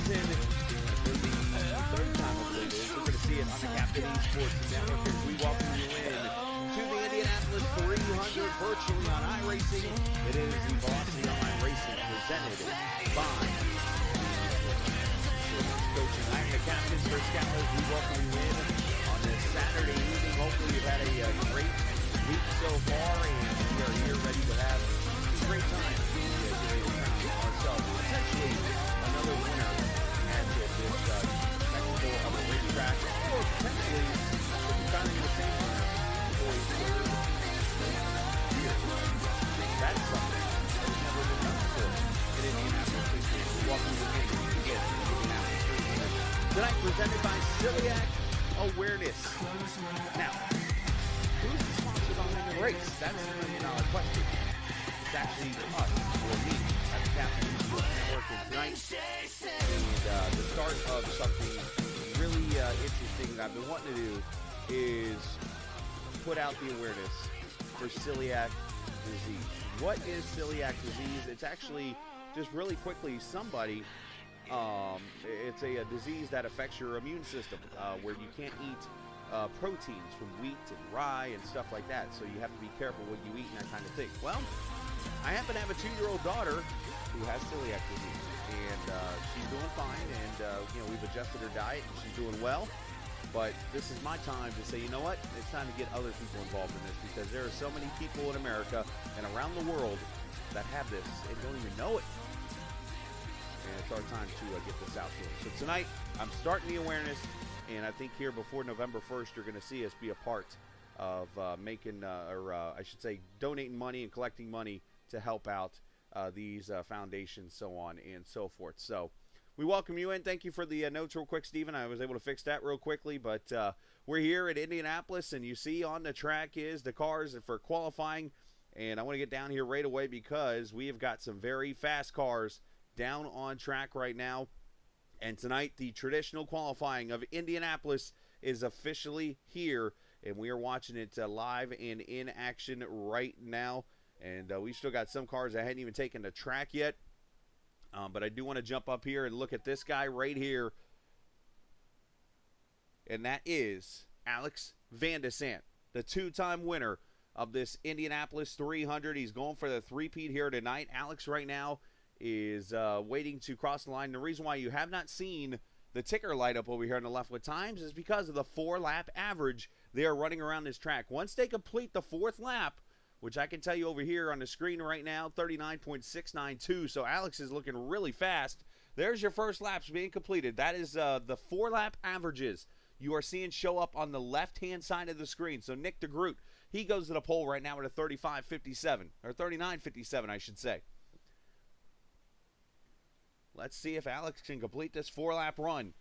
season, for the third time I believe it is, we're going to see it on the Captain eSports Network as we welcome you in to the Indianapolis 300 virtually on iRacing. It is the Velocity on iRacing presented by Coaching. I'm the captain, Chris Scallers. We welcome you in on this Saturday evening. Hopefully you've had a great week so far, and we are here ready to have a great time. Ourselves, essentially another winner at this technical of a racetrack, or potentially kind of the same winner for a third year. That's something that has never been done before in Indianapolis. Welcome to the Indianapolis. Tonight presented by Celiac Awareness. Now, who's the sponsor behind the race? That's the $1 million question. It's actually us, or me, at the Captain eSports Network. And tonight is the start of something really interesting that I've been wanting to do is put out the awareness for celiac disease. What is celiac disease? It's actually, just really quickly, it's a disease that affects your immune system, where you can't eat proteins from wheat and rye and stuff like that, so you have to be careful what you eat and that kind of thing. Well, I happen to have a 2-year-old daughter who has celiac disease, and she's doing fine, and we've adjusted her diet, and she's doing well, but this is my time to say, you know what, it's time to get other people involved in this, because there are so many people in America and around the world that have this and don't even know it. And it's our time to get this out to them. So tonight, I'm starting the awareness, and I think here before November 1st, you're going to see us be a part of donating money and collecting money to help out these foundations, so on and so forth. So we welcome you in. Thank you for the notes real quick, Stephen. I was able to fix that real quickly, but we're here at Indianapolis, and you see on the track is the cars for qualifying, and I want to get down here right away because we have got some very fast cars down on track right now. And tonight, the traditional qualifying of Indianapolis is officially here, and we are watching it live and in action right now. And we've still got some cars that hadn't even taken the track yet. But I do want to jump up here and look at this guy right here. And that is Alex Van de Sant, the 2-time winner of this Indianapolis 300. He's going for the three-peat here tonight. Alex right now is waiting to cross the line. The reason why you have not seen the ticker light up over here on the left with times is because of the 4-lap average they are running around this track. Once they complete the 4th lap, which I can tell you over here on the screen right now, 39.692. So Alex is looking really fast. There's your first laps being completed. That is the 4-lap averages you are seeing show up on the left-hand side of the screen. So Nick DeGroot, he goes to the pole right now at a 35.57, or 39.57, I should say. Let's see if Alex can complete this 4-lap run.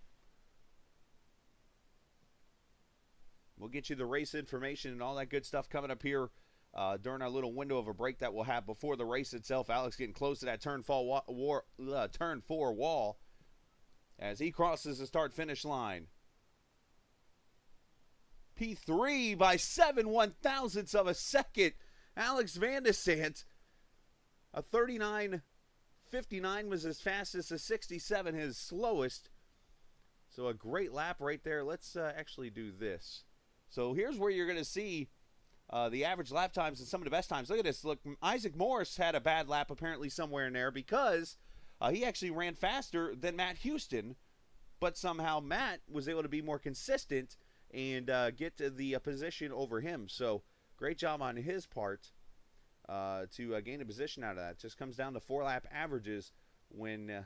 We'll get you the race information and all that good stuff coming up here during our little window of a break that we'll have before the race itself. Alex getting close to that turn 4 wall as he crosses the start-finish line. P3 by 7 1/1000ths of a second. Alex Van de Sant, a 39.59 was his fastest, a 67 his slowest. So a great lap right there. Let's actually do this. So here's where you're going to see the average lap times and some of the best times. Look at this. Look, Isaac Morris had a bad lap apparently somewhere in there because he actually ran faster than Matt Houston, but somehow Matt was able to be more consistent and get to the position over him. So great job on his part to gain a position out of that. Just comes down to 4-lap averages when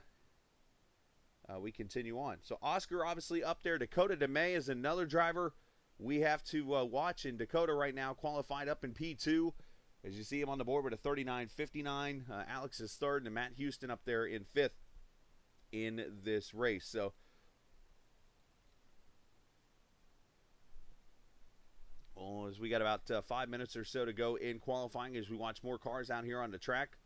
we continue on. So Oscar obviously up there. Dakota DeMay is another driver we have to watch. And Dakota right now qualified up in P2. As you see him on the board with a 39.59. Alex is third, and Matt Houston up there in 5th in this race. So as we got about 5 minutes or so to go in qualifying as we watch more cars out here on the track.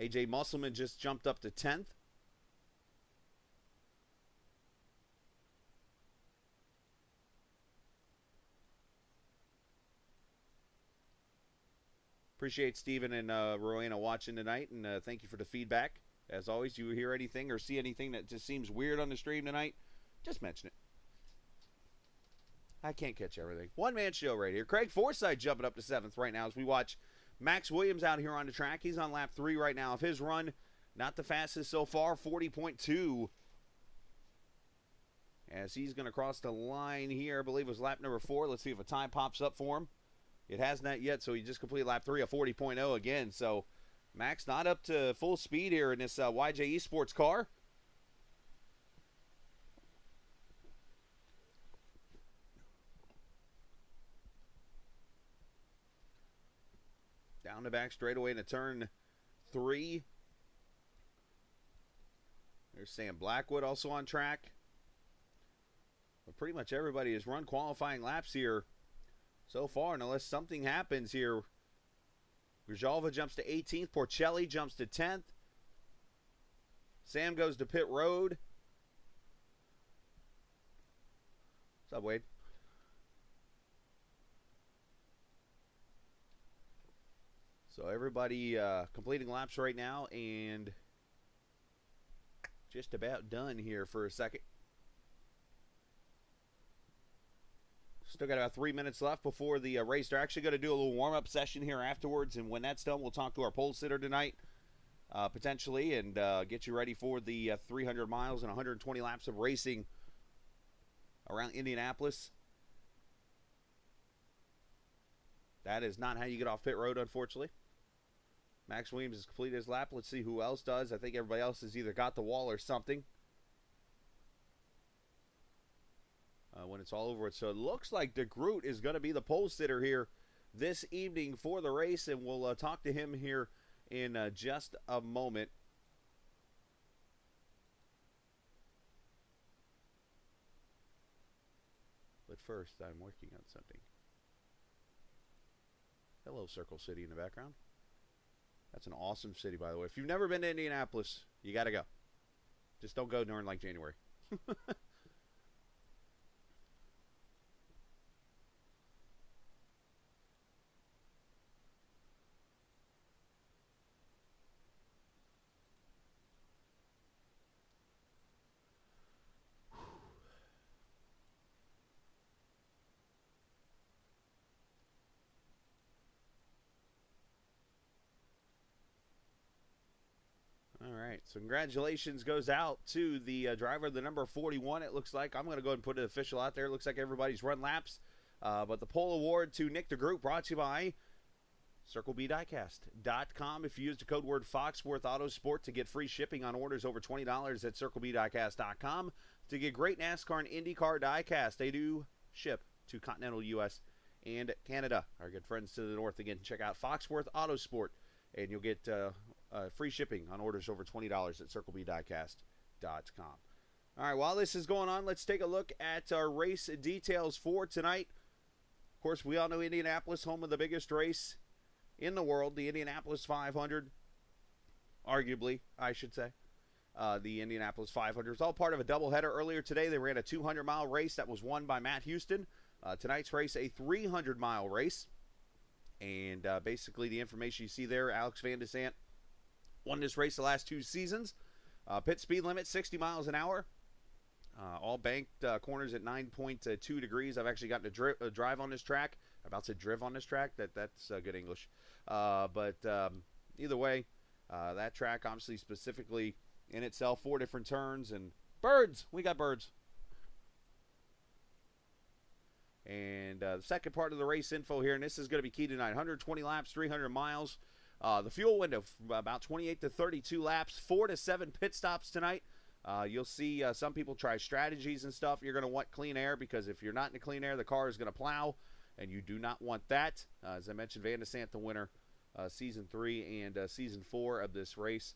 AJ Musselman just jumped up to 10th. Appreciate Steven and Rowena watching tonight, and thank you for the feedback. As always, you hear anything or see anything that just seems weird on the stream tonight, just mention it. I can't catch everything. One-man show right here. Craig Forsythe jumping up to 7th right now as we watch Max Williams out here on the track. He's on lap 3 right now of his run. Not the fastest so far, 40.2. As he's going to cross the line here, I believe it was lap number 4. Let's see if a time pops up for him. It has not yet, so he just completed lap 3 of 40.0 again. So Max not up to full speed here in this YJ eSports car. Down the back straightaway into turn 3. There's Sam Blackwood also on track. But pretty much everybody has run qualifying laps here so far, and unless something happens here. Grijalva jumps to 18th. Porcelli jumps to 10th. Sam goes to pit road. What's up, Wade? So everybody completing laps right now and just about done here for a second. Still got about 3 minutes left before the race. They're actually going to do a little warm-up session here afterwards, and when that's done, we'll talk to our pole sitter tonight, potentially, and get you ready for the 300 miles and 120 laps of racing around Indianapolis. That is not how you get off pit road, unfortunately. Max Williams has completed his lap. Let's see who else does. I think everybody else has either got the wall or something. When it's all over. So it looks like DeGroot is going to be the pole sitter here this evening for the race, and we'll talk to him here in just a moment. But first, I'm working on something. Hello, Circle City in the background. That's an awesome city, by the way. If you've never been to Indianapolis, you got to go. Just don't go during, like, January. All right, so congratulations goes out to the driver, the number 41, it looks like. I'm going to go ahead and put an official out there. It looks like everybody's run laps. But the pole award to Nick DeGroot brought to you by CircleBDiecast.com. If you use the code word Foxworth Autosport to get free shipping on orders over $20 at CircleBDiecast.com. To get great NASCAR and IndyCar diecast, they do ship to continental U.S. and Canada. Our good friends to the north. Again, check out Foxworth Autosport, and you'll get free shipping on orders over $20 at CircleBDiecast.com. All right, while this is going on, let's take a look at our race details for tonight. Of course, we all know Indianapolis, home of the biggest race in the world, the Indianapolis 500, arguably, I should say. The Indianapolis 500 is all part of a doubleheader. Earlier today, they ran a 200-mile race that was won by Matt Houston. Tonight's race, a 300-mile race. And basically the information you see there, Alex Van Desant won this race the last 2 seasons. Pit speed limit, 60 miles an hour. All banked corners at 9.2 degrees. I've actually gotten to drive on this track. I'm about to drive on this track. That's good English. But either way, that track obviously specifically in itself, 4 different turns. And birds! We got birds. And the second part of the race info here, and this is going to be key tonight, 120 laps, 300 miles. The fuel window, about 28 to 32 laps, 4 to 7 pit stops tonight. You'll see some people try strategies and stuff. You're going to want clean air, because if you're not in the clean air, the car is going to plow, and you do not want that. As I mentioned, Van Desant, the winner, Season 3 and Season 4 of this race.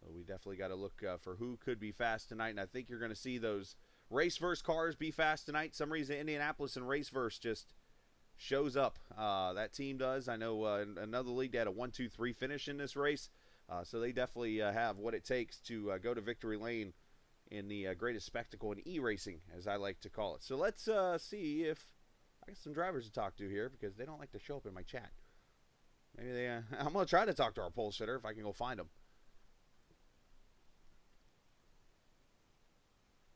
We definitely got to look for who could be fast tonight, and I think you're going to see those Raceverse cars be fast tonight. Some reason Indianapolis and Raceverse just shows up. That team does. I know in another league they had a 1-2-3 finish in this race, so they definitely have what it takes to go to victory lane in the greatest spectacle in e-racing, as I like to call it. So let's see if I got some drivers to talk to here because they don't like to show up in my chat. Maybe they. I'm gonna try to talk to our pole sitter if I can go find them.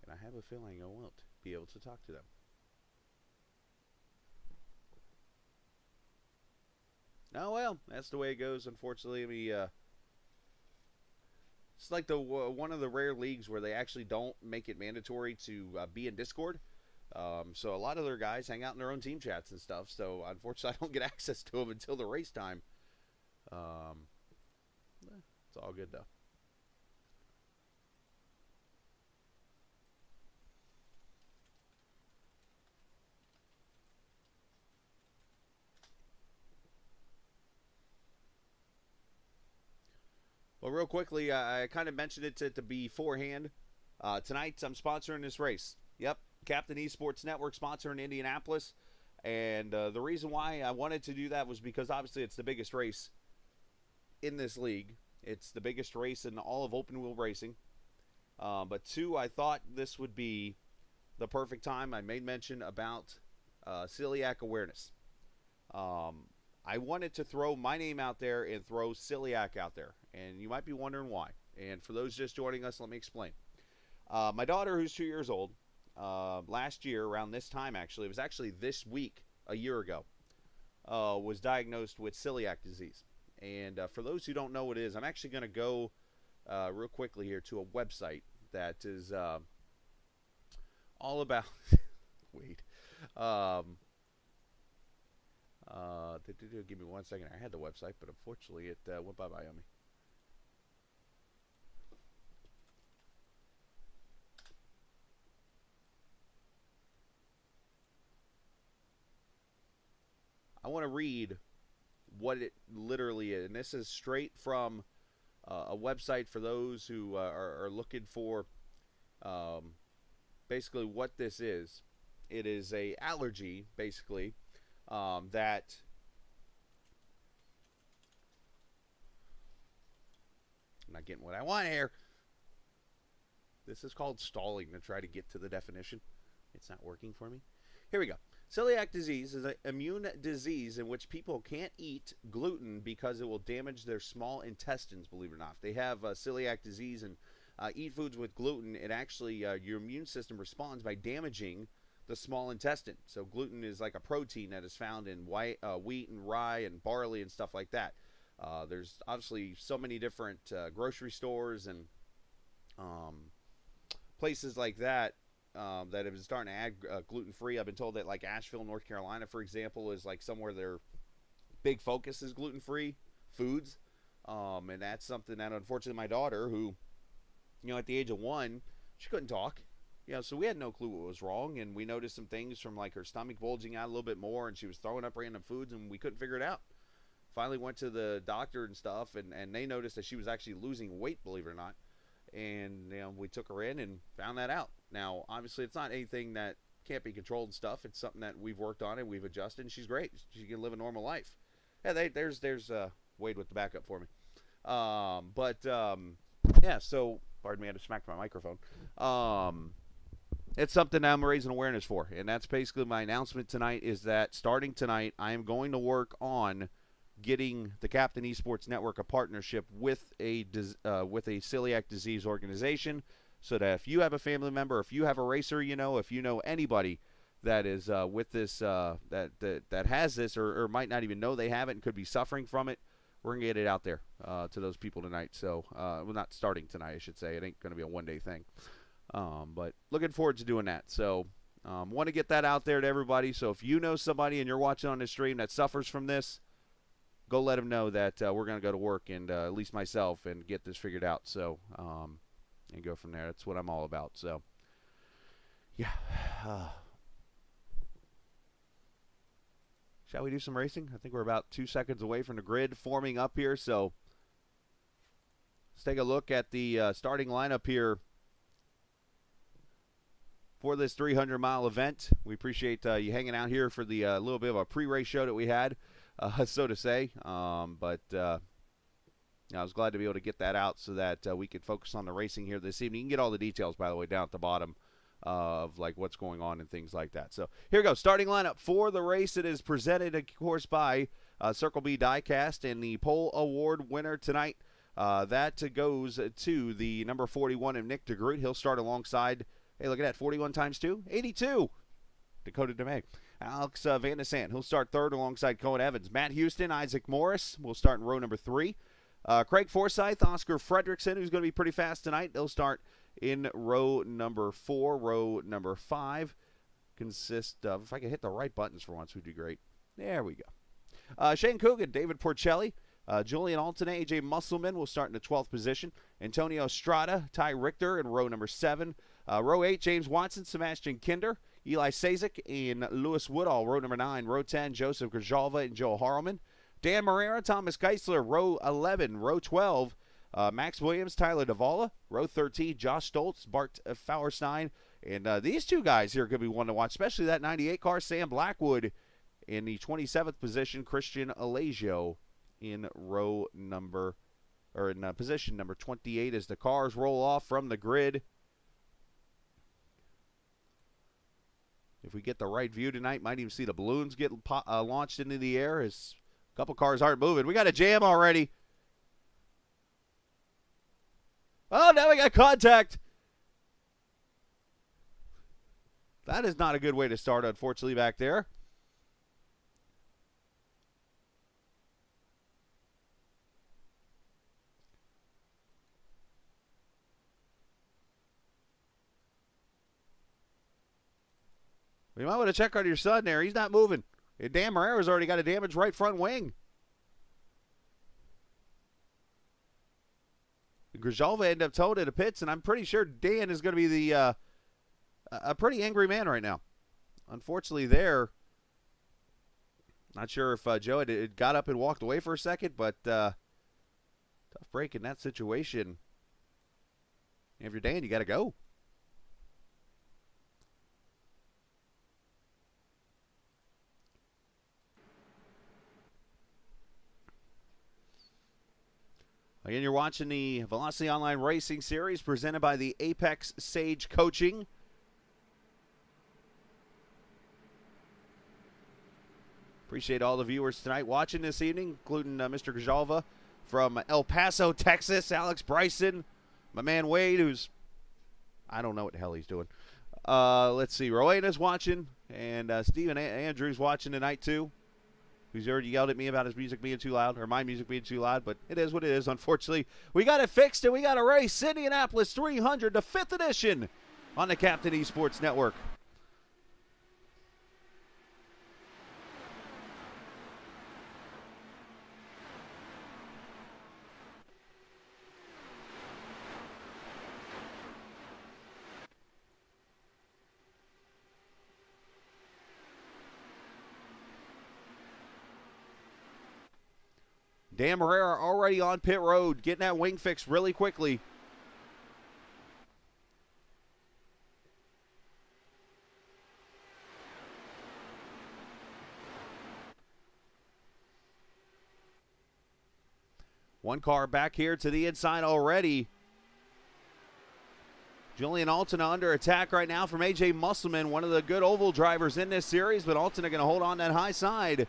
And I have a feeling I won't be able to talk to them. Oh well, that's the way it goes. Unfortunately, it's like the one of the rare leagues where they actually don't make it mandatory to be in Discord. So a lot of their guys hang out in their own team chats and stuff. So unfortunately, I don't get access to them until the race time. It's all good though. Well, real quickly, I kind of mentioned it to beforehand. Tonight, I'm sponsoring this race. Yep, Captain Esports Network sponsoring Indianapolis. And the reason why I wanted to do that was because obviously it's the biggest race in this league. It's the biggest race in all of open wheel racing. But two, I thought this would be the perfect time. I made mention about celiac awareness. I wanted to throw my name out there and throw celiac out there. And you might be wondering why. And for those just joining us, let me explain. My daughter, who's 2 years old, last year, around this time actually, it was actually this week, a year ago, was diagnosed with celiac disease. And for those who don't know what it is, I'm actually going to go real quickly here to a website that is all about... wait. Give me 1 second. I had the website, but unfortunately it went bye-bye on me. I want to read what it literally is. And this is straight from a website for those who are looking for basically what this is. It is a allergy, basically, that I'm not getting what I want here. This is called stalling to try to get to the definition. It's not working for me. Here we go. Celiac disease is an immune disease in which people can't eat gluten because it will damage their small intestines, believe it or not. If they have celiac disease and eat foods with gluten, it actually, your immune system responds by damaging the small intestine. So gluten is like a protein that is found in wheat and rye and barley and stuff like that. There's obviously so many different grocery stores and places like that that have been starting to add gluten-free. I've been told that like Asheville, North Carolina, for example, is like somewhere their big focus is gluten-free foods. And that's something that unfortunately my daughter, who, at the age of 1, she couldn't talk. So we had no clue what was wrong, and we noticed some things from like her stomach bulging out a little bit more, and she was throwing up random foods, and we couldn't figure it out. Finally went to the doctor and stuff, and they noticed that she was actually losing weight, believe it or not. And we took her in and found that out. Now, obviously, it's not anything that can't be controlled and stuff. It's something that we've worked on and we've adjusted, and she's great. She can live a normal life. Yeah, there's Wade with the backup for me. Yeah, so, pardon me, I just smacked my microphone. It's something I'm raising awareness for, and that's basically my announcement tonight, is that starting tonight, I am going to work on getting the Captain Esports Network a partnership with a celiac disease organization, so that if you have a family member, if you have a racer, if you know anybody that is with this, that has this, or might not even know they have it and could be suffering from it, we're going to get it out there to those people tonight. So, well, not starting tonight, I should say. It ain't going to be a one-day thing. But looking forward to doing that. So, want to get that out there to everybody. So if you know somebody and you're watching on this stream that suffers from this, go let them know that we're going to go to work, and at least myself, and get this figured out. So, and go from there. That's what I'm all about. So, yeah. Shall we do some racing? I think we're about 2 seconds away from the grid forming up here. So, let's take a look at the starting lineup here for this 300-mile event. We appreciate you hanging out here for the little bit of a pre-race show that we had, so to say. I was glad to be able to get that out so that we could focus on the racing here this evening. You can get all the details, by the way, down at the bottom of like what's going on and things like that. So here we go. Starting lineup for the race. It is presented, of course, by Circle B Diecast, and the pole award winner tonight, that goes to the number 41 of Nick DeGroot. He'll start alongside, hey, look at that, 41 times 2, 82. Dakota DeMay. Alex Van de Sant, he'll start third alongside Cohen Evans. Matt Houston, Isaac Morris will start in row number 3. Craig Forsyth, Oscar Fredrickson, who's going to be pretty fast tonight. They'll start in row number 4. Row number 5 consists of, if I could hit the right buttons for once, would be great. There we go. Shane Coogan, David Porcelli, Julian Altena, AJ Musselman will start in the 12th position. Antonio Estrada, Ty Richter in row number 7. Row 8, James Watson, Sebastian Kinder, Eli Sazik, and Lewis Woodall. Row number 9, row 10, Joseph Grzelva and Joe Harleman. Dan Marrera, Thomas Geisler, row 11. Row 12, Max Williams, Tyler Davala. Row 13, Josh Stoltz, Bart Fauerstein. And these two guys here could be one to watch, especially that 98 car, Sam Blackwood. In the 27th position, Christian Alagio in position number 28 as the cars roll off from the grid. If we get the right view tonight, might even see the balloons get launched into the air as a couple cars aren't moving. We got a jam already. Oh, now we got contact. That is not a good way to start, unfortunately, back there. You might want to check on your son there. He's not moving. Dan Marrera's already got a damaged right front wing. Grzelva ended up towed to the pits, and I'm pretty sure Dan is going to be a pretty angry man right now. Unfortunately there, not sure if Joe had got up and walked away for a second, but tough break in that situation. If you're Dan, you got to go. Again, you're watching the Velocity Online Racing Series presented by the Apex Sage Coaching. Appreciate all the viewers tonight watching this evening, including Mr. Grzelva from El Paso, Texas, Alex Bryson, my man Wade, who's, I don't know what the hell he's doing. Let's see, Rowena's watching, and Stephen Andrews watching tonight too. Who's already yelled at me about his music being too loud, or my music being too loud, but it is what it is, unfortunately. We got it fixed, and we got a race. Indianapolis 300, the 5th edition on the Captain Esports Network. Dan Marrera already on pit road, getting that wing fixed really quickly. One car back here to the inside already. Julian Altena under attack right now from AJ Musselman, one of the good oval drivers in this series, but Altena going to hold on that high side.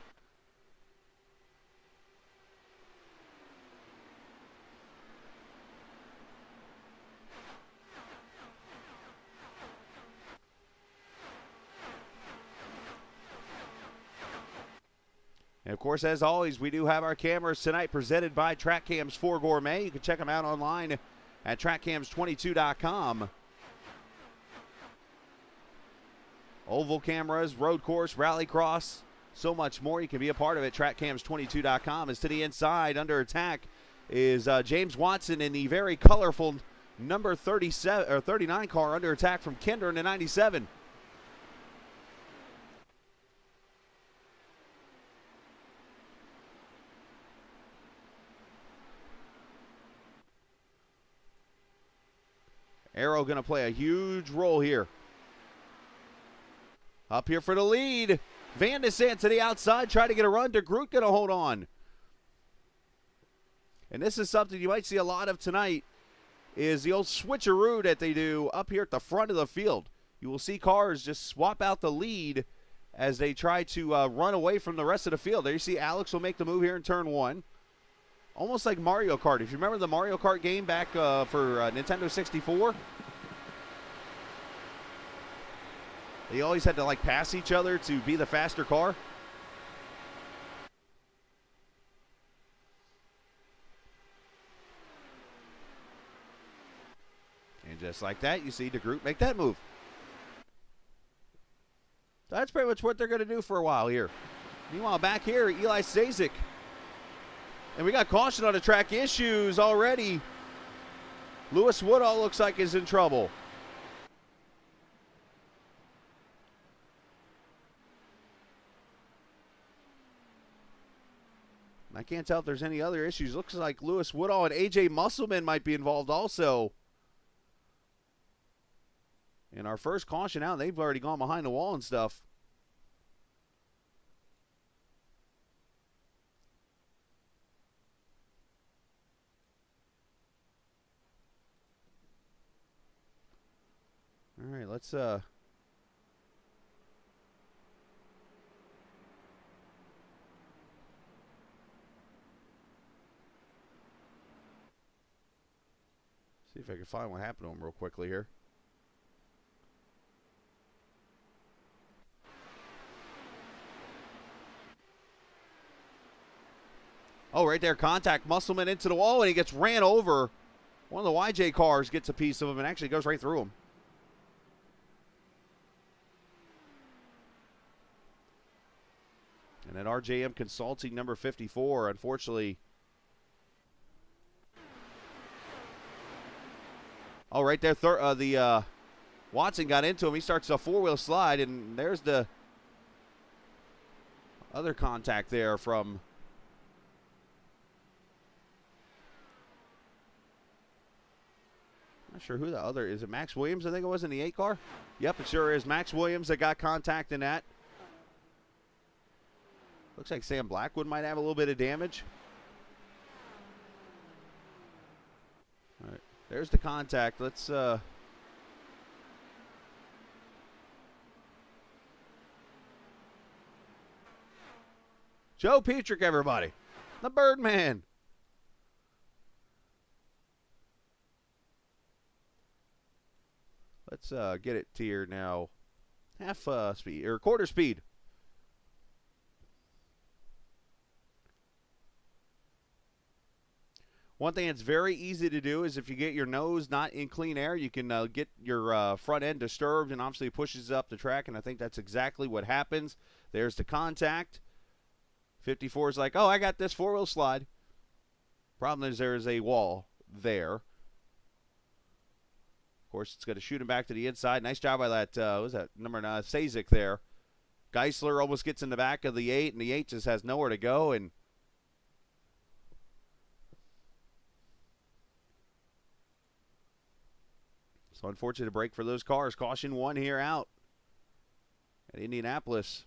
And, of course, as always, we do have our cameras tonight presented by TrackCams 4 Gourmet. You can check them out online at trackcams22.com. Oval cameras, road course, rallycross, so much more. You can be a part of it. TrackCams22.com. As to the inside, under attack, is James Watson in the very colorful number 37 or 39 car under attack from Kinder in the 97. Arrow going to play a huge role here. Up here for the lead. Van de Sant to the outside, try to get a run. DeGroot going to hold on. And this is something you might see a lot of tonight, is the old switcheroo that they do up here at the front of the field. you will see cars just swap out the lead as they try to run away from the rest of the field. There you see Alex will make the move here in turn 1. Almost like Mario Kart. If you remember the Mario Kart game back for Nintendo 64, they always had to like pass each other to be the faster car. And just like that, you see the group make that move. That's pretty much what they're going to do for a while here. Meanwhile, back here, Eli Sazik. And we got caution on the track issues already. Lewis Woodall looks like is in trouble. I can't tell if there's any other issues. Looks like Lewis Woodall and AJ Musselman might be involved also. In our first caution out, they've already gone behind the wall and stuff. All right, let's see if I can find what happened to him real quickly here. Oh, right there, contact. Musselman into the wall, and he gets ran over. One of the YJ cars gets a piece of him and actually goes right through him. And at RJM Consulting number 54, unfortunately. Oh, right there, Watson got into him. He starts a four-wheel slide, and there's the other contact there from... Not sure who the other is. It Max Williams? I think it was in the 8 car. Yep, it sure is. Max Williams that got contact in that. Looks like Sam Blackwood might have a little bit of damage. All right, there's the contact. Let's Joe Petrick, everybody. The Birdman. Let's get it to here now. Half speed, or quarter speed. One thing that's very easy to do is if you get your nose not in clean air, you can get your front end disturbed, and obviously it pushes up the track, and I think that's exactly what happens. There's the contact. 54 is like, oh, I got this four-wheel slide. Problem is there is a wall there. Of course, it's going to shoot him back to the inside. Nice job by that, what was that, number 9, Sazik there. Geisler almost gets in the back of the 8, and the 8 just has nowhere to go, and so unfortunate break for those cars. Caution 1 here out at Indianapolis.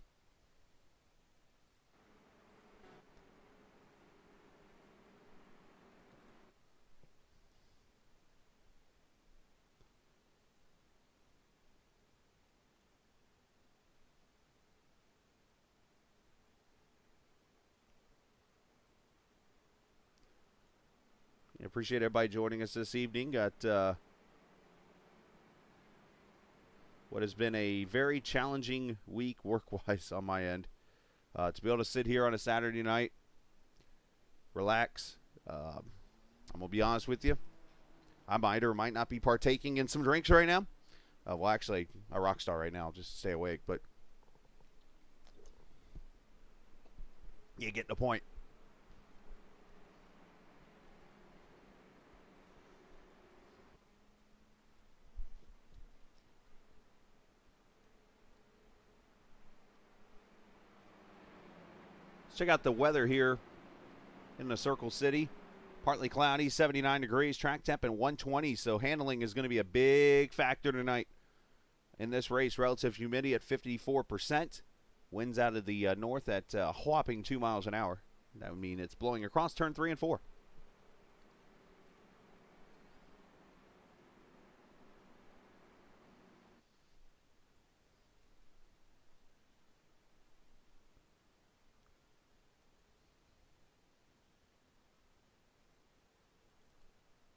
I appreciate everybody joining us this evening. Got what has been a very challenging week work-wise on my end. To be able to sit here on a Saturday night, relax. I'm going to be honest with you. I might or might not be partaking in some drinks right now. Well, actually, a rock star right now, just to stay awake. But you get the point. Check out the weather here in the Circle City. Partly cloudy, 79 degrees, track temp and 120, so handling is going to be a big factor tonight in this race. Relative humidity at 54%. Winds out of the north at a whopping 2 miles an hour. That would mean it's blowing across turn 3 and 4.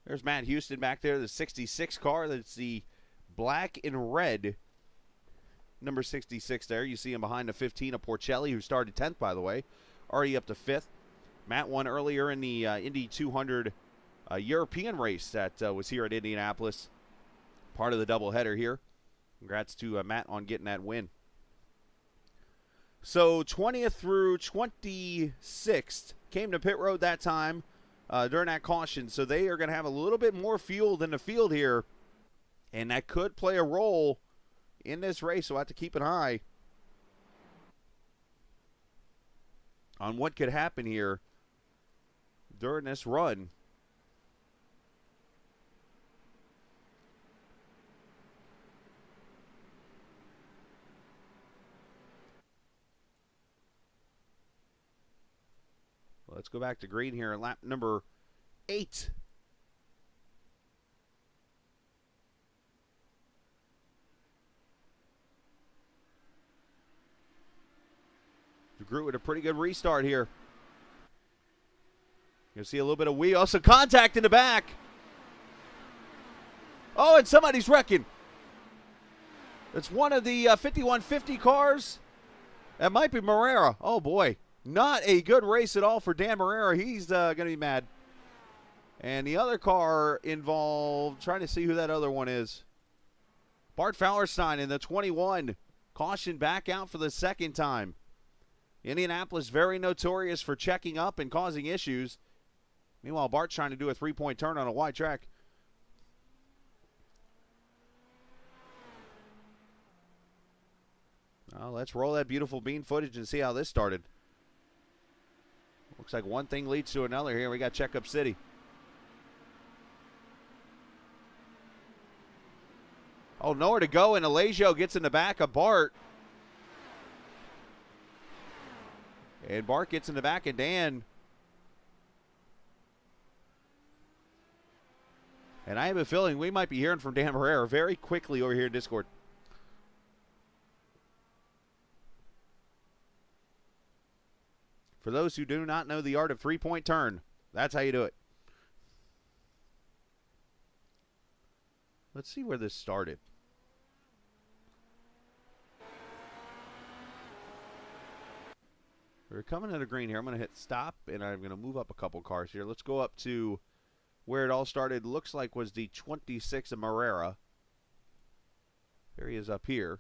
There's Matt Houston back there, the 66 car. That's the black and red number 66 there. You see him behind the 15 of Porcelli, who started 10th, by the way. Already up to 5th. Matt won earlier in the Indy 200 European race that was here at Indianapolis. Part of the doubleheader here. Congrats to Matt on getting that win. So 20th through 26th came to pit road that time during that caution. So they are going to have a little bit more fuel than the field here. And that could play a role in this race. So we'll have to keep an eye on what could happen here during this run. Let's go back to green here in lap number 8. DeGroot with a pretty good restart here. You'll see a little bit of wheel. Also contact in the back. Oh, and somebody's wrecking. It's one of the 5150 cars. That might be Morera. Oh, boy. Not a good race at all for Dan Morera. He's going to be mad. And the other car involved, trying to see who that other one is. Bart Fallerstein in the 21. Caution back out for the second time. Indianapolis very notorious for checking up and causing issues. Meanwhile, Bart's trying to do a three-point turn on a wide track. Well, let's roll that beautiful bean footage and see how this started. Looks like one thing leads to another here. We got Checkup City. Oh, nowhere to go, and Allegio gets in the back of Bart. And Bart gets in the back of Dan. And I have a feeling we might be hearing from Dan Herrera very quickly over here in Discord. For those who do not know the art of three-point turn, that's how you do it. Let's see where this started. We're coming to the green here. I'm going to hit stop, and I'm going to move up a couple cars here. Let's go up to where it all started. Looks like was the 26 of Morera. There he is up here.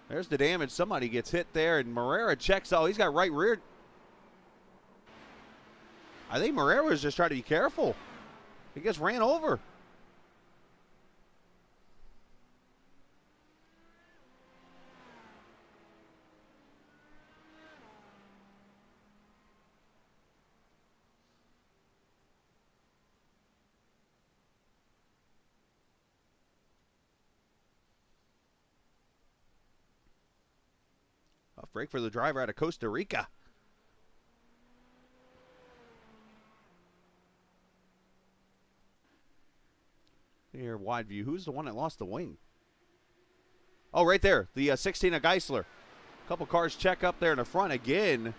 There's the damage. Somebody gets hit there, and Morera checks. Oh, he's got right rear. I think Morera was just trying to be careful. He gets ran over. Tough break for the driver out of Costa Rica. Here, wide view. Who's the one that lost the wing? Oh, right there. The 16 of Geisler. A couple cars check up there in the front again.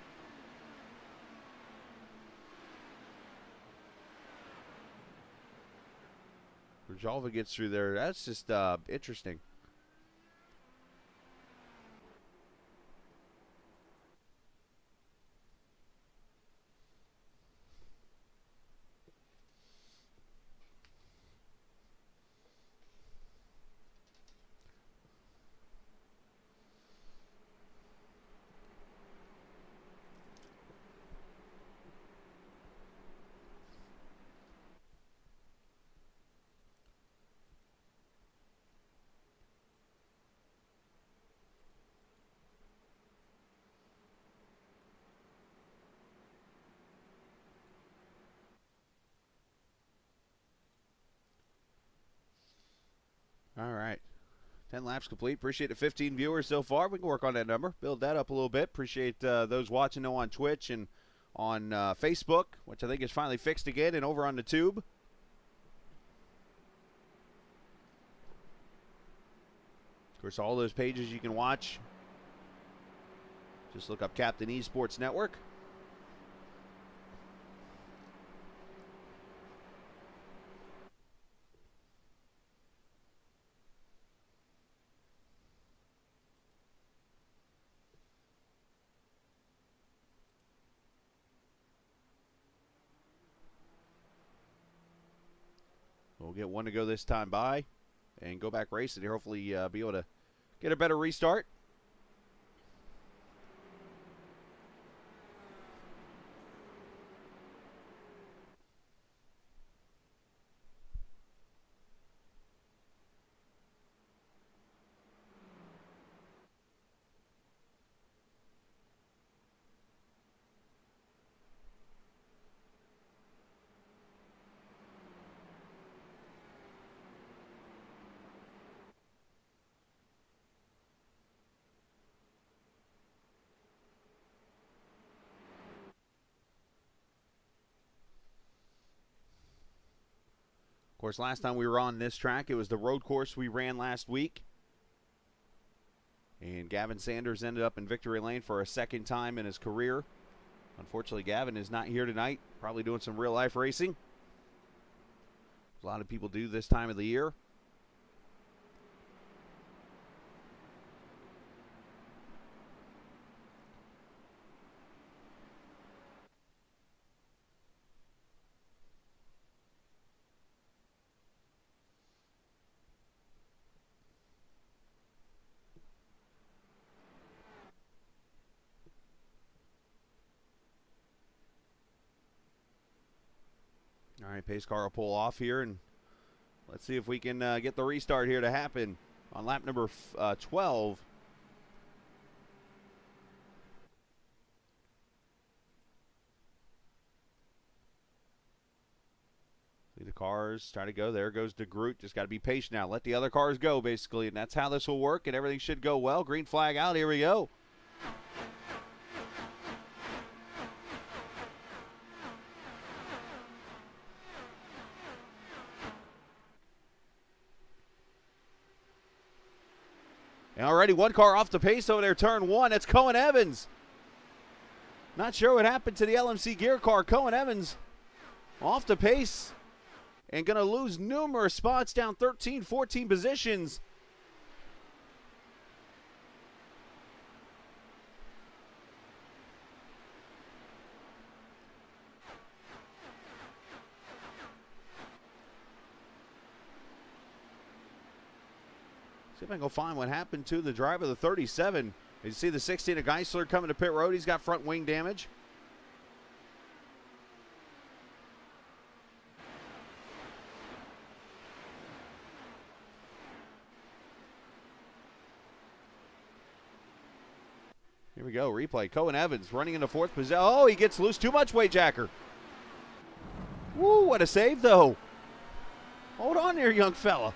Rajalva gets through there. That's just interesting. All right. 10 laps complete. Appreciate the 15 viewers so far. We can work on that number, build that up a little bit. Appreciate those watching on Twitch and on Facebook, which I think is finally fixed again, and over on the tube. Of course, all those pages you can watch. Just look up Captain Esports Network. We'll get one to go this time by and go back racing here. Hopefully be able to get a better restart. Of course, last time we were on this track, it was the road course we ran last week. And Gavin Sanders ended up in victory lane for a second time in his career. Unfortunately, Gavin is not here tonight, probably doing some real-life racing. A lot of people do this time of the year. All right, pace car will pull off here, and let's see if we can get the restart here to happen on lap number 12. See the cars try to go. There goes DeGroot. Just got to be patient now. Let the other cars go, basically, and that's how this will work, and everything should go well. Green flag out. Here we go. And already one car off the pace over there, turn one. It's Cohen Evans. Not sure what happened to the LMC gear car. Cohen Evans off the pace and going to lose numerous spots, down 13, 14 positions. See if I can go find what happened to the driver of the 37. You see the 16 of Geisler coming to pit road. He's got front wing damage. Here we go, replay. Cohen Evans running into fourth position. Oh, he gets loose. Too much weight, Jacker. Woo, what a save, though. Hold on there, young fella.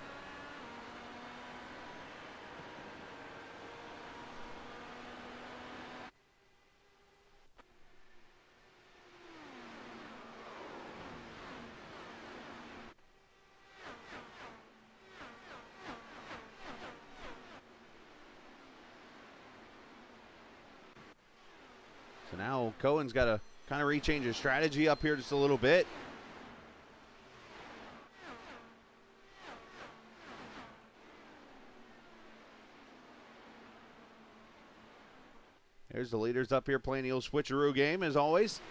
So now Cohen's got to kind of rechange his strategy up here just a little bit. There's the leaders up here playing the old switcheroo game as always.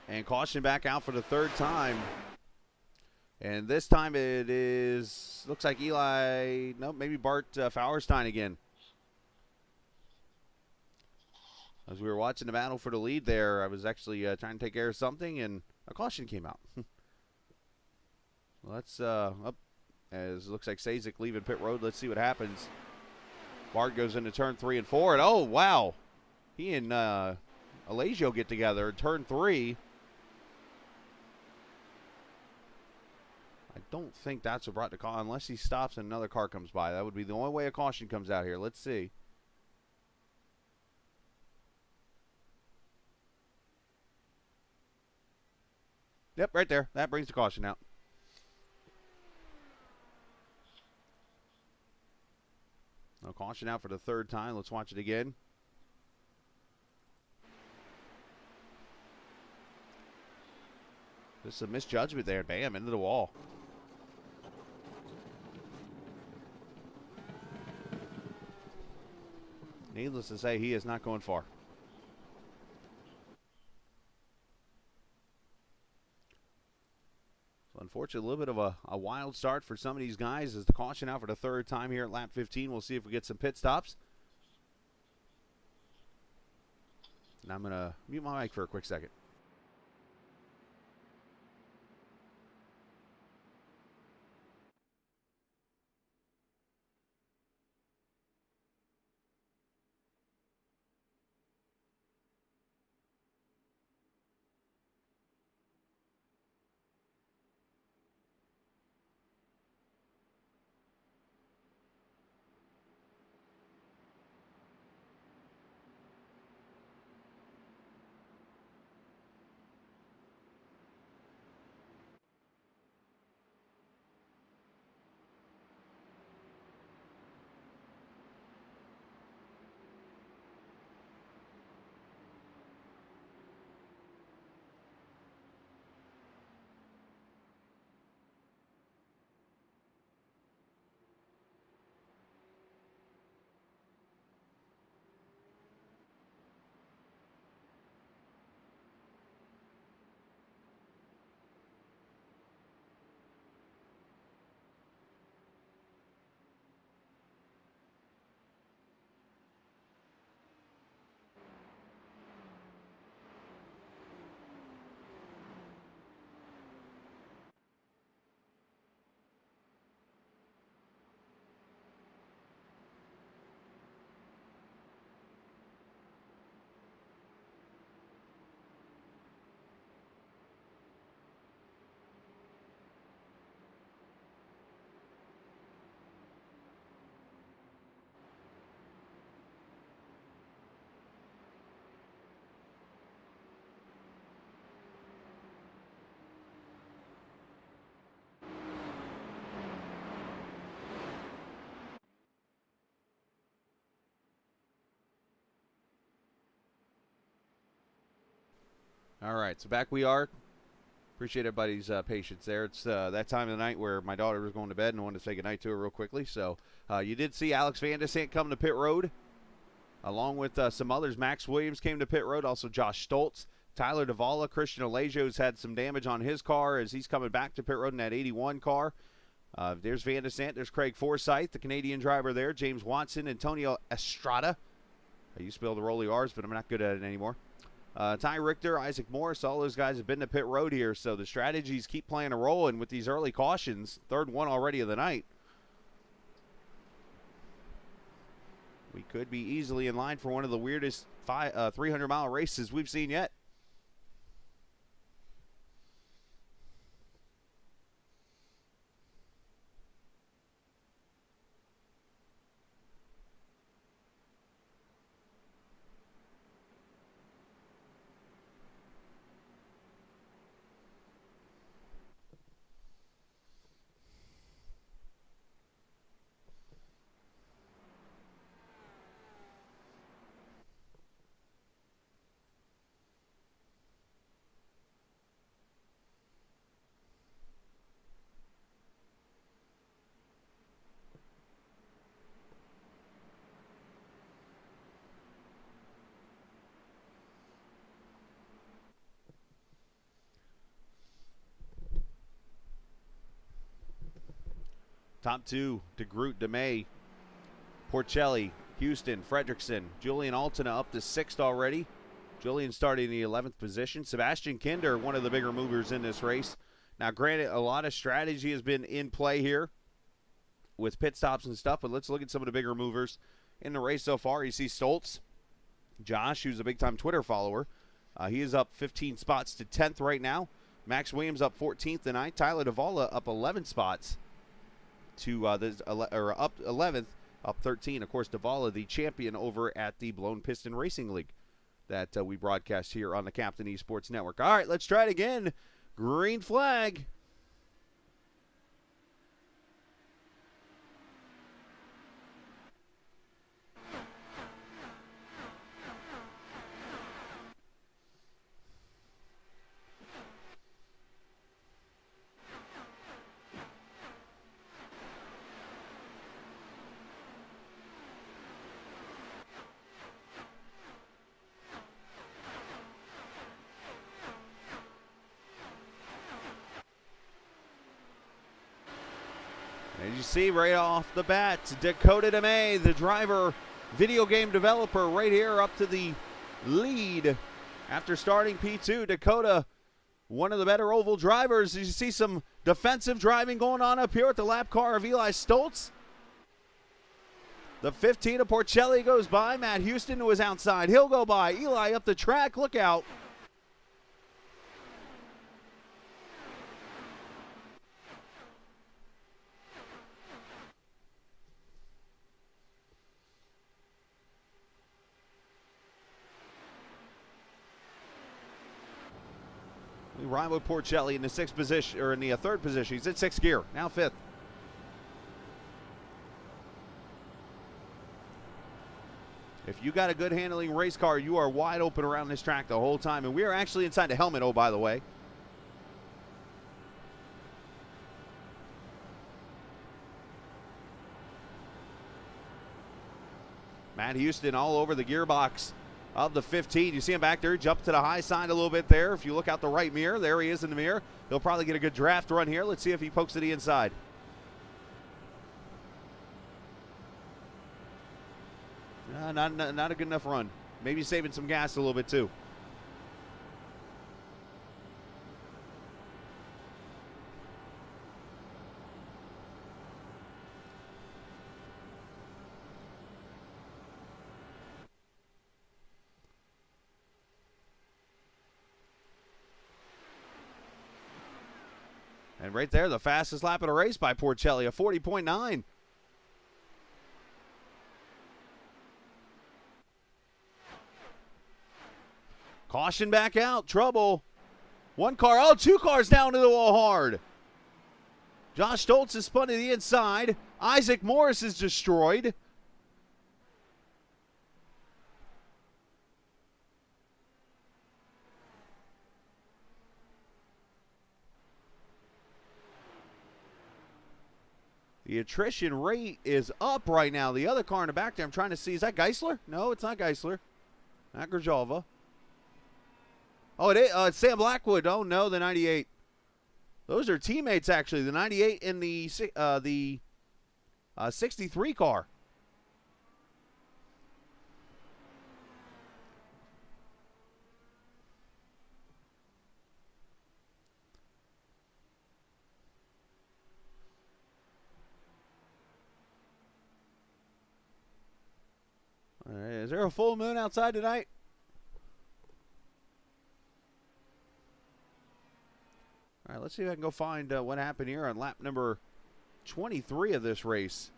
And caution back out for the third time. And this time it is, looks like Eli, no, maybe Bart Fauerstein again. As we were watching the battle for the lead there, I was actually trying to take care of something, and A caution came out. Let's up as it looks like Sazek leaving pit road. Let's see what happens. Bart goes into turn 3 and 4, and oh wow, he and Alagio get together in turn 3. I don't think that's what brought the caution unless he stops and another car comes by. That would be the only way a caution comes out here. Let's see. Yep, right there. That brings the caution out. No caution out for the 3rd time. Let's watch it again. Just a misjudgment there. Bam, into the wall. Needless to say, he is not going far. So unfortunately, a little bit of a wild start for some of these guys as the caution out for the 3rd time here at lap 15. We'll see if we get some pit stops. And I'm going to mute my mic for a quick second. All right, so back we are. Appreciate everybody's patience there. It's that time of the night where my daughter was going to bed and I wanted to say goodnight to her real quickly. So you did see Alex Van de Sant come to pit road, along with some others. Max Williams came to pit road, also Josh Stoltz, Tyler Davala, Christian Alagio's had some damage on his car as he's coming back to pit road in that 81 car. There's Van de Sant, there's Craig Forsyth, the Canadian driver there, James Watson, Antonio Estrada. I used to be able to roll the R's, but I'm not good at it anymore. Ty Richter, Isaac Morris, all those guys have been to pit road here, so the strategies keep playing a role, and with these early cautions, 3rd one already of the night, we could be easily in line for one of the weirdest 300-mile races we've seen yet. Top 2, DeGroot, DeMay, Porcelli, Houston, Fredrickson, Julian Altina up to 6th already. Julian starting in the 11th position. Sebastian Kinder, one of the bigger movers in this race. Now, granted, a lot of strategy has been in play here with pit stops and stuff, but let's look at some of the bigger movers in the race so far. You see Stoltz, Josh, who's a big-time Twitter follower. He is up 15 spots to 10th right now. Max Williams up 14th to 9th. Tyler Davala up 11 spots to up 11th, up 13. Of course, Davala, the champion over at the Blown Piston Racing League that we broadcast here on the Captain Esports Network. All right, let's try it again. Green flag. As you see right off the bat, Dakota DeMay, the driver, video game developer, right here up to the lead after starting P2. Dakota, one of the better oval drivers. You see some defensive driving going on up here at the lap car of Eli Stoltz. The 15 of Porcelli goes by. Matt Houston was outside. He'll go by. Eli up the track. Look out. We ride with Porcelli in the sixth position, or in the third position. He's in sixth gear, now fifth. If you got a good handling race car, you are wide open around this track the whole time. And we are actually inside the helmet, oh, by the way. Matt Houston all over the gearbox of the 15. You see him back there, jump to the high side a little bit there. If you look out the right mirror, there he is in the mirror. He'll probably get a good draft run here. Let's see if he pokes to the inside. Not a good enough run. Maybe saving some gas a little bit too. And right there, the fastest lap of the race by Porcelli, a 40.9. Caution back out, trouble. One car, oh, two cars down to the wall hard. Josh Stoltz is spun to the inside. Isaac Morris is destroyed. The attrition rate is up right now. The other car in the back there, I'm trying to see, is that Geisler? No, it's not Geisler. Not Grajova. Oh, it is. It's Sam Blackwood. Oh, no, the 98. Those are teammates, actually. The 98 and the 63 car. All right, is there a full moon outside tonight? All right, let's see if I can go find what happened here on lap number 23 of this race.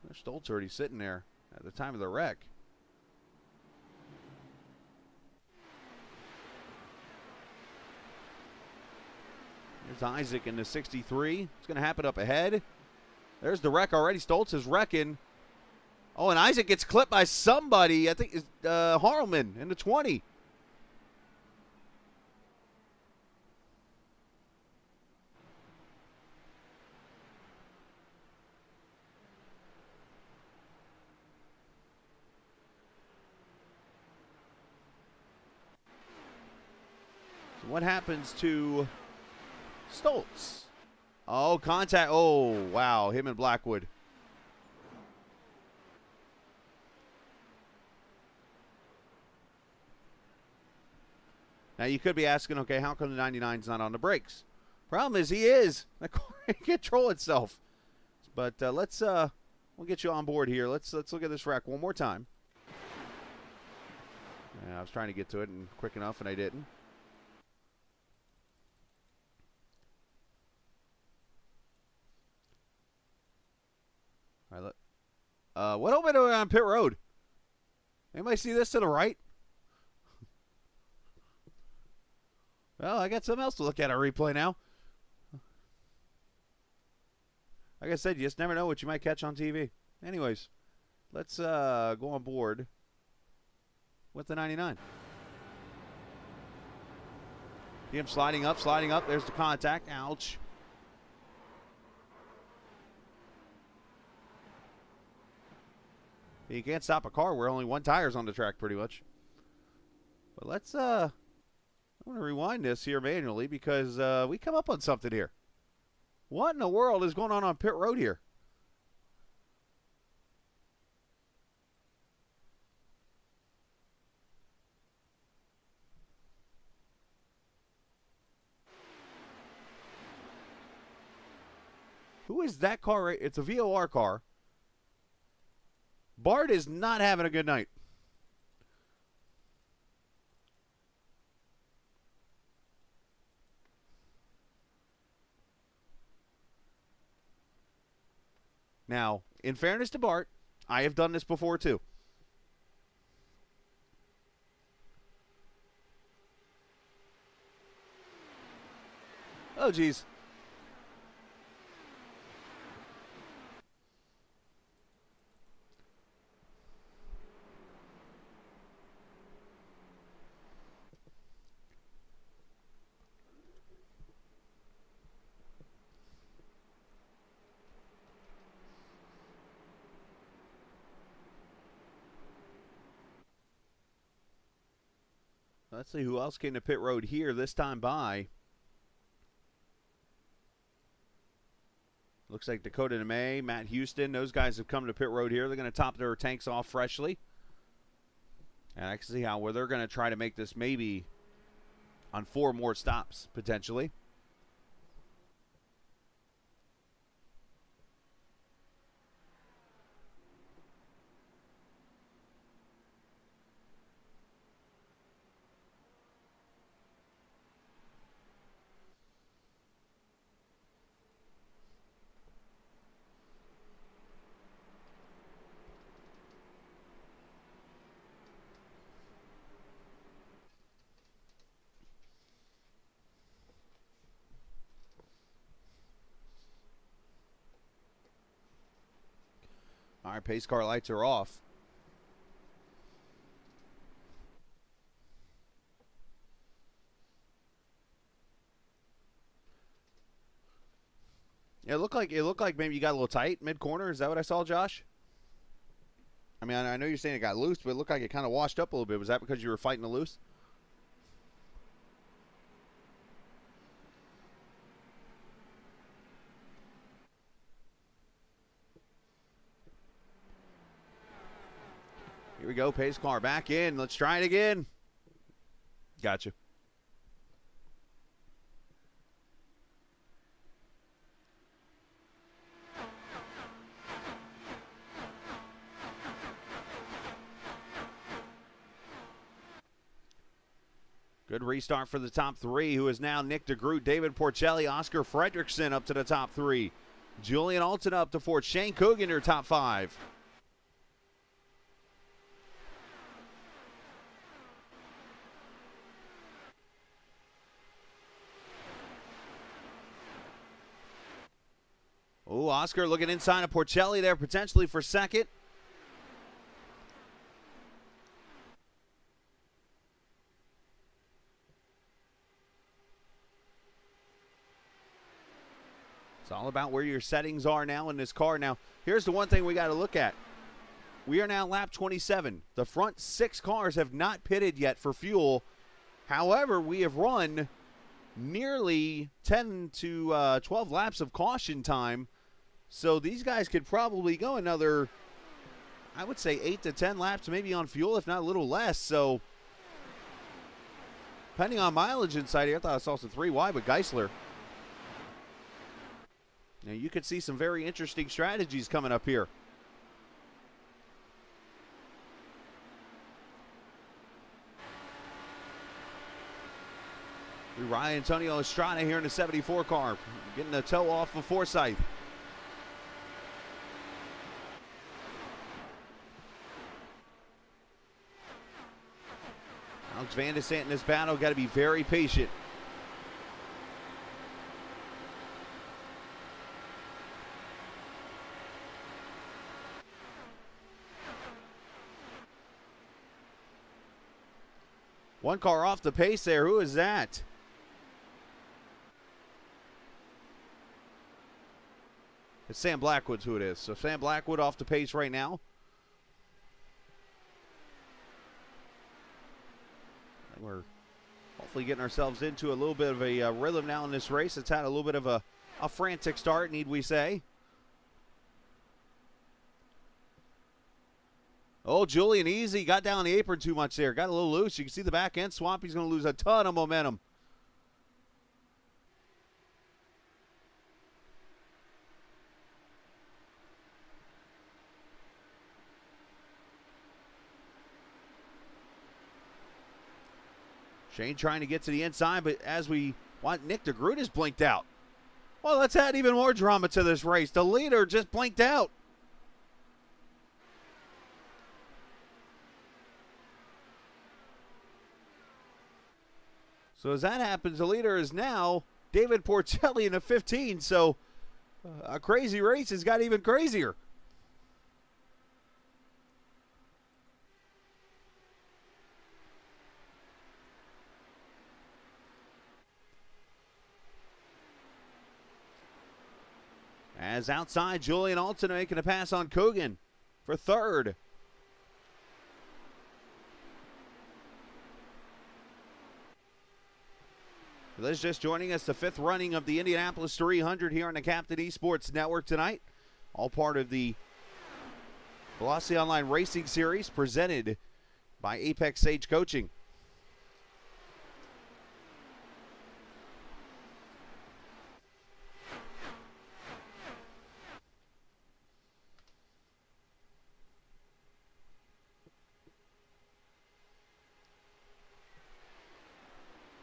There's Stoltz already sitting there at the time of the wreck. There's Isaac in the 63. It's going to happen up ahead. There's the wreck already. Stoltz is wrecking. Oh, and Isaac gets clipped by somebody. I think it's Harleman in the 20. So what happens to Stoltz? Oh, contact. Oh, wow. Him and Blackwood. Now, you could be asking, okay, how come the 99's not on the brakes? Problem is, he is. The car can't control itself. But we'll get you on board here. Let's look at this wreck one more time. Yeah, I was trying to get to it and quick enough, and I didn't. All right, what opened on pit road? Anybody see this to the right? Well, I got something else to look at our replay now. Like I said, you just never know what you might catch on TV. Anyways, let's go on board with the 99. See him sliding up. There's the contact. Ouch. You can't stop a car where only one tire's on the track, pretty much. But let's, I'm going to rewind this here manually because we come up on something here. What in the world is going on pit road here? Who is that car? It's a VOR car. Bart is not having a good night. Now, in fairness to Bart, I have done this before too. Oh, geez. Let's see who else came to pit road here this time by. Looks like Dakota DeMay, Matt Houston, those guys have come to pit road here. They're going to top their tanks off freshly. And I can see where they're going to try to make this maybe on 4 more stops, potentially. All right, pace car lights are off. It looked like maybe you got a little tight mid-corner. Is that what I saw, Josh? I mean, I know you're saying it got loose, but it looked like it kind of washed up a little bit. Was that because you were fighting the loose? Here we go, pace car back in. Let's try it again. Gotcha. Good restart for the top 3, who is now Nick DeGroot, David Porcelli, Oscar Fredrickson up to the top 3. Julian Alton up to 4. Shane Coogan, your top 5. Oh, Oscar looking inside of Porcelli there, potentially for second. It's all about where your settings are now in this car. Now, here's the one thing we got to look at. We are now lap 27. The front 6 cars have not pitted yet for fuel. However, we have run nearly 10 to 12 laps of caution time. So these guys could probably go another, I would say, 8 to 10 laps, maybe on fuel, if not a little less. So depending on mileage inside here, I thought I saw some 3 wide with Geisler. Now you could see some very interesting strategies coming up here. Ryan Antonio Estrada here in the 74 car, getting the toe off of Forsyth. Alex Van de Sant in this battle, got to be very patient. One car off the pace there. Who is that? It's Sam Blackwood's who it is. So Sam Blackwood off the pace right now. We're hopefully getting ourselves into a little bit of a rhythm now in this race. It's had a little bit of a frantic start, need we say. Oh, Julian Easy got down the apron too much there. Got a little loose. You can see the back end swamp. He's going to lose a ton of momentum. Shane trying to get to the inside, but as we want, Nick DeGroot has blinked out. Well, let's add even more drama to this race. The leader just blinked out. So as that happens, the leader is now David Porcelli in the 15. So a crazy race has got even crazier. As outside, Julian Alton making a pass on Coogan for third. For those just joining us, the 5th running of the Indianapolis 300 here on the Captain eSports Network tonight. All part of the Velocity Online Racing Series presented by Apex Sage Coaching.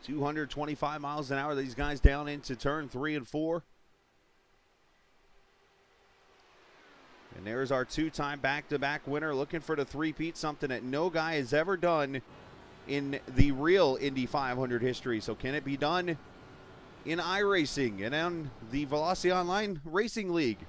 .225 miles an hour. These guys down into turn 3 and 4. And there's our 2-time back-to-back winner looking for the three-peat, something that no guy has ever done in the real Indy 500 history. So can it be done in iRacing and on the Velocity Online Racing League?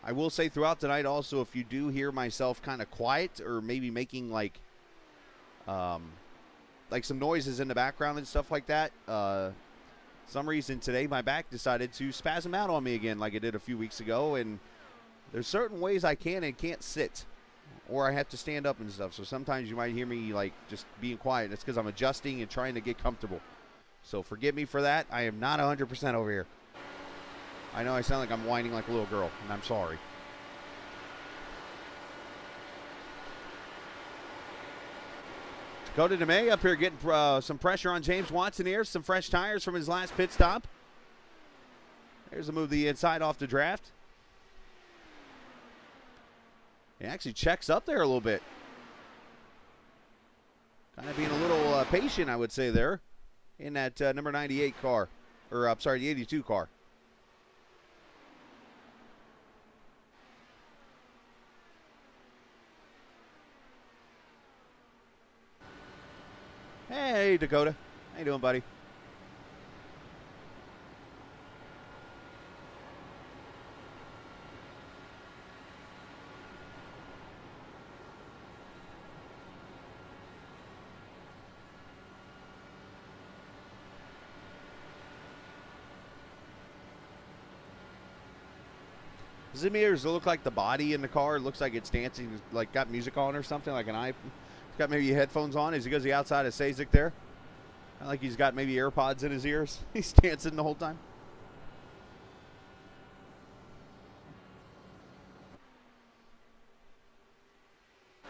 I will say throughout tonight also, if you do hear myself kind of quiet or maybe making like some noises in the background and stuff like that, some reason today my back decided to spasm out on me again like it did a few weeks ago, and there's certain ways I can and can't sit, or I have to stand up and stuff. So sometimes you might hear me like just being quiet. It's because I'm adjusting and trying to get comfortable. So forgive me for that. I am not 100% over here. I know I sound like I'm whining like a little girl, and I'm sorry. Dakota DeMay up here getting some pressure on James Watson here. Some fresh tires from his last pit stop. There's a move to the inside off the draft. He actually checks up there a little bit. Kind of being a little patient, I would say, there in that number 98 car. Or, I'm sorry, the 82 car. Hey, Dakota. How you doing, buddy? Zimir, does it look like the body in the car? It looks like it's dancing, like got music on or something, like an eye. He's got maybe headphones on. As he goes the outside of CEST there. Like he's got maybe AirPods in his ears. He's dancing the whole time.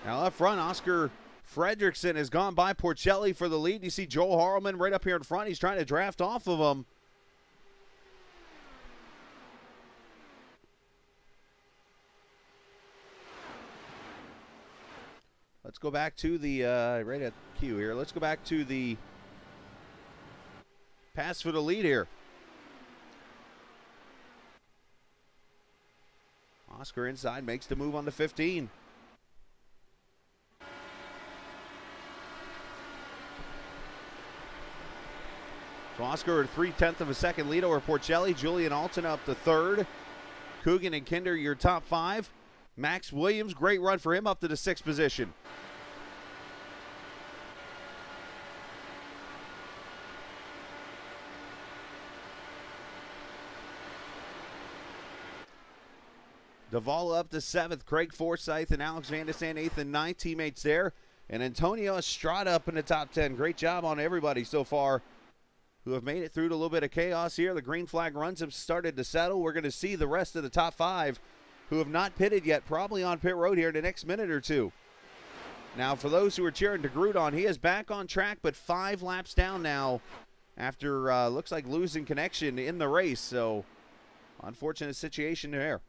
Now up front, Oscar Fredrickson has gone by Porcelli for the lead. You see Joel Harleman right up here in front. He's trying to draft off of him. Let's go back to the, right at Q here. Let's go back to the pass for the lead here. Oscar inside, makes the move on the 15. So Oscar a 3/10 of a second lead over Porcelli. Julian Alton up to third. Coogan and Kinder, your top five. Max Williams, great run for him, up to the 6th position. Duvall up to 7th. Craig Forsyth and Alex Van de Sande 8th and 9th. Teammates there. And Antonio Estrada up in the top 10. Great job on everybody so far who have made it through to a little bit of chaos here. The green flag runs have started to settle. We're going to see the rest of the top 5 who have not pitted yet, probably on pit road here in the next minute or two. Now, for those who are cheering to Grudon, he is back on track, but 5 laps down now after looks like losing connection in the race. So, unfortunate situation there.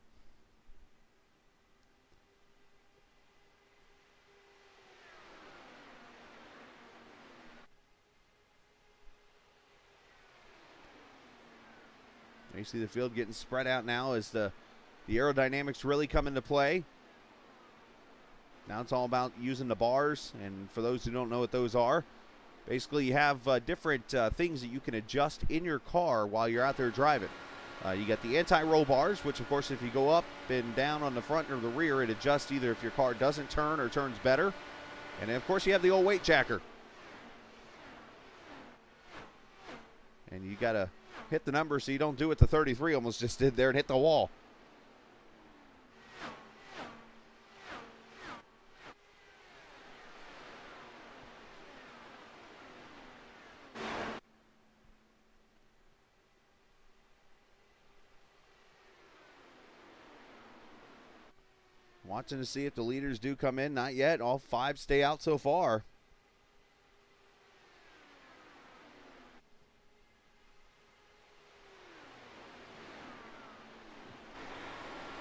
You see the field getting spread out now as the aerodynamics really come into play. Now it's all about using the bars, and for those who don't know what those are, basically you have different things that you can adjust in your car while you're out there driving. You got the anti-roll bars, which of course if you go up and down on the front or the rear, it adjusts either if your car doesn't turn or turns better. And then of course you have the old weight jacker. And you got to hit the number so you don't do what the 33 almost just did there and hit the wall. Watching to see if the leaders do come in. Not yet. All 5 stay out so far.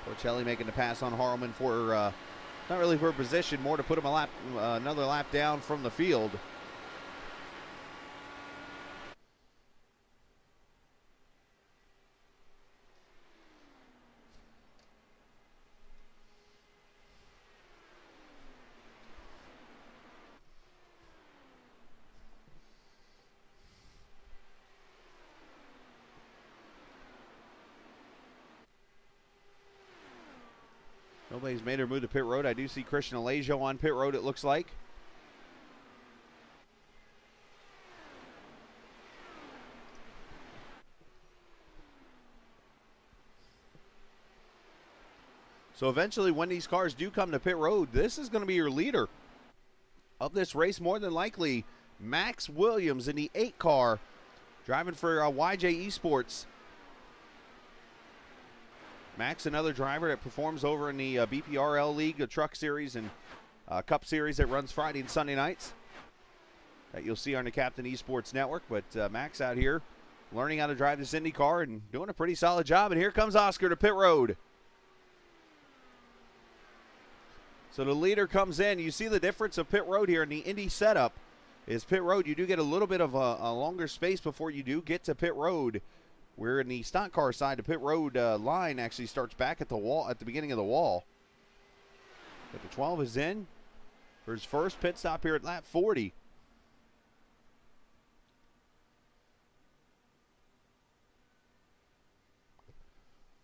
Porcelli making the pass on Harleman for, not really for position, more to put him another lap down from the field. Nobody's made her move to pit road. I do see Christian Alejo on pit road, it looks like. So eventually when these cars do come to pit road, this is going to be your leader of this race, more than likely. Max Williams in the 8 car, driving for YJ eSports. Max, another driver that performs over in the BPRL League, a truck series and Cup series that runs Friday and Sunday nights that you'll see on the Captain Esports Network. But Max out here learning how to drive this IndyCar and doing a pretty solid job. And here comes Oscar to pit road. So the leader comes in. You see the difference of pit road here in the Indy setup is pit road. You do get a little bit of a longer space before you do get to pit road. Where in the stock car side, the pit road line actually starts back at the wall, at the beginning of the wall. But the 12 is in for his first pit stop here at lap 40.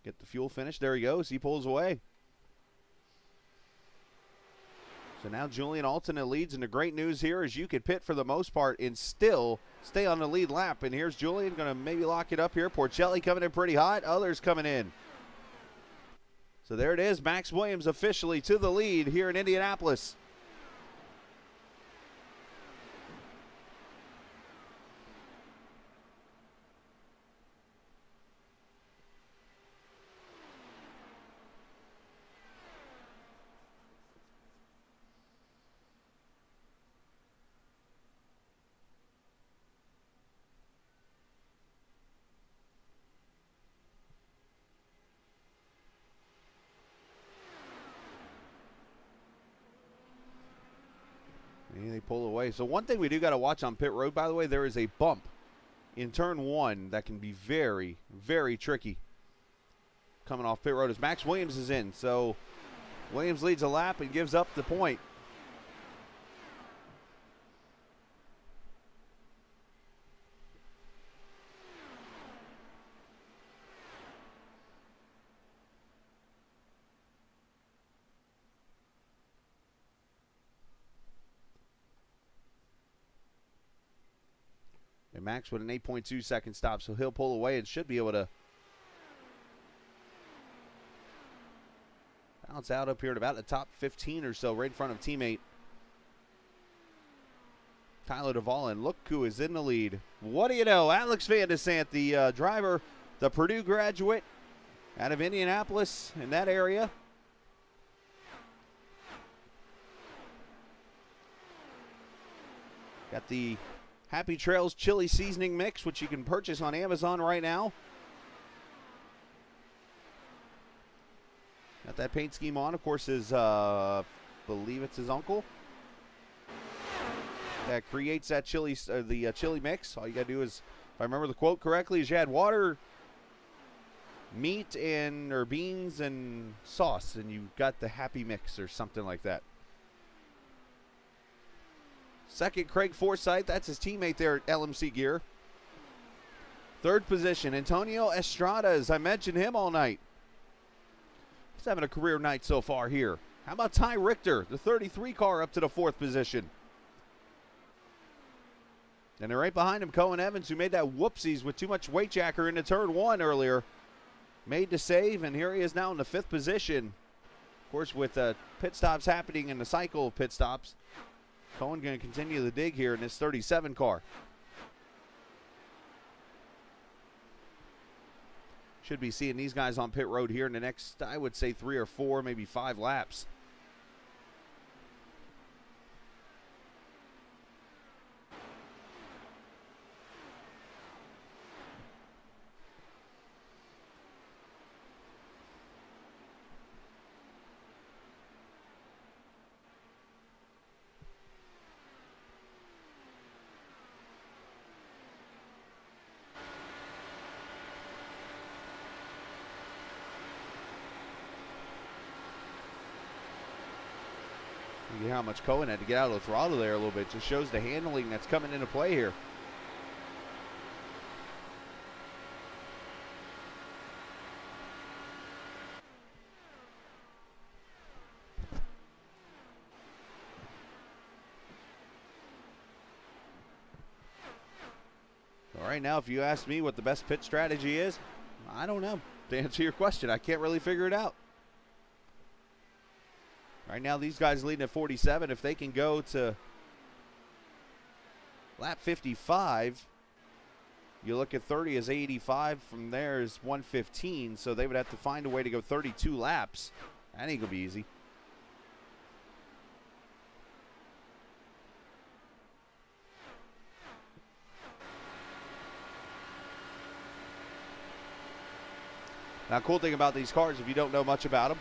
Get the fuel finished. There he goes. He pulls away. So now Julian Alton leads, and the great news here is you could pit for the most part and still stay on the lead lap. And here's Julian going to maybe lock it up here. Porcelli coming in pretty hot. Others coming in. So there it is, Max Williams officially to the lead here in Indianapolis. They pull away. So one thing we do got to watch on pit road, by the way, there is a bump in turn 1 that can be very, very tricky coming off pit road as Max Williams is in. So Williams leads a lap and gives up the point. And Max with an 8.2 second stop, so he'll pull away and should be able to bounce out up here at about the top 15 or so, right in front of teammate Tyler Duvall. And look who is in the lead. What do you know? Alex Van de Sant, the driver, the Purdue graduate out of Indianapolis in that area. Got the Happy Trails chili seasoning mix, which you can purchase on Amazon right now. Got that paint scheme on. Of course, his, believe it's his uncle that creates that chili, the chili mix. All you gotta do is, if I remember the quote correctly, is you add water, meat, or beans and sauce, and you've got the happy mix or something like that. Second, Craig Forsyth. That's his teammate there at LMC Gear. Third position, Antonio Estrada, as I mentioned him all night. He's having a career night so far here. How about Ty Richter, the 33 car, up to the 4th position. And then right behind him, Cohen Evans, who made that whoopsies with too much weight jacker into turn 1 earlier. Made to save, and here he is now in the 5th position. Of course, with pit stops happening in the cycle of pit stops, Cohen going to continue the dig here in his 37 car. Should be seeing these guys on pit road here in the next, I would say, 3 or 4, maybe 5 laps. You hear how much Cohen had to get out of the throttle there a little bit. Just shows the handling that's coming into play here. All right, now if you ask me what the best pit strategy is, I don't know. To answer your question, I can't really figure it out. Right now, these guys leading at 47. If they can go to lap 55, you look at 30 as 85. From there is 115. So they would have to find a way to go 32 laps. That ain't going to be easy. Now, cool thing about these cars, if you don't know much about them,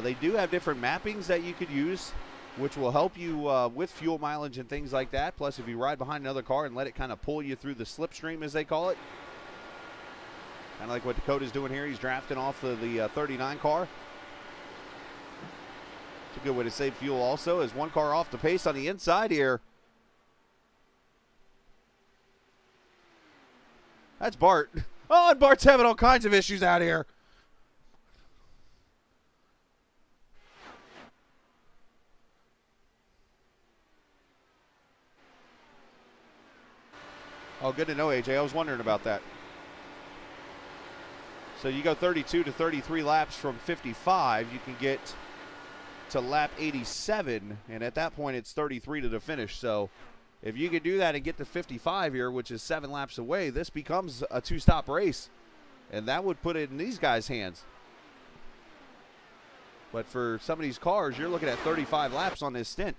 they do have different mappings that you could use, which will help you with fuel mileage and things like that. Plus, if you ride behind another car and let it kind of pull you through the slipstream, as they call it. Kind of like what Dakota's doing here. He's drafting off of the 39 car. It's a good way to save fuel also, as one car off the pace on the inside here. That's Bart. Oh, and Bart's having all kinds of issues out here. Oh, good to know, AJ. I was wondering about that. So you go 32 to 33 laps from 55, you can get to lap 87, and at that point it's 33 to the finish. So if you could do that and get to 55 here, which is 7 laps away, this becomes a 2-stop race, and that would put it in these guys' hands. But for some of these cars, you're looking at 35 laps on this stint.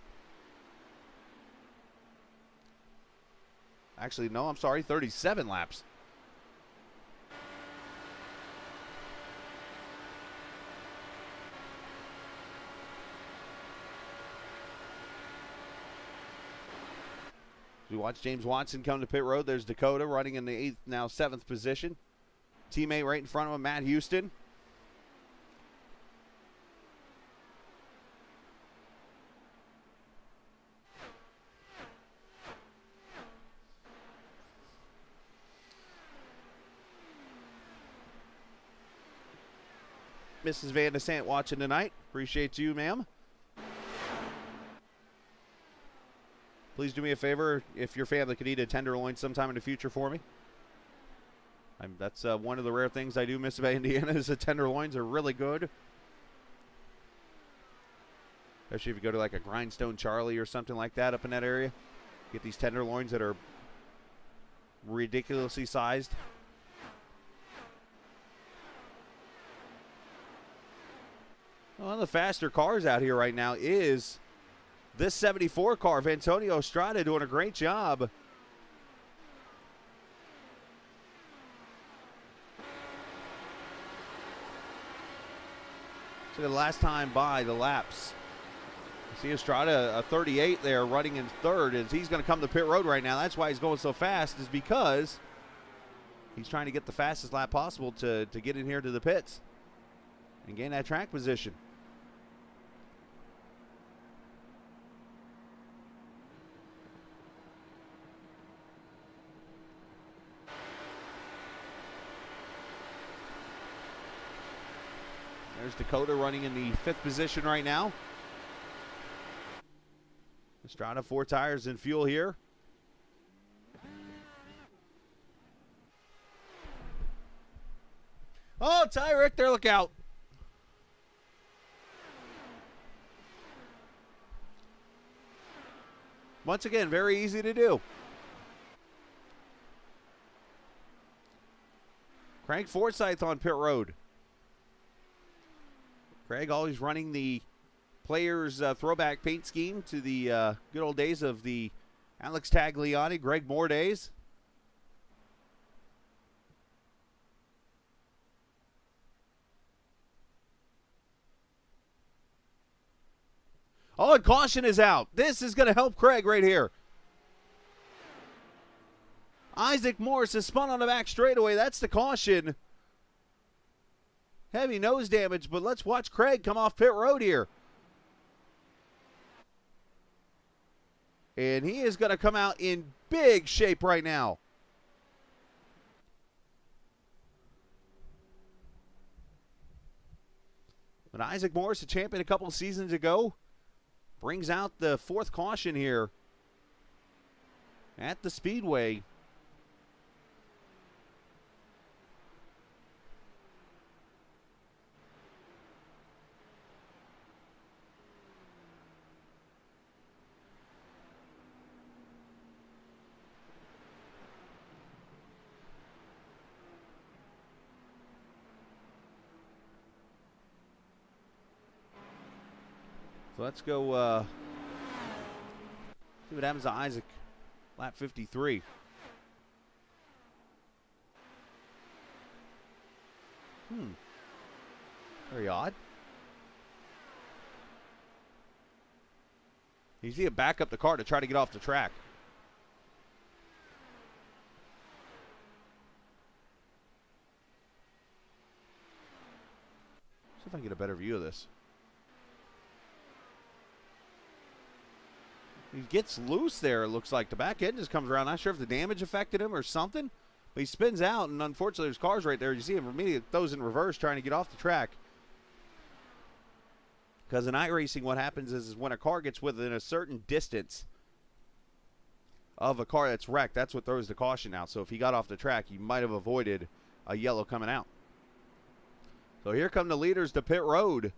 Actually, no, I'm sorry, 37 laps. We watch James Watson come to pit road. There's Dakota running in the 8th, now 7th position. Teammate right in front of him, Matt Houston. Mrs. Van de Sant watching tonight. Appreciate you, ma'am. Please do me a favor, if your family could eat a tenderloin sometime in the future for me. That's one of the rare things I do miss about Indiana is the tenderloins are really good. Especially if you go to like a Grindstone Charlie or something like that up in that area. Get these tenderloins that are ridiculously sized. One of the faster cars out here right now is this 74 car of Antonio Estrada, doing a great job. So the last time by the laps. You see Estrada, a 38 there, running in 3rd, as he's going to come to pit road right now. That's why he's going so fast, is because he's trying to get the fastest lap possible to get in here to the pits and gain that track position. There's Dakota running in the 5th position right now. Estrada, 4 tires and fuel here. Oh, Tyrick there, look out. Once again, very easy to do. Craig Forsyth on pit road. Craig always running the players' throwback paint scheme to the good old days of the Alex Tagliani, Greg Moore days. Oh, and caution is out. This is going to help Craig right here. Isaac Morris is spun on the back straightaway. That's the caution. Heavy nose damage, but let's watch Craig come off pit road here. And he is going to come out in big shape right now. But Isaac Morris, a champion a couple of seasons ago, brings out the 4th caution here at the Speedway. So let's go see what happens to Isaac. Lap 53. Very odd. You see him back up the car to try to get off the track. See if I can get a better view of this. He gets loose there, it looks like. The back end just comes around. Not sure if the damage affected him or something. But he spins out, and unfortunately there's cars right there. You see him immediately throws in reverse trying to get off the track. Because in iRacing, what happens is when a car gets within a certain distance of a car that's wrecked, that's what throws the caution out. So if he got off the track, he might have avoided a yellow coming out. So here come the leaders to pit road.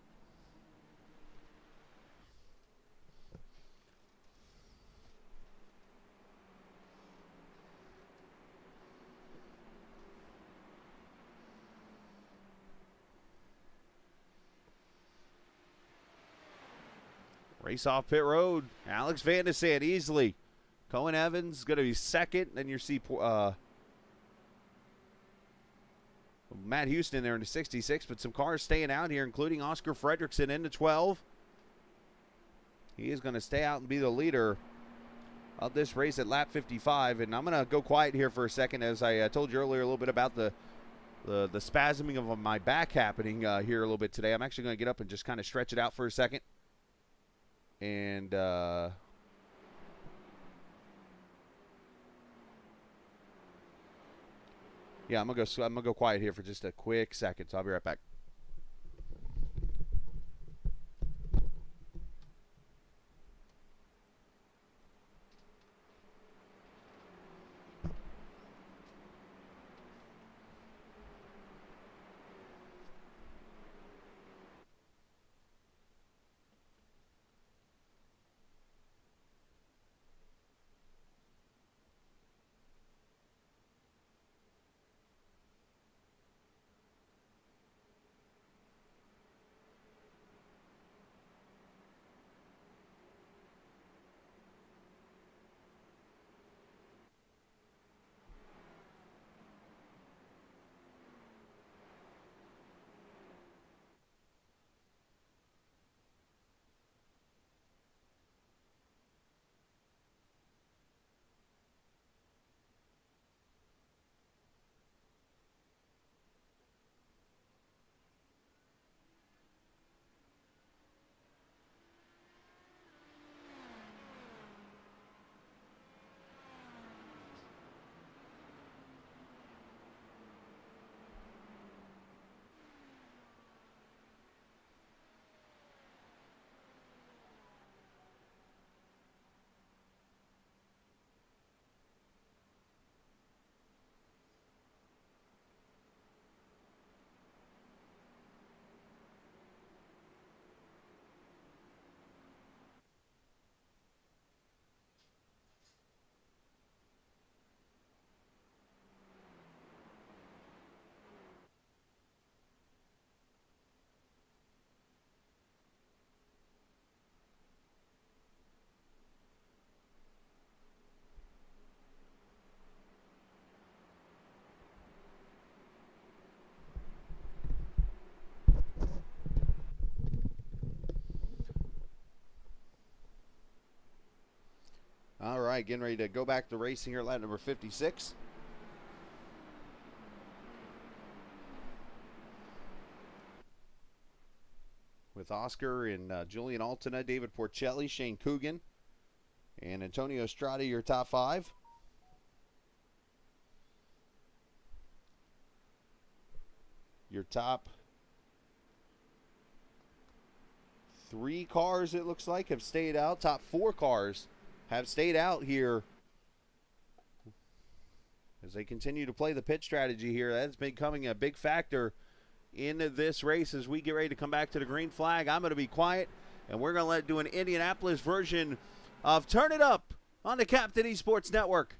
Race off pit road. Alex Van de Sande easily. Cohen Evans going to be second. Then you see Matt Houston there in the 66, but some cars staying out here, including Oscar Fredrickson in the 12. He is going to stay out and be the leader of this race at lap 55. And I'm going to go quiet here for a second, as I told you earlier a little bit about the spasming of my back happening here a little bit today. I'm actually going to get up and just kind of stretch it out for a second. And yeah, I'm gonna go quiet here for just a quick second. So I'll be right back. All right, getting ready to go back to racing here at lap number 56. With Oscar and Julian Altina, David Porcelli, Shane Coogan, and Antonio Estrada, your top five. Your top three cars, it looks like, have stayed out. Top four cars have stayed out here as they continue to play the pit strategy here. That's becoming a big factor in this race as we get ready to come back to the green flag. I'm going to be quiet, and we're going to do an Indianapolis version of Turn It Up on the Captain eSports Network.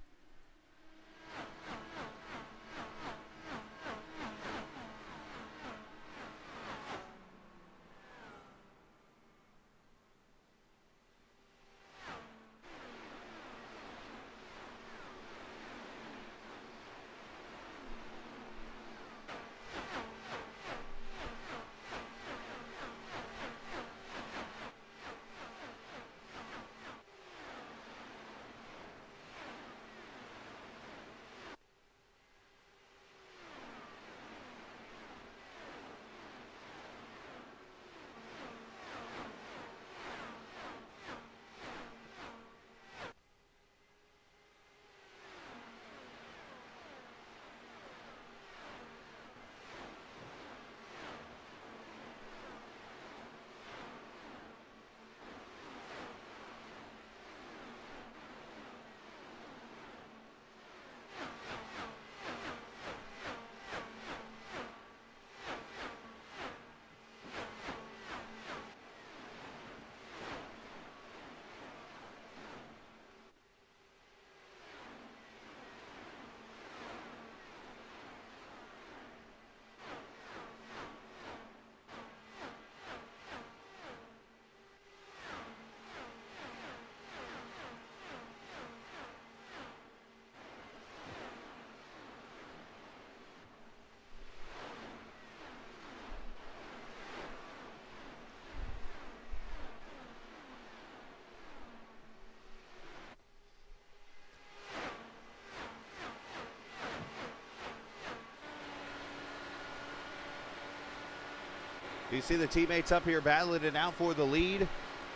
You see the teammates up here battling it out for the lead.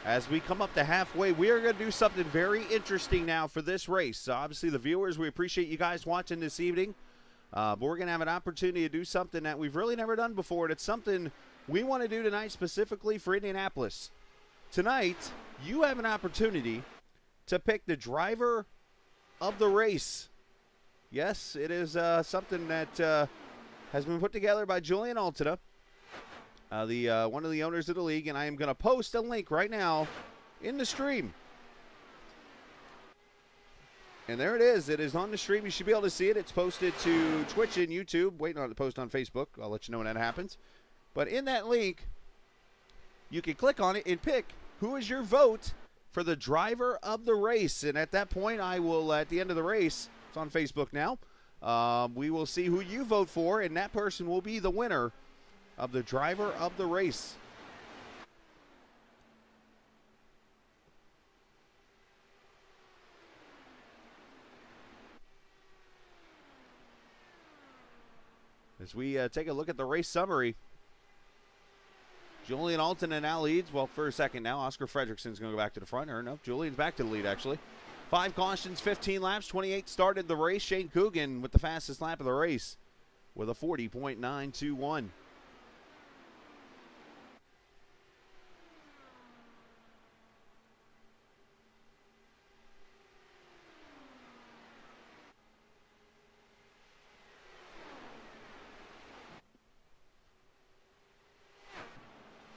As we come up to halfway, we are going to do something very interesting now for this race. So obviously, the viewers, we appreciate you guys watching this evening. But we're going to have an opportunity to do something that we've really never done before, and it's something we want to do tonight specifically for Indianapolis. Tonight, you have an opportunity to pick the driver of the race. Yes, it is something that has been put together by Julian Altina, one of the owners of the league, and I am going to post a link right now in the stream. And there it is. It is on the stream. You should be able to see it. It's posted to Twitch and YouTube. Waiting on it to post on Facebook. I'll let you know when that happens. But in that link, you can click on it and pick who is your vote for the driver of the race. And at that point, I will, at the end of the race, it's on Facebook now, we will see who you vote for, and that person will be the winner of the driver of the race. As we take a look at the race summary, Julian Altina now leads. Well, for a second now, Oscar Fredrickson's going to go back to the front. Or no, Julian's back to the lead, actually. 5 cautions, 15 laps, 28 started the race. Shane Coogan with the fastest lap of the race with a 40.921.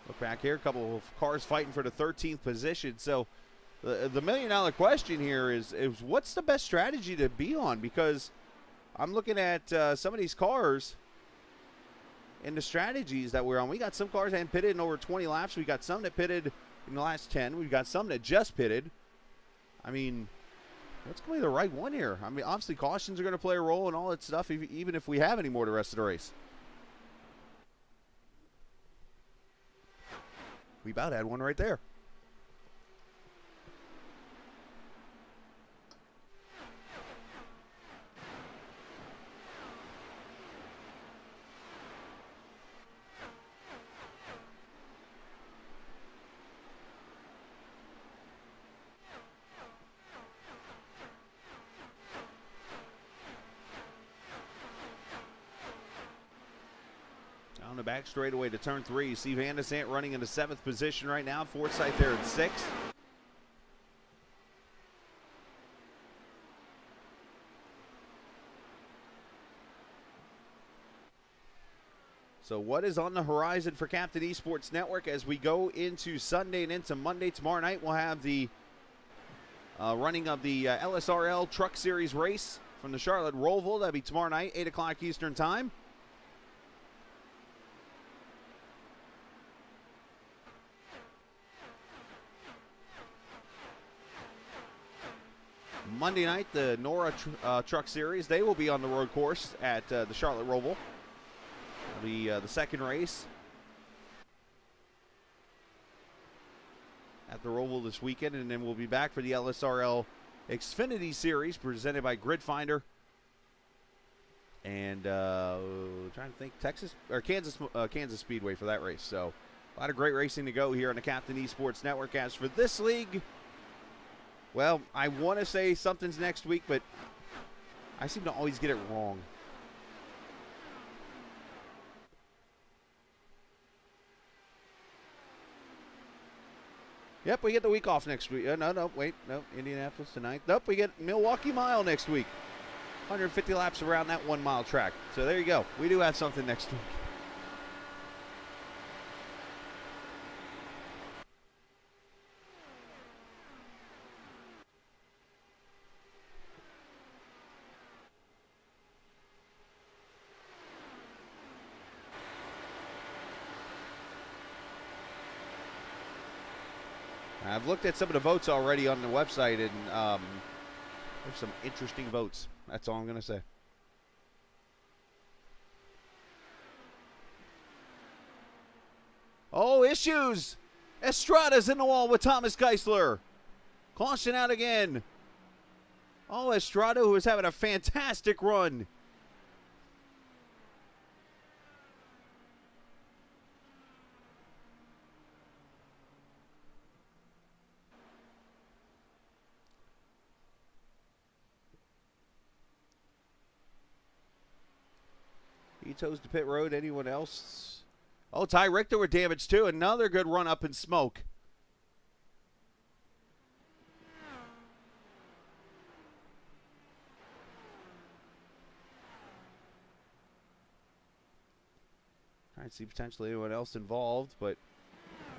Look back here, a couple of cars fighting for the 13th position. So the million-dollar question here is what's the best strategy to be on? Because I'm looking at some of these cars and the strategies that we're on. We got some cars that hadn't pitted in over 20 laps. We got some that pitted in the last 10. We've got some that just pitted. I mean, what's going to be the right one here? I mean, obviously cautions are going to play a role and all that stuff, even if we have any more the rest of the race. We about had one right there. On the back straightaway to turn 3. You see Van de Sant running in the 7th position right now. Forsythe there in 6th. So what is on the horizon for Captain Esports Network as we go into Sunday and into Monday? Tomorrow night we'll have the running of the LSRL Truck Series race from the Charlotte Roval. That'll be tomorrow night, 8 o'clock Eastern Time. Monday night, the Nora Truck Series, they will be on the road course at the Charlotte Roval. The second race at the Roval this weekend, and then we'll be back for the LSRL Xfinity Series presented by Grid Finder. And trying to think, Kansas Speedway for that race. So a lot of great racing to go here on the Captain Esports Network. As for this league, well, I want to say something's next week, but I seem to always get it wrong. Yep, we get the week off next week. No, Indianapolis tonight. Nope, we get Milwaukee Mile next week. 150 laps around that 1 mile track. So there you go. We do have something next week. I've looked at some of the votes already on the website, and there's some interesting votes. That's all I'm going to say. Oh, issues! Estrada's in the wall with Thomas Geisler. Caution out again. Oh, Estrada, who is having a fantastic run. Ito's to pit road. Anyone else? Oh, Ty Richter with damage too. Another good run up in smoke. Trying to see potentially anyone else involved, but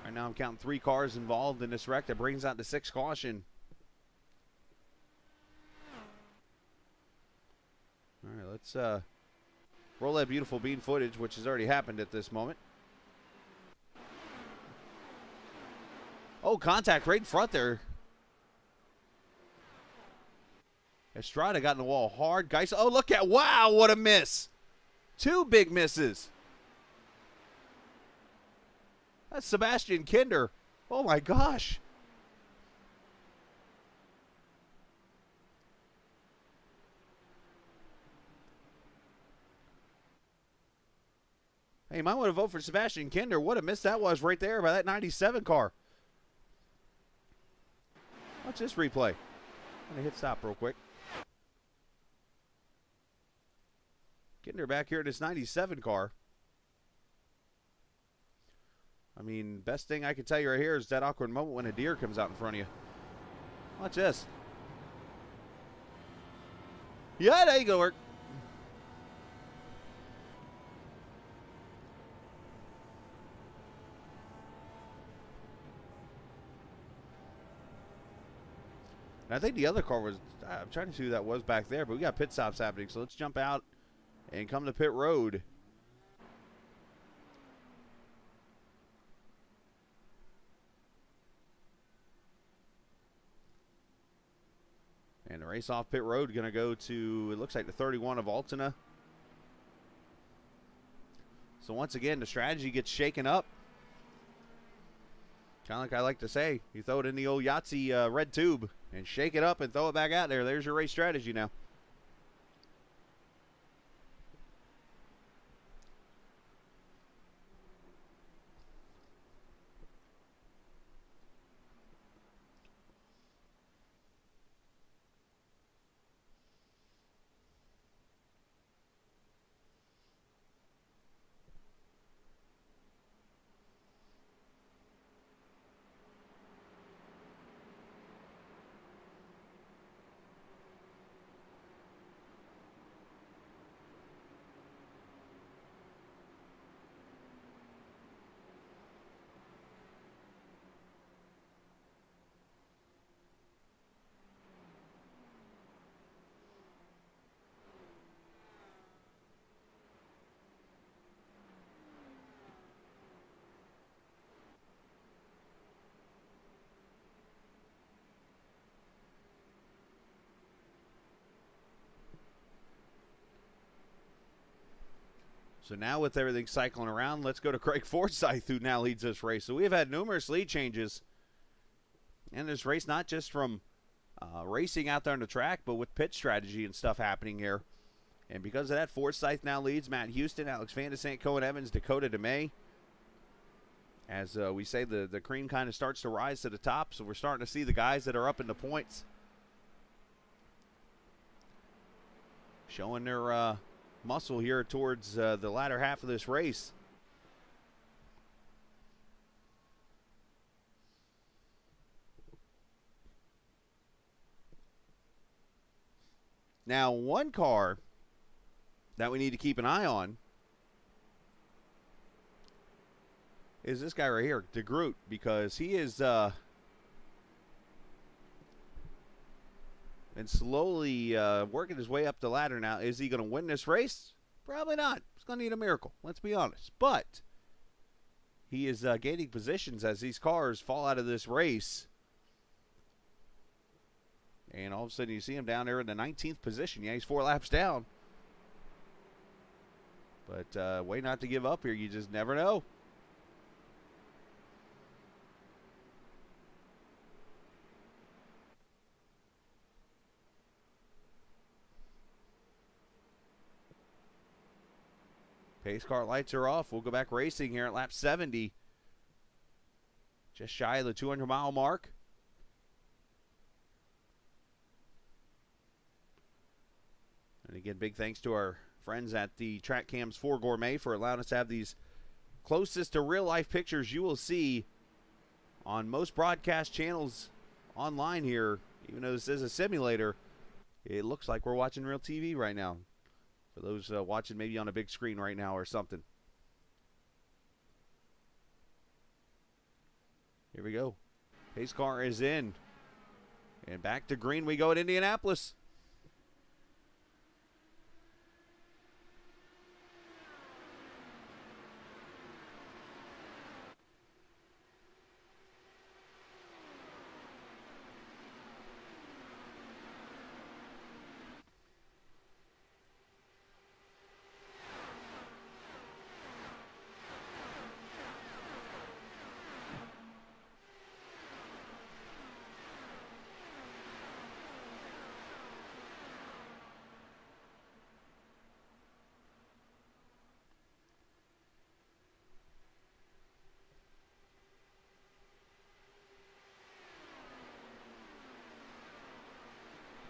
right now I'm counting 3 cars involved in this wreck. That brings out the 6th caution. All right, let's roll that beautiful bean footage, which has already happened at this moment. Oh, contact right in front there. Estrada got in the wall hard. Guys, oh, look at, wow, what a miss. 2 big misses. That's Sebastian Kinder. Oh, my gosh. Hey, you might want to vote for Sebastian Kinder. What a miss that was right there by that 97 car. Watch this replay. I'm going to hit stop real quick. Kinder back here in this 97 car. I mean, best thing I can tell you right here is that awkward moment when a deer comes out in front of you. Watch this. Yeah, there you go, work. And I think the other car was, I'm trying to see who that was back there, but we got pit stops happening. So let's jump out and come to pit road. And the race off pit road going to go to, it looks like the 31 of Altona. So once again, the strategy gets shaken up. Kind of like I like to say, you throw it in the old Yahtzee red tube and shake it up and throw it back out there. There's your race strategy now. So now with everything cycling around, let's go to Craig Forsyth, who now leads this race. So we've had numerous lead changes in this race, not just from racing out there on the track, but with pit strategy and stuff happening here. And because of that, Forsyth now leads. Matt Houston, Alex Van de St. Cohen Evans, Dakota DeMay. As we say, the cream kind of starts to rise to the top, so we're starting to see the guys that are up in the points showing their muscle here towards the latter half of this race. Now, one car that we need to keep an eye on is this guy right here, DeGroot, because he is and slowly working his way up the ladder now. Is he going to win this race? Probably not. He's going to need a miracle, let's be honest. But he is gaining positions as these cars fall out of this race. And all of a sudden you see him down there in the 19th position. Yeah, he's 4 laps down. But way not to give up here. You just never know. Pace car lights are off. We'll go back racing here at lap 70. Just shy of the 200-mile mark. And again, big thanks to our friends at the Track Cams 4 Gourmet for allowing us to have these closest to real-life pictures you will see on most broadcast channels online here. Even though this is a simulator, it looks like we're watching real TV right now. For those watching maybe on a big screen right now or something. Here we go. Pace car is in. And back to green we go at Indianapolis.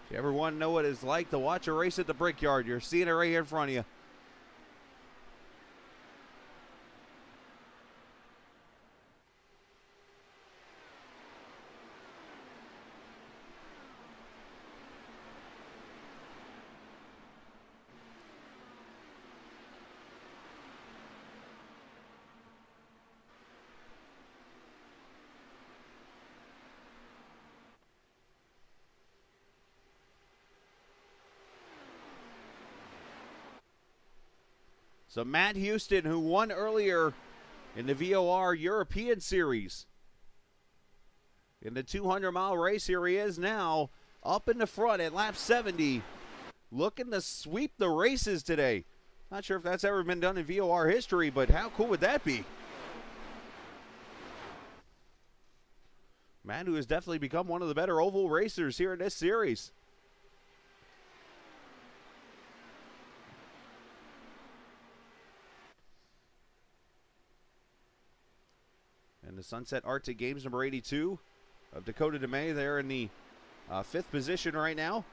If you ever want to know what it's like to watch a race at the Brickyard, you're seeing it right here in front of you. So Matt Houston, who won earlier in the VOR European Series. In the 200-mile race, here he is now up in the front at lap 70, looking to sweep the races today. Not sure if that's ever been done in VOR history, but how cool would that be? Matt, who has definitely become one of the better oval racers here in this series. And the Sunset Arctic Games number 82 of Dakota DeMay there in the 5th position right now.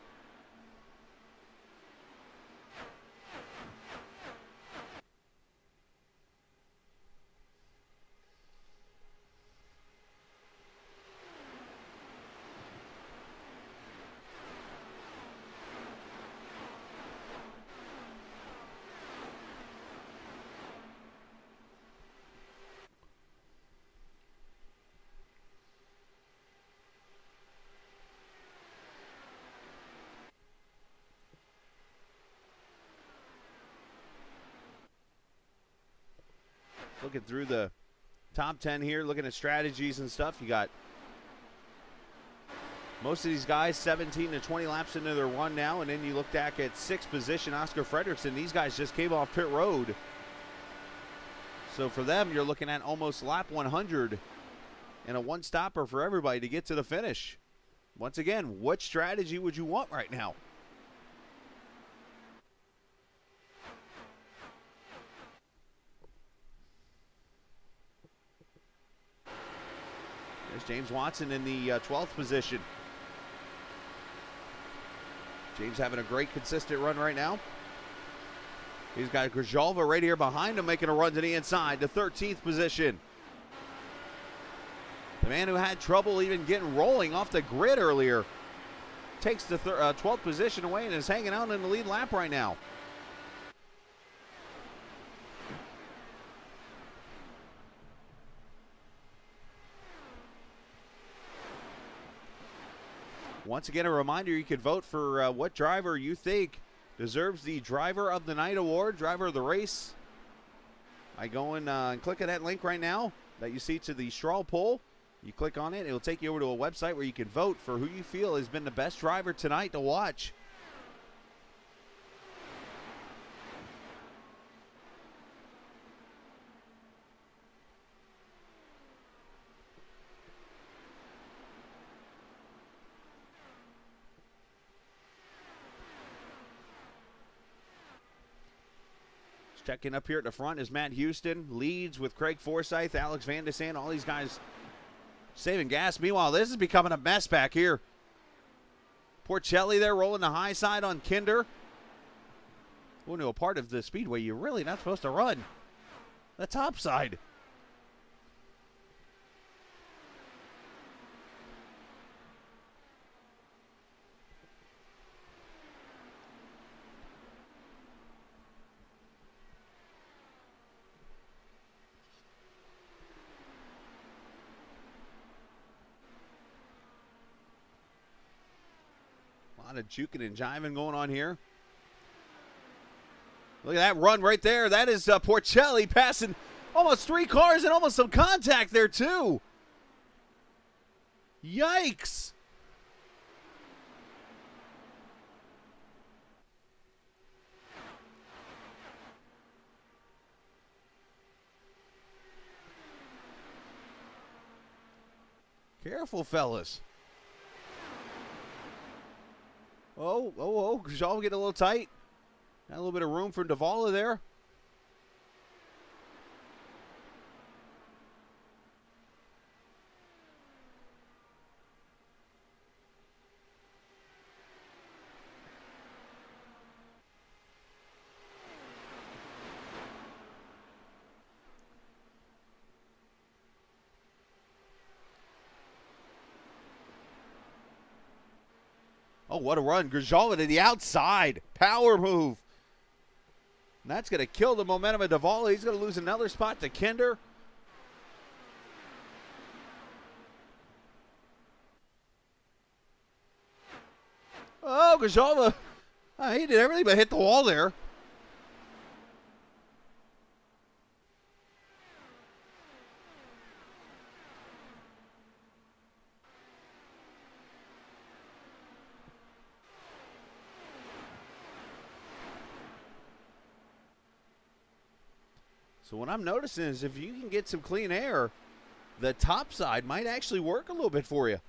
Looking through the top 10 here, looking at strategies and stuff. You got most of these guys 17 to 20 laps into their run now, and then you look back at 6th position, Oscar Fredrickson. These guys just came off pit road. So for them, you're looking at almost lap 100 and a one-stopper for everybody to get to the finish. Once again, what strategy would you want right now? There's James Watson in the 12th position. James having a great consistent run right now. He's got Grijalva right here behind him making a run to the inside, the 13th position. The man who had trouble even getting rolling off the grid earlier takes the 12th position away and is hanging out in the lead lap right now. Once again, a reminder, you can vote for what driver you think deserves the Driver of the Night award, Driver of the Race, by going and clicking that link right now that you see to the straw poll. You click on it, it'll take you over to a website where you can vote for who you feel has been the best driver tonight to watch. Checking up here at the front is Matt Houston. Leads with Craig Forsyth, Alex Van de Sand, all these guys saving gas. Meanwhile, this is becoming a mess back here. Porcelli there rolling the high side on Kinder. going to a part of the speedway you're really not supposed to run. The top side. A lot of juking and jiving going on here. Look at that run right there. That is Porcelli passing almost 3 cars and almost some contact there too. Yikes. Careful, fellas. Oh, Gajal getting a little tight. Got a little bit of room for Davala there. Oh, what a run. Gajal to the outside. Power move. And that's going to kill the momentum of Davala. He's going to lose another spot to Kinder. Oh, Gajal. He did everything but hit the wall there. So what I'm noticing is if you can get some clean air, the top side might actually work a little bit for you.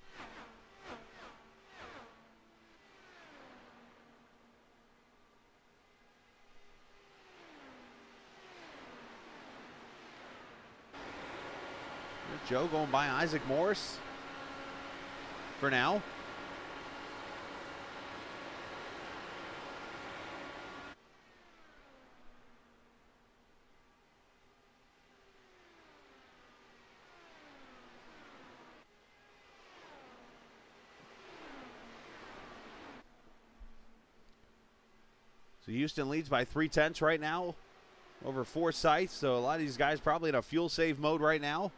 There's Joe going by Isaac Morris for now. So Houston leads by 3/10 right now over Forsyth. So a lot of these guys probably in a fuel save mode right now.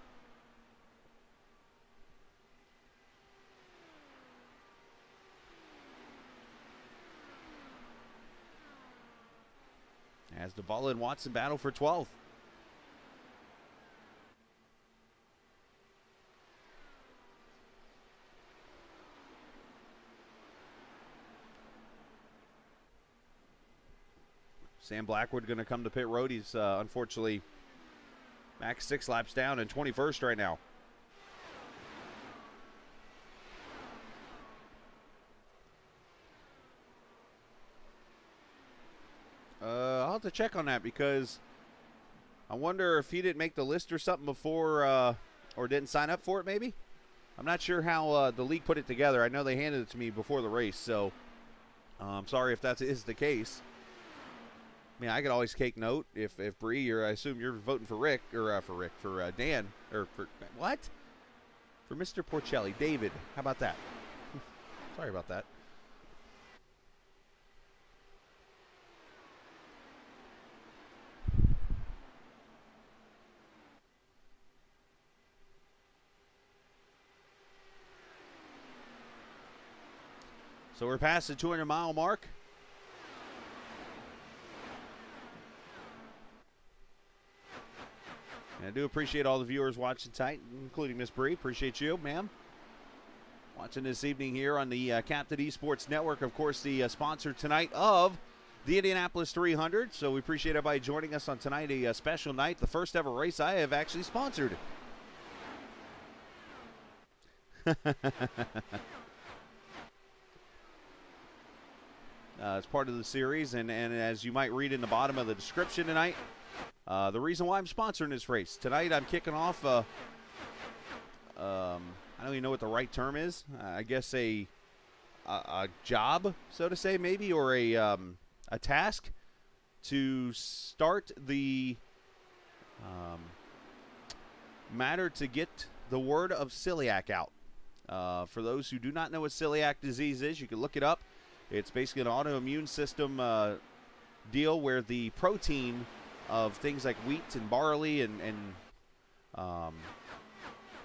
As Davala and Watson battle for 12th. Sam Blackwood going to come to pit road. He's unfortunately max 6 laps down and 21st right now. I'll have to check on that because I wonder if he didn't make the list or something before or didn't sign up for it maybe. I'm not sure how the league put it together. I know they handed it to me before the race, so I'm sorry if that is the case. I mean, I could always take note if Bree, or I assume you're voting for Rick, or for Dan, or for, what? For Mr. Porcelli. David, how about that? Sorry about that. So we're past the 200-mile mark. And I do appreciate all the viewers watching tonight, including Miss Bree. Appreciate you, ma'am. Watching this evening here on the Captain eSports Network. Of course, the sponsor tonight of the Indianapolis 300. So we appreciate everybody joining us on tonight, a special night. The first ever race I have actually sponsored. It's part of the series, and as you might read in the bottom of the description tonight, the reason why I'm sponsoring this race. Tonight I'm kicking off, I don't even know what the right term is. I guess a job, so to say, maybe, or a task to start the matter to get the word of celiac out. For those who do not know what celiac disease is, you can look it up. It's basically an autoimmune system deal where the protein of things like wheat and barley and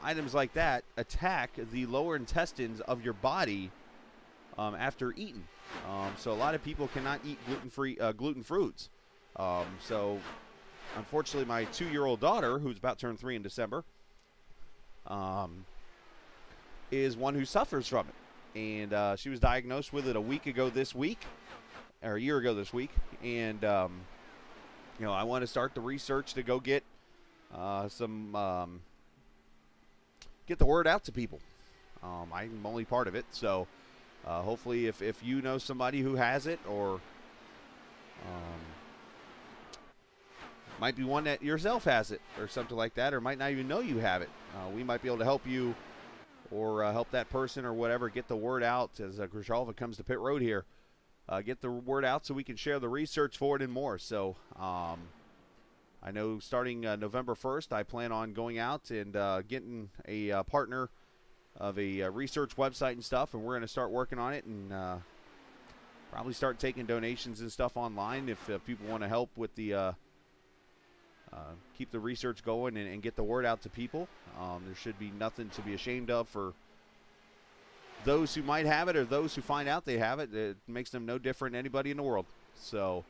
items like that attack the lower intestines of your body after eating. So a lot of people cannot eat gluten foods. So unfortunately, my 2-year-old daughter, who's about to turn 3 in December, is one who suffers from it. And she was diagnosed with it a year ago this week. And, I want to start the research to go get get the word out to people. I'm only part of it. So hopefully if you know somebody who has it, or might be one that yourself has it or something like that, or might not even know you have it, we might be able to help you or help that person or whatever get the word out as Grijalva comes to pit road here. Get the word out so we can share the research for it and more. So I know starting November 1st, I plan on going out and getting a partner of a research website and stuff, and we're going to start working on it and probably start taking donations and stuff online if people want to help with the keep the research going and get the word out to people. There should be nothing to be ashamed of for those who might have it or those who find out they have it. It makes them no different than anybody in the world. So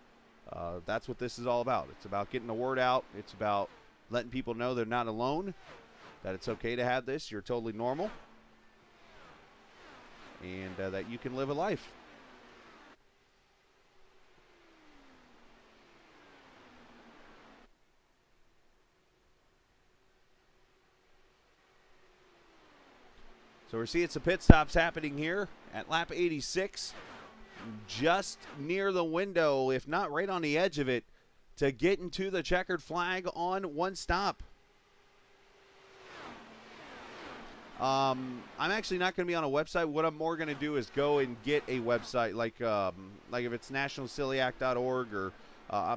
that's what this is all about. It's about getting the word out. It's about letting people know they're not alone, that it's okay to have this. You're totally normal, and that you can live a life. So we're seeing some pit stops happening here at lap 86, just near the window, if not right on the edge of it, to get into the checkered flag on one stop. I'm actually not going to be on a website. What I'm more going to do is go and get a website, like if it's nationalceliac.org, or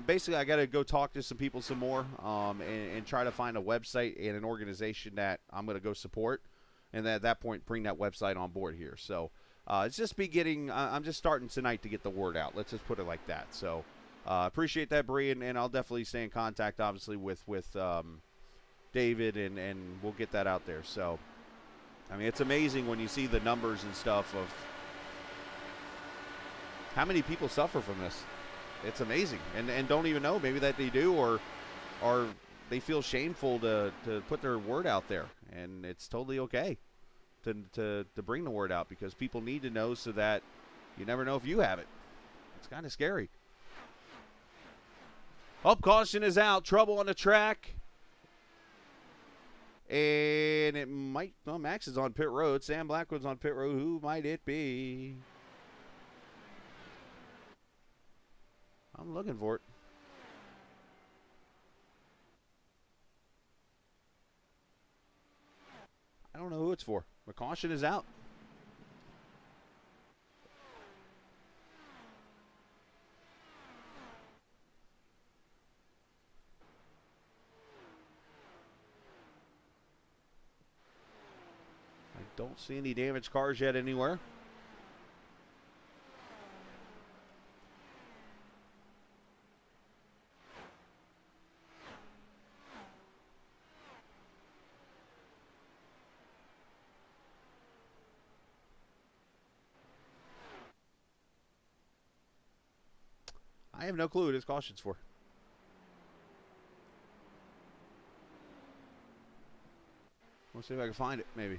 basically I got to go talk to some people some more and try to find a website and an organization that I'm going to go support. And then at that point, bring that website on board here. So it's just I'm just starting tonight to get the word out. Let's just put it like that. So appreciate that, Bree, and I'll definitely stay in contact, obviously, with David, and we'll get that out there. So, I mean, it's amazing when you see the numbers and stuff of how many people suffer from this. It's amazing. And don't even know maybe that they do, or they feel shameful to put their word out there. And it's totally okay to bring the word out, because people need to know, so that you never know if you have it. It's kind of scary. Caution is out. Trouble on the track. And it might, Max is on pit road. Sam Blackwood's on pit road. Who might it be? I'm looking for it. I don't know who it's for. But caution is out. I don't see any damaged cars yet anywhere. I have no clue what his caution's for. We'll see if I can find it, maybe.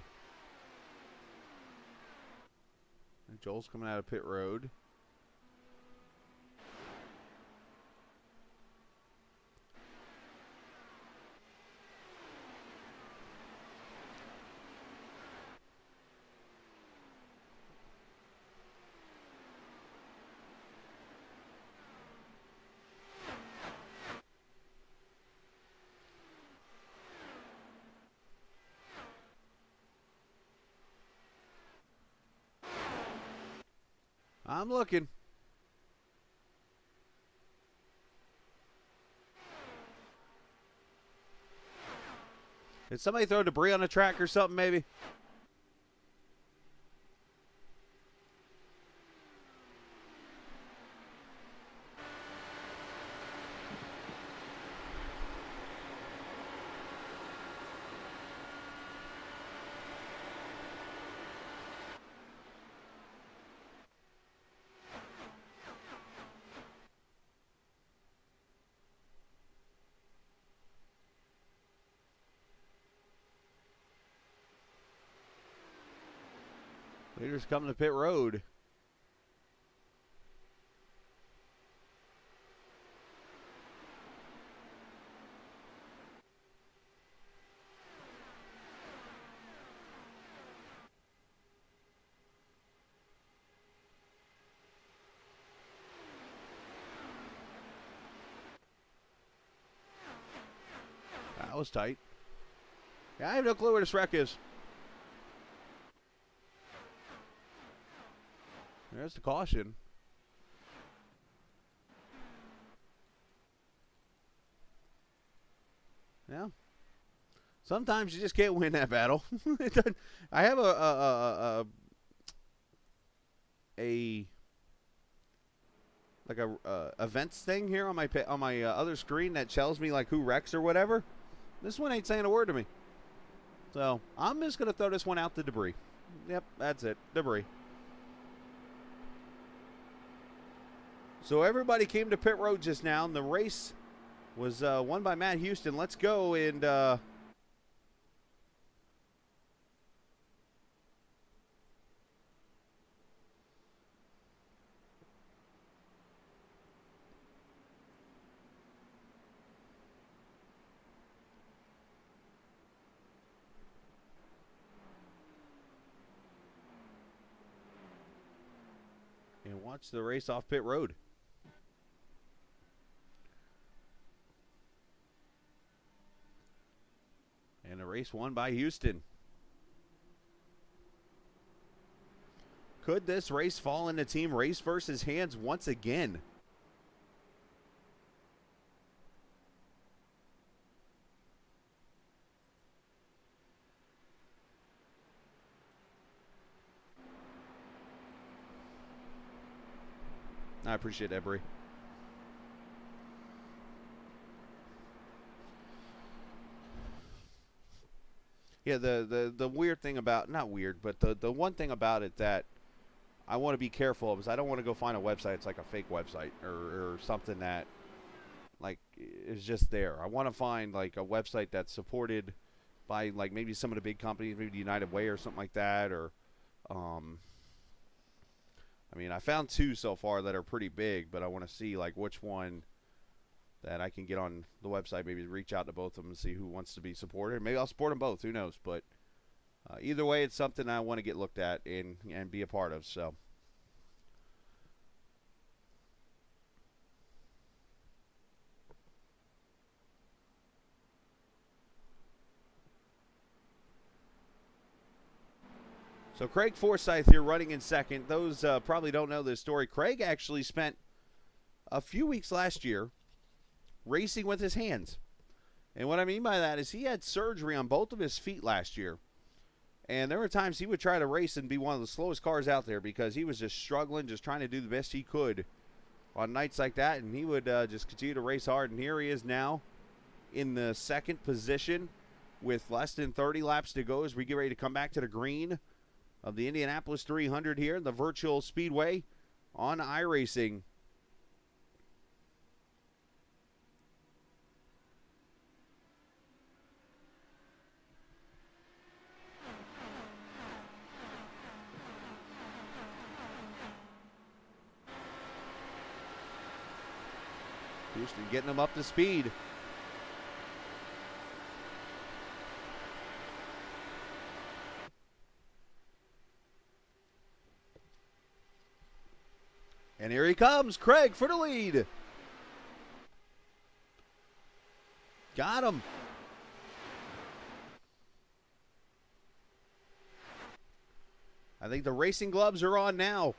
And Joel's coming out of pit road. I'm looking. Did somebody throw debris on the track or something, maybe? Leaders coming to pit road. That was tight. Yeah, I have no clue where this wreck is. There's the caution. Yeah. Sometimes you just can't win that battle. I have a events thing here on my other screen that tells me like who wrecks or whatever. This one ain't saying a word to me. So I'm just gonna throw this one out to debris. Yep, that's it. Debris. So everybody came to pit road just now, and the race was won by Matt Houston. Let's go and watch the race off pit road. And a race won by Houston. Could this race fall into team race versus hands once again? I appreciate that, Bree. Yeah, the weird thing about, not weird, but the one thing about it that I want to be careful of is I don't want to go find a website. It's like a fake website or something that like is just there. I want to find like a website that's supported by like maybe some of the big companies, maybe the United Way or something like that, or I mean, I found two so far that are pretty big, but I want to see like which one that I can get on the website, maybe reach out to both of them and see who wants to be supported. Maybe I'll support them both. Who knows? But either way, it's something I want to get looked at and be a part of. So. So Craig Forsyth here running in second. Those probably don't know this story. Craig actually spent a few weeks last year racing with his hands. And what I mean by that is he had surgery on both of his feet last year. And there were times he would try to race and be one of the slowest cars out there because he was just struggling, just trying to do the best he could on nights like that. And he would just continue to race hard. And here he is now in the second position with less than 30 laps to go as we get ready to come back to the green of the Indianapolis 300 here, the virtual speedway on iRacing. Houston getting them up to speed. And here he comes, Craig for the lead. Got him. I think the racing gloves are on now.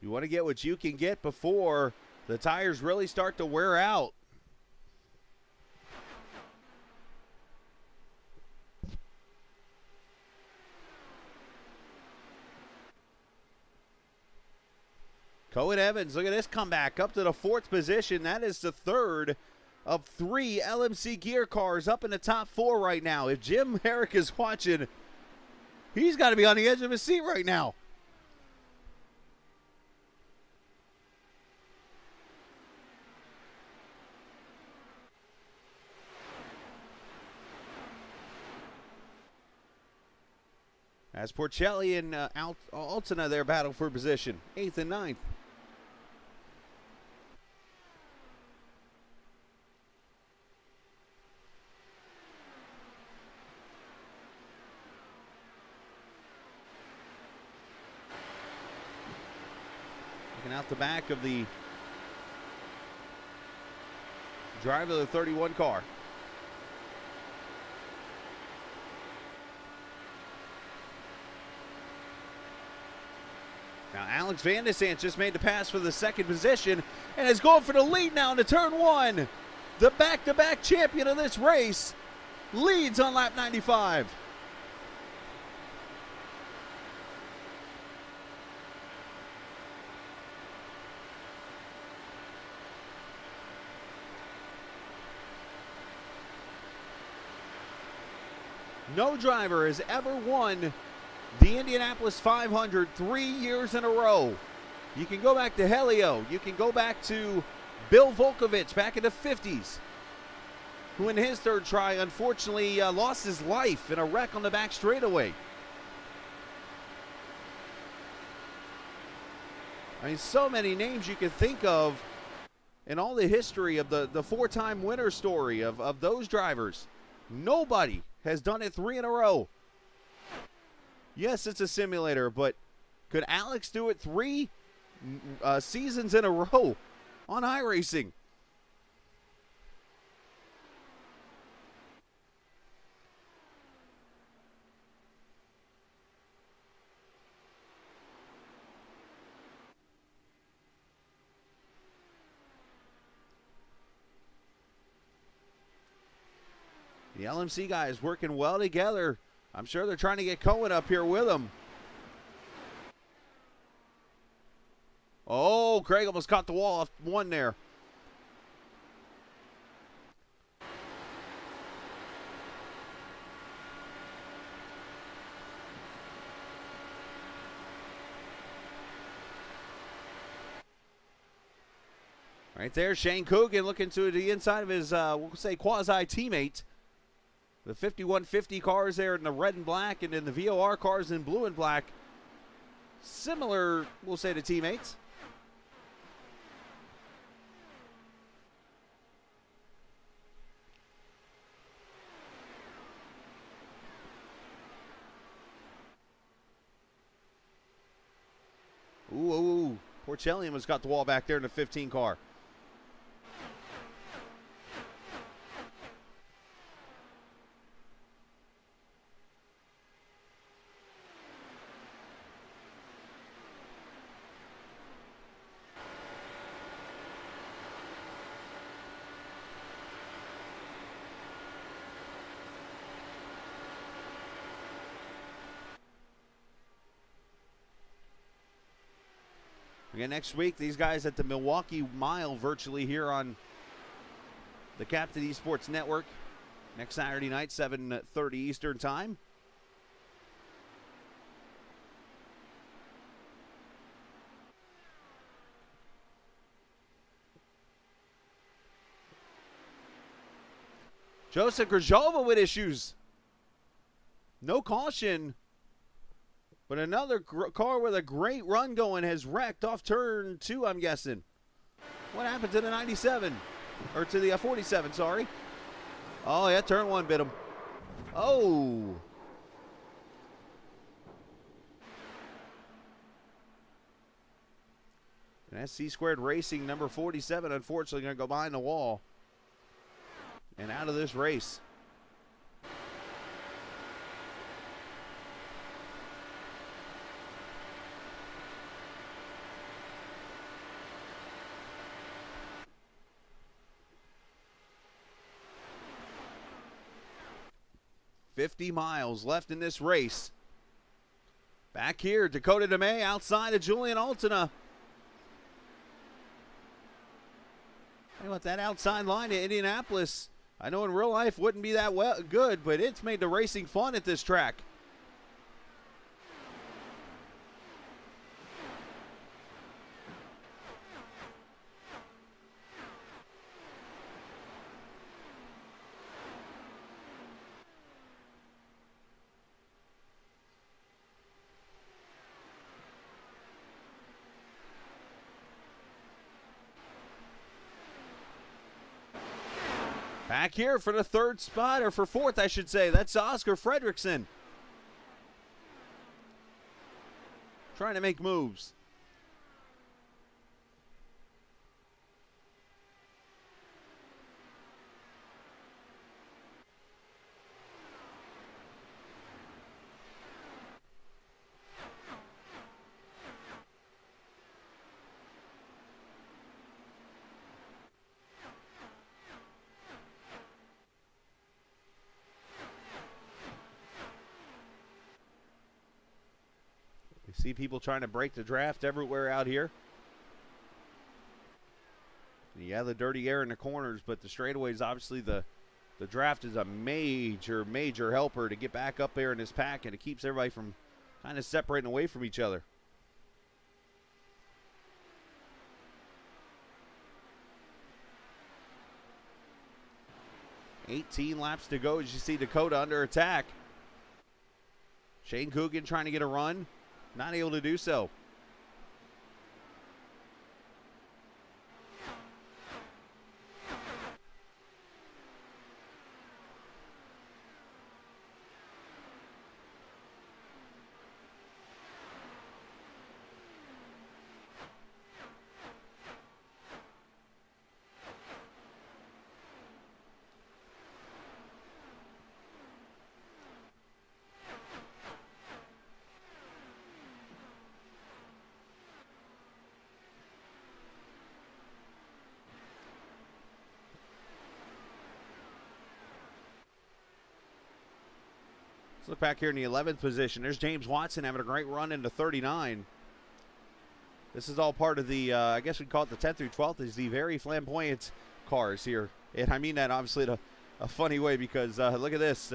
You want to get what you can get before the tires really start to wear out. Cohen Evans, look at this comeback up to the 4th position. That is the 3rd of 3 LMC gear cars up in the top 4 right now. If Jim Herrick is watching, he's got to be on the edge of his seat right now. As Porcelli and Altina there battle for position, 8th and 9th. Looking out the back of the driver of the 31 car. Now Alex Van de Sant just made the pass for the 2nd position and is going for the lead now into turn 1. The back-to-back champion of this race leads on lap 95. No driver has ever won the Indianapolis 500 3 years in a row. You can go back to Helio. You can go back to Bill Volkovich back in the 50s, who in his 3rd try unfortunately lost his life in a wreck on the back straightaway. I mean, so many names you can think of in all the history of the 4-time winner story of those drivers. Nobody has done it 3 in a row. Yes, it's a simulator, but could Alex do it 3 seasons in a row on iRacing? The LMC guys working well together. I'm sure they're trying to get Cohen up here with them. Oh, Craig almost caught the wall off 1 there. Right there, Shane Coogan looking to the inside of his, we'll say, quasi-teammate. The 5150 cars there in the red and black, and then the VOR cars in blue and black. Similar, we'll say, to teammates. Ooh. Porcelli has got the wall back there in the 15 car. Again, next week, these guys at the Milwaukee Mile virtually here on the Captain eSports Network. Next Saturday night, 7:30 Eastern Time. Joseph Grajova with issues. No caution. But another car with a great run going has wrecked off turn 2, I'm guessing. What happened to the 97? Or to the 47, sorry. Oh, yeah, turn 1 bit him. Oh. And that's C-Squared Racing, number 47, unfortunately going to go behind the wall. And out of this race. 50 miles left in this race. Back here, Dakota DeMay outside of Julian Altina. Hey, what, that outside line at Indianapolis, I know in real life wouldn't be that good, but it's made the racing fun at this track. Back here for the third spot, or for fourth, I should say. That's Oscar Fredrickson. Trying to make moves. See people trying to break the draft everywhere out here. Yeah, the dirty air in the corners, but the straightaways, obviously the draft is a major helper to get back up there in this pack, and it keeps everybody from kind of separating away from each other. $18 laps to go as you see Dakota under attack. Shane Coogan trying to get a run. Not able to do so. Let's look back here in the 11th position. There's James Watson having a great run into 39. This is all part of the, I guess we'd call it the 10th through 12th, is the very flamboyant cars here. And I mean that obviously in a funny way, because look at this.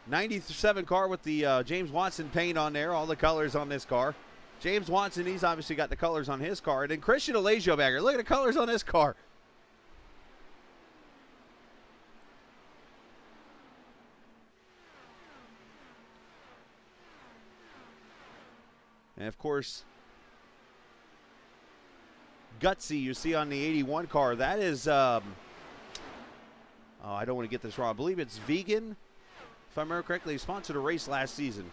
97 car with the James Watson paint on there, all the colors on this car. James Watson, he's obviously got the colors on his car. And then Christian Alesio back here. Look at the colors on this car. And, of course, Gutsy, you see on the 81 car. That is, oh, I don't want to get this wrong. I believe it's vegan. If I remember correctly, he sponsored a race last season.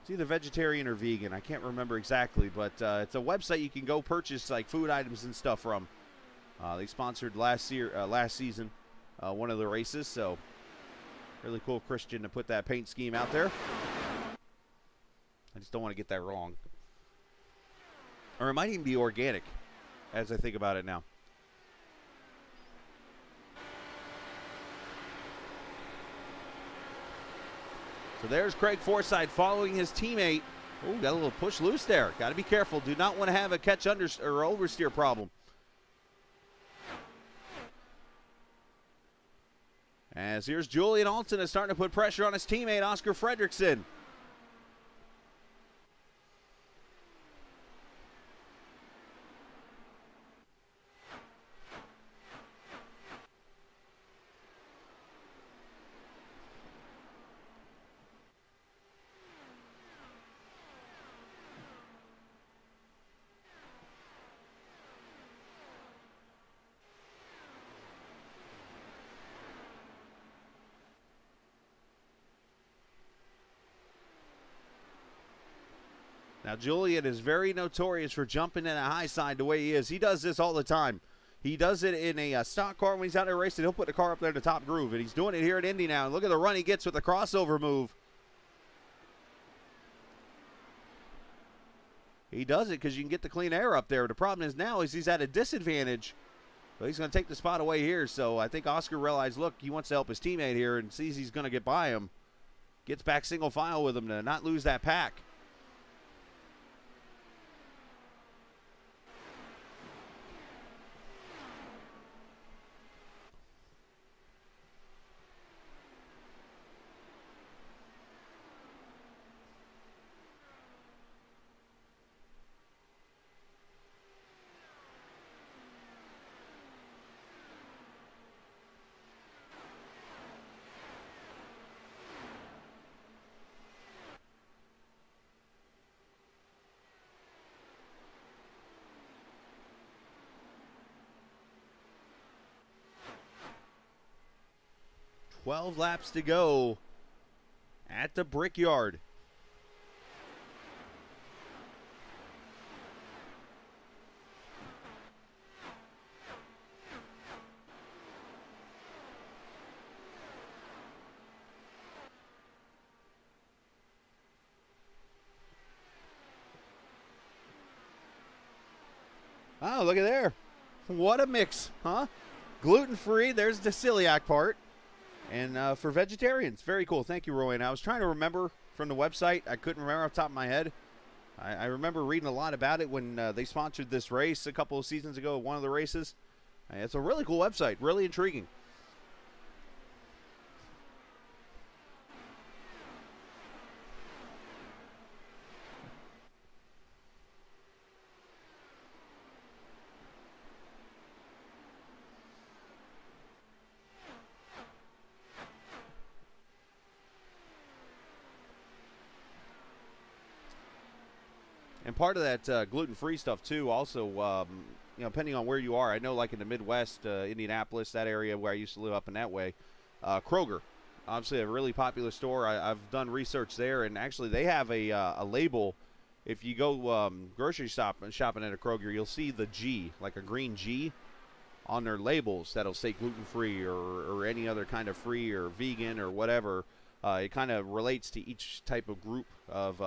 It's either vegetarian or vegan. I can't remember exactly, but it's a website you can go purchase like food items and stuff from. They sponsored last season one of the races, so really cool, Christian, to put that paint scheme out there. I just don't want to get that wrong. Or it might even be organic, as I think about it now. So there's Craig Forsythe following his teammate. Oh, got a little push loose there. Got to be careful. Do not want to have a catch under or oversteer problem. As here's Julian Alton starting to put pressure on his teammate, Oscar Fredrickson. Now, Julian is very notorious for jumping in a high side the way he is. He does this all the time. He does it in a stock car when he's out there racing. He'll put the car up there in the top groove, and he's doing it here at Indy now. And look at the run he gets with the crossover move. He does it because you can get the clean air up there. The problem is now is he's at a disadvantage But he's going to take the spot away here. So I think Oscar realized, look, he wants to help his teammate here and sees he's going to get by him. Gets back single file with him to not lose that pack. "12 laps to go at the Brickyard." Oh, look at there. What a mix, huh? Gluten-free, there's the celiac part. And for vegetarians, very cool. Thank you, Roy. And I was trying to remember from the website. I couldn't remember off the top of my head. I remember reading a lot about it when they sponsored this race a couple of seasons ago, one of the races. It's a really cool website, really intriguing. And part of that gluten-free stuff, too, also, depending on where you are. I know, like in the Midwest, Indianapolis, that area where I used to live up in that way, Kroger, obviously a really popular store. I've done research there, and actually they have a label. If you go grocery shopping at a Kroger, you'll see the G, like a green G, on their labels that'll say gluten-free or any other kind of free or vegan or whatever. It kind of relates to each type of group of,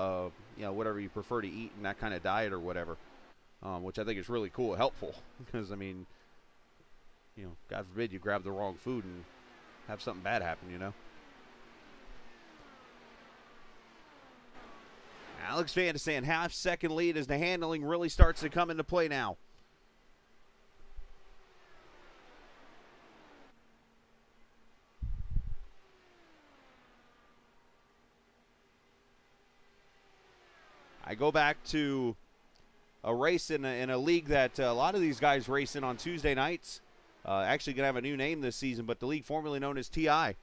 whatever you prefer to eat in that kind of diet or whatever, which I think is really cool, helpful. Because, I mean, God forbid you grab the wrong food and have something bad happen, Alex Van de Sande, half-second lead as the handling really starts to come into play now. I go back to a race in a league that a lot of these guys race in on Tuesday nights. Actually going to have a new name this season, but the league formerly known as TI.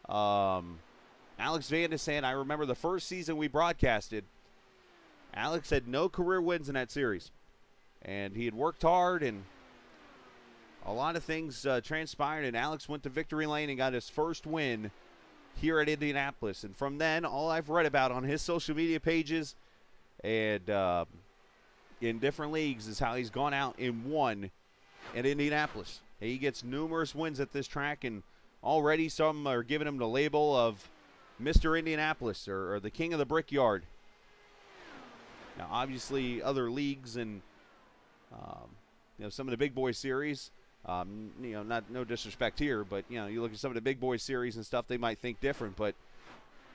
Alex Van de Sande, I remember the first season we broadcasted, Alex had no career wins in that series. And he had worked hard, and a lot of things transpired, and Alex went to victory lane and got his first win here at Indianapolis. And from then, all I've read about on his social media pages and in different leagues is how he's gone out and won at Indianapolis. He gets numerous wins at this track, and already some are giving him the label of Mr. Indianapolis or the King of the Brickyard. Now, obviously, other leagues and some of the big boy series, no disrespect here, but you look at some of the big boy series and stuff, they might think different. But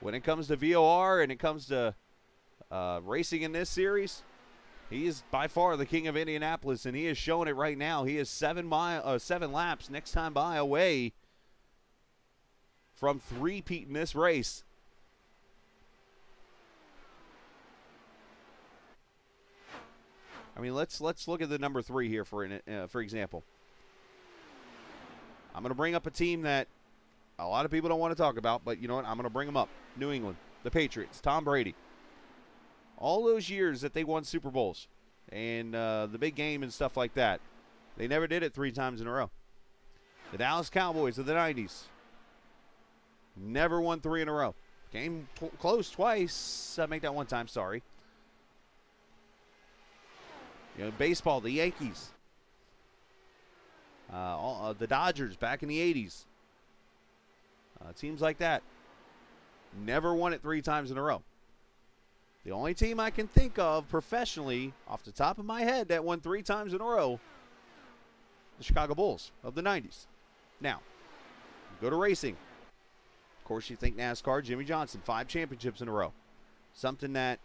when it comes to VOR and it comes to racing in this series, he is by far the king of Indianapolis, and he is showing it right now. He is 7 laps next time by away from three-peat in this race. I mean, let's look at the number 3 here for example. I'm going to bring up a team that a lot of people don't want to talk about, but you know what? I'm going to bring them up. New England, the Patriots, Tom Brady. All those years that they won Super Bowls and the big game and stuff like that, they never did it 3 times in a row. The Dallas Cowboys of the 90s never won 3 in a row. Came close twice. Make that one time, sorry. Baseball, the Yankees. The Dodgers back in the 80s. Teams like that never won it 3 times in a row. The only team I can think of professionally, off the top of my head, that won 3 times in a row the Chicago Bulls of the 90s. Now, go to racing. Of course, you think NASCAR, Jimmy Johnson, 5 championships in a row. Something that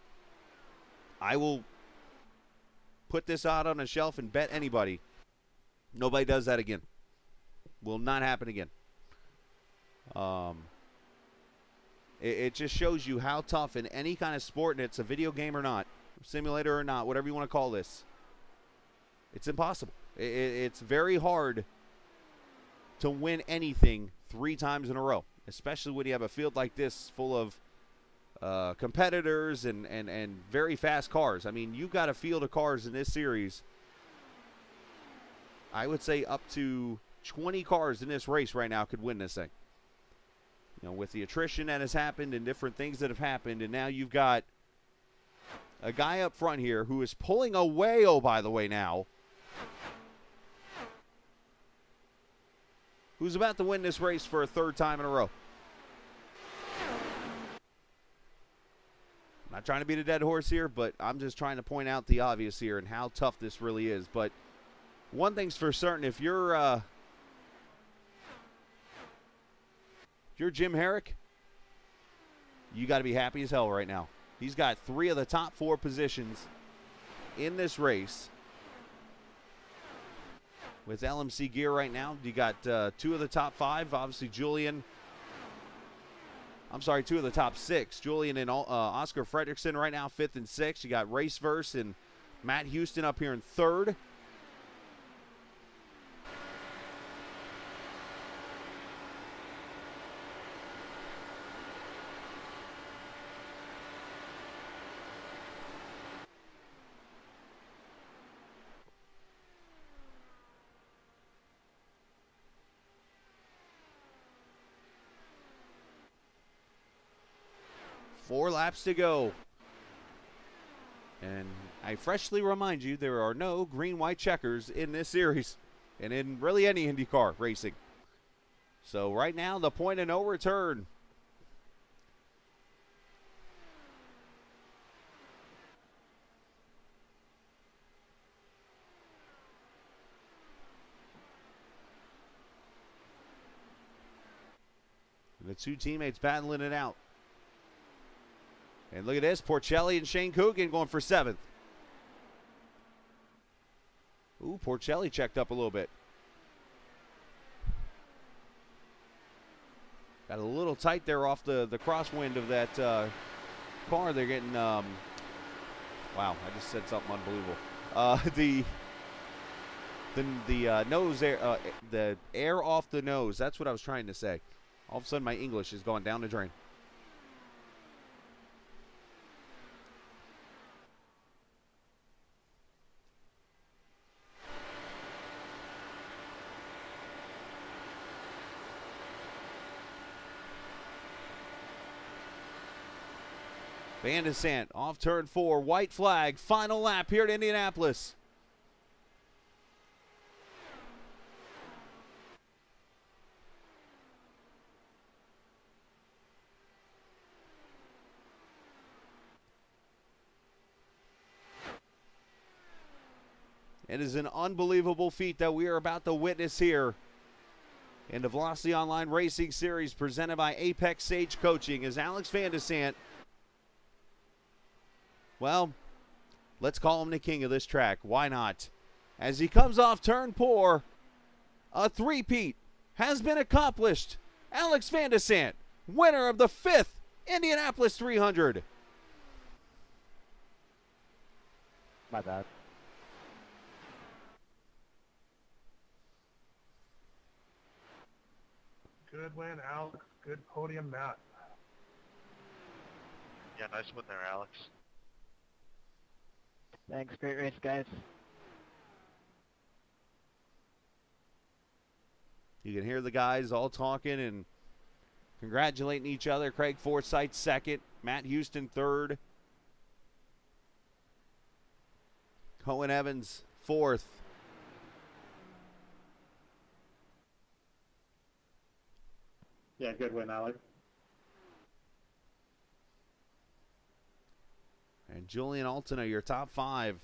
I will put this out on a shelf and bet anybody. Nobody does that again. Will not happen again. It just shows you how tough in any kind of sport, and it's a video game or not, simulator or not, whatever you want to call this, it's impossible. It's very hard to win anything 3 times in a row, especially when you have a field like this full of competitors and very fast cars. I mean, you've got a field of cars in this series, I would say up to 20 cars in this race right now could win this thing. You know, with the attrition that has happened and different things that have happened, and now you've got a guy up front here who is pulling away, oh, by the way, now, who's about to win this race for a 3rd time in a row. I'm not trying to beat a dead horse here, but I'm just trying to point out the obvious here and how tough this really is. But one thing's for certain, if you're Jim Herrick, you got to be happy as hell right now. He's got 3 of the top 4 positions in this race. With LMC gear right now, you got 2 of the top 5. Obviously, 2 of the top 6. Julian and Oscar Fredrickson right now, 5th and 6th. You got Raceverse and Matt Houston up here in 3rd. Four laps to go. And I freshly remind you, there are no green-white checkers in this series and in really any IndyCar racing. So right now, the point of no return. The 2 teammates battling it out. And look at this, Porcelli and Shane Coogan going for 7th. Ooh, Porcelli checked up a little bit. Got a little tight there off the crosswind of that car. They're getting, wow, I just said something unbelievable. The nose air, the air off the nose, that's what I was trying to say. All of a sudden my English is going down the drain. Van de Sant off turn 4, white flag, final lap here at Indianapolis. It is an unbelievable feat that we are about to witness here in the Velocity Online Racing Series presented by Apex Sage Coaching as Alex Van de Sant, well, let's call him the king of this track. Why not? As he comes off turn 4, a three-peat has been accomplished. Alex Van de Sant, winner of the 5th Indianapolis 300. My bad. Good win, Alex. Good podium, Matt. Yeah, nice win there, Alex. Thanks. Great race, guys. You can hear the guys all talking and congratulating each other. Craig Forsythe 2nd, Matt Houston 3rd, Cohen Evans 4th. Yeah, good win, Alex. And Julian Altena, your top 5.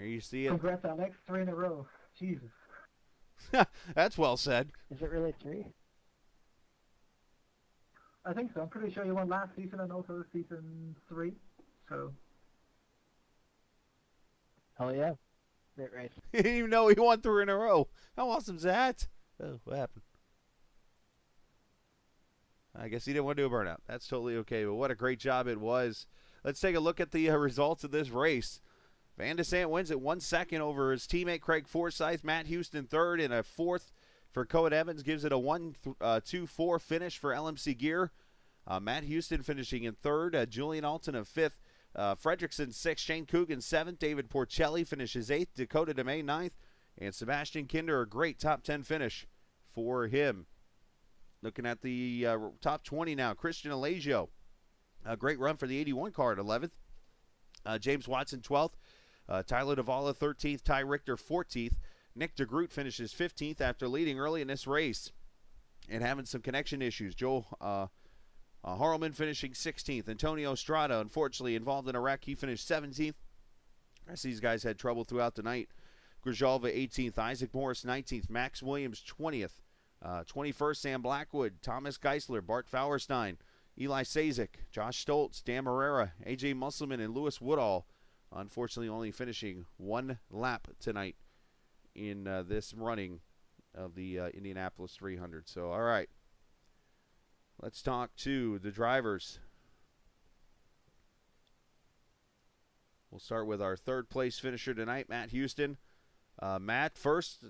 There you see it. Congrats, Alex. 3 in a row. Jesus. That's well said. Is it really 3? I think so. I'm pretty sure you won last season and also season 3. So. Hell yeah. Great race. He didn't even know he won 3 in a row. How awesome's that? Oh, what happened? I guess he didn't want to do a burnout. That's totally okay, but what a great job it was. Let's take a look at the results of this race. Van de Sant wins at 1 second over his teammate Craig Forsyth. Matt Houston third, and a fourth for Cohen Evans gives it a 1-2-4 finish for LMC Gear. Matt Houston finishing in third. Julian Alton of fifth. Fredrickson sixth. Shane Coogan seventh. David Porcelli finishes eighth. Dakota DeMay ninth. And Sebastian Kinder, a great top 10 finish for him. Looking at the top 20 now. Christian Alagio, a great run for the 81 car at 11th. James Watson 12th. Tyler Davala 13th. Ty Richter 14th. Nick DeGroot finishes 15th after leading early in this race and having some connection issues. Joel Harleman finishing 16th. Antonio Estrada, unfortunately, involved in a wreck. He finished 17th. I see these guys had trouble throughout the night. Grijalva 18th. Isaac Morris 19th. Max Williams 20th. 21st, Sam Blackwood. Thomas Geisler. Bart Fauerstein. Eli Sazik. Josh Stoltz. Dan Herrera. A.J. Musselman and Lewis Woodall. Unfortunately, only finishing 1 lap tonight in this running of the Indianapolis 300. So, all right. Let's talk to the drivers. We'll start with our third place finisher tonight, Matt Houston. Matt, first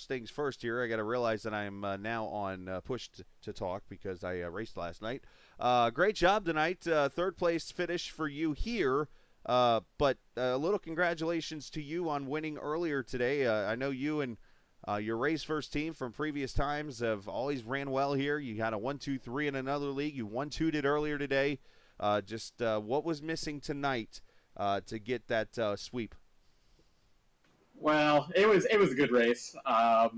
things first here. I got to realize that I'm now on push to talk because I raced last night. Great job tonight. Third place finish for you here. But a little congratulations to you on winning earlier today. I know you and your race first team from previous times have always ran well here. You had a 1-2-3 in another league. You 1-2'd it earlier today. What was missing tonight to get that sweep? Well, it was a good race. I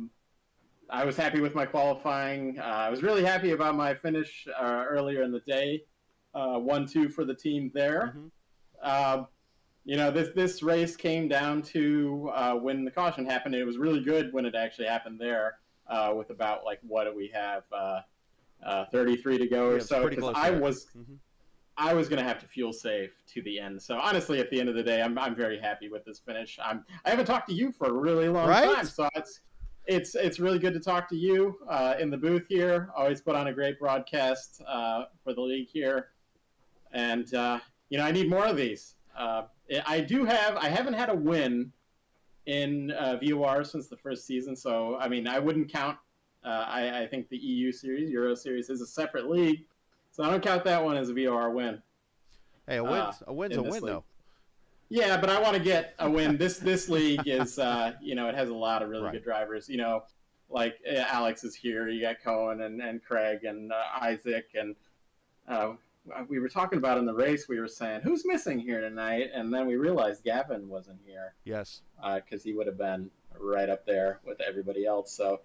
was happy with my qualifying. I was really happy about my finish earlier in the day. 1-2 for the team there. Mm-hmm. This race came down to when the caution happened. It was really good when it actually happened there with about, what do we have, 33 to go or so. Because I was going to have to fuel save to the end. So honestly, at the end of the day, I'm very happy with this finish. I haven't talked to you for a really long time, so it's really good to talk to you in the booth here. Always put on a great broadcast for the league here, and I need more of these. I haven't had a win in VOR since the first season, so I mean I wouldn't count. I think the EU series, Euro series, is a separate league. So I don't count that one as a VOR win. Hey, a win's a win, though. Yeah, but I want to get a win. This league is, it has a lot of really good drivers. Like Alex is here. You got Cohen and Craig and Isaac. And we were talking about in the race, we were saying, who's missing here tonight? And then we realized Gavin wasn't here. Yes. Because he would have been right up there with everybody else. So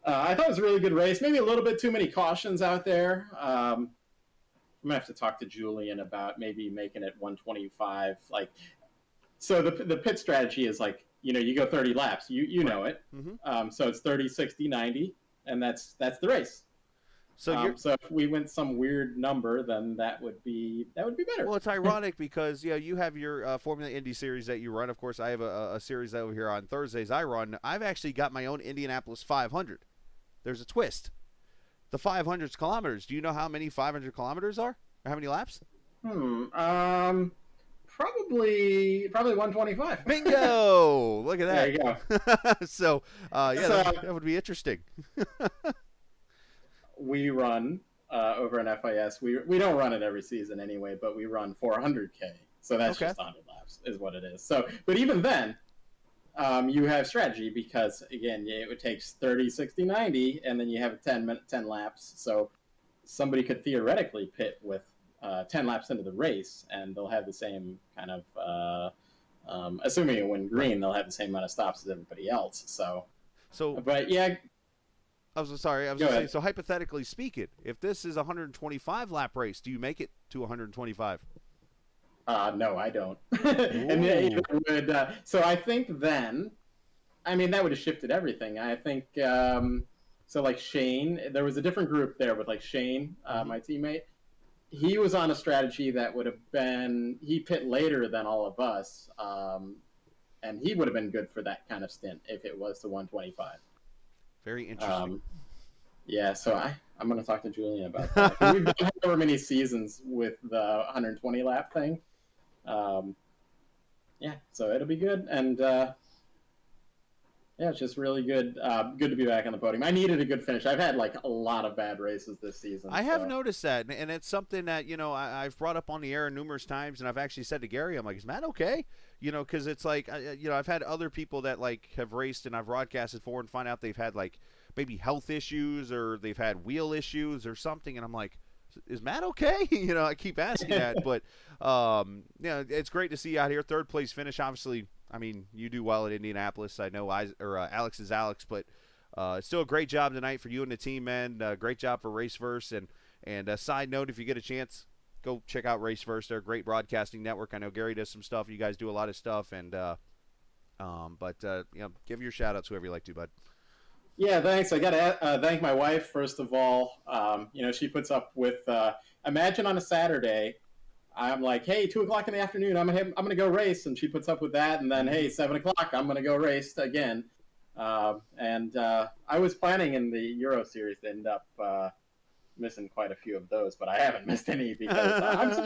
I thought it was a really good race. Maybe a little bit too many cautions out there. I'm going to have to talk to Julian about maybe making it 125. So the pit strategy is you go 30 laps. You know it. Mm-hmm. So it's 30, 60, 90, and that's the race. So if we went some weird number, then that would be better. Well, it's ironic because you have your Formula Indy series that you run. Of course, I have a series over here on Thursdays I run. I've actually got my own Indianapolis 500. There's a twist. The 500 kilometers. Do you know how many 500 kilometers are? Or how many laps? Probably 125. Bingo! Look at that. There you go. So that would be interesting. We run over an FIS. We don't run it every season anyway, but we run 400K. So that's just 100 laps is what it is. So, but even then, you have strategy because, again, it takes 30, 60, 90, and then you have 10 laps. So somebody could theoretically pit with 10 laps into the race, and they'll have the same kind of, assuming you win green, they'll have the same amount of stops as everybody else. So but yeah. I was going to say, so hypothetically speaking, if this is a 125 lap race, do you make it to 125? No, I don't. And it would, so I think then, I mean, that would have shifted everything. I think, so like Shane, there was a different group there with like Shane, my teammate. He was on a strategy that would have been, he pit later than all of us. And he would have been good for that kind of stint if it was the 125. Very interesting. Yeah, so I'm going to talk to Julian about that. We've done however many seasons with the 120 lap thing. Yeah, so it'll be good. And yeah, it's just really good. Good to be back on the podium. I needed a good finish. I've had like a lot of bad races this season. I have noticed that, and it's something that, you know, I've brought up on the air numerous times, and I've actually said to Gary, I'm like, is Matt okay? You know, because it's like, you know, I've had other people that like have raced and I've broadcasted for and find out they've had like maybe health issues or they've had wheel issues or something, and I'm like, is Matt okay? You know, I keep asking that, but you know, it's great to see you out here. Third place finish, obviously. I mean, you do well at Indianapolis. I know Alex is Alex, but it's still a great job tonight for you and the team, man. Great job for Raceverse. And a side note, if you get a chance, go check out Raceverse. They're a great broadcasting network. I know Gary does some stuff. You guys do a lot of stuff. And but you know, give your shout outs whoever you like to, bud. Yeah, thanks. I got to thank my wife, first of all. You know, she puts up with, imagine on a Saturday, I'm like, hey, 2 o'clock in the afternoon, I'm gonna go race, and she puts up with that. And then, hey, 7 o'clock, I'm gonna go race again. And I was planning in the Euro Series to end up missing quite a few of those, but I haven't missed any because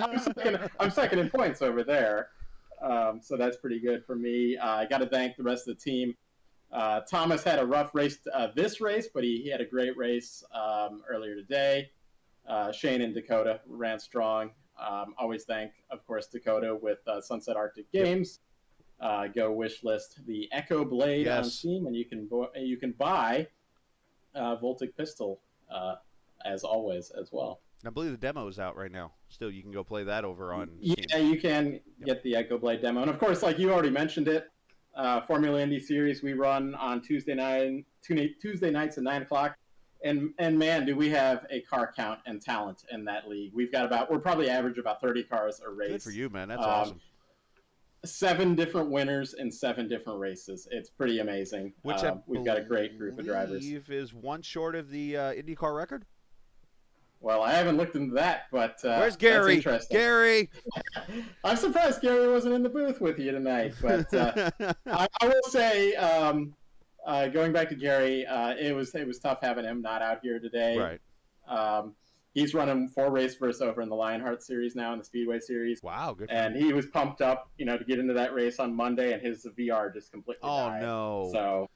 I'm second in points over there. So that's pretty good for me. I got to thank the rest of the team. Thomas had a rough race this race, but he had a great race earlier today. Shane and Dakota ran strong. Always thank, of course, Dakota with Sunset Arctic Games. Go wish list the Echo Blade on Steam, and you can buy Voltic Pistol as always as well. I believe the demo is out right now. Still, you can go play that over on Steam. Yeah, you can get the Echo Blade demo, and of course, like you already mentioned it, Formula Indy Series we run on Tuesday nights at 9 o'clock. And man, do we have a car count and talent in that league. We're probably average about 30 cars a race. Good for you, man. That's awesome. 7 different winners in 7 different races. It's pretty amazing. Which we've got a great group of drivers. Is one short of the IndyCar record? Well, I haven't looked into that, but where's Gary? That's interesting. Gary! I'm surprised Gary wasn't in the booth with you tonight. But I will say, going back to Gary, it was tough having him not out here today. Right. He's running 4 Raceverse over in the Lionheart Series now in the Speedway Series. Wow, good. And he was pumped up, you know, to get into that race on Monday, and his VR just completely died. No! So,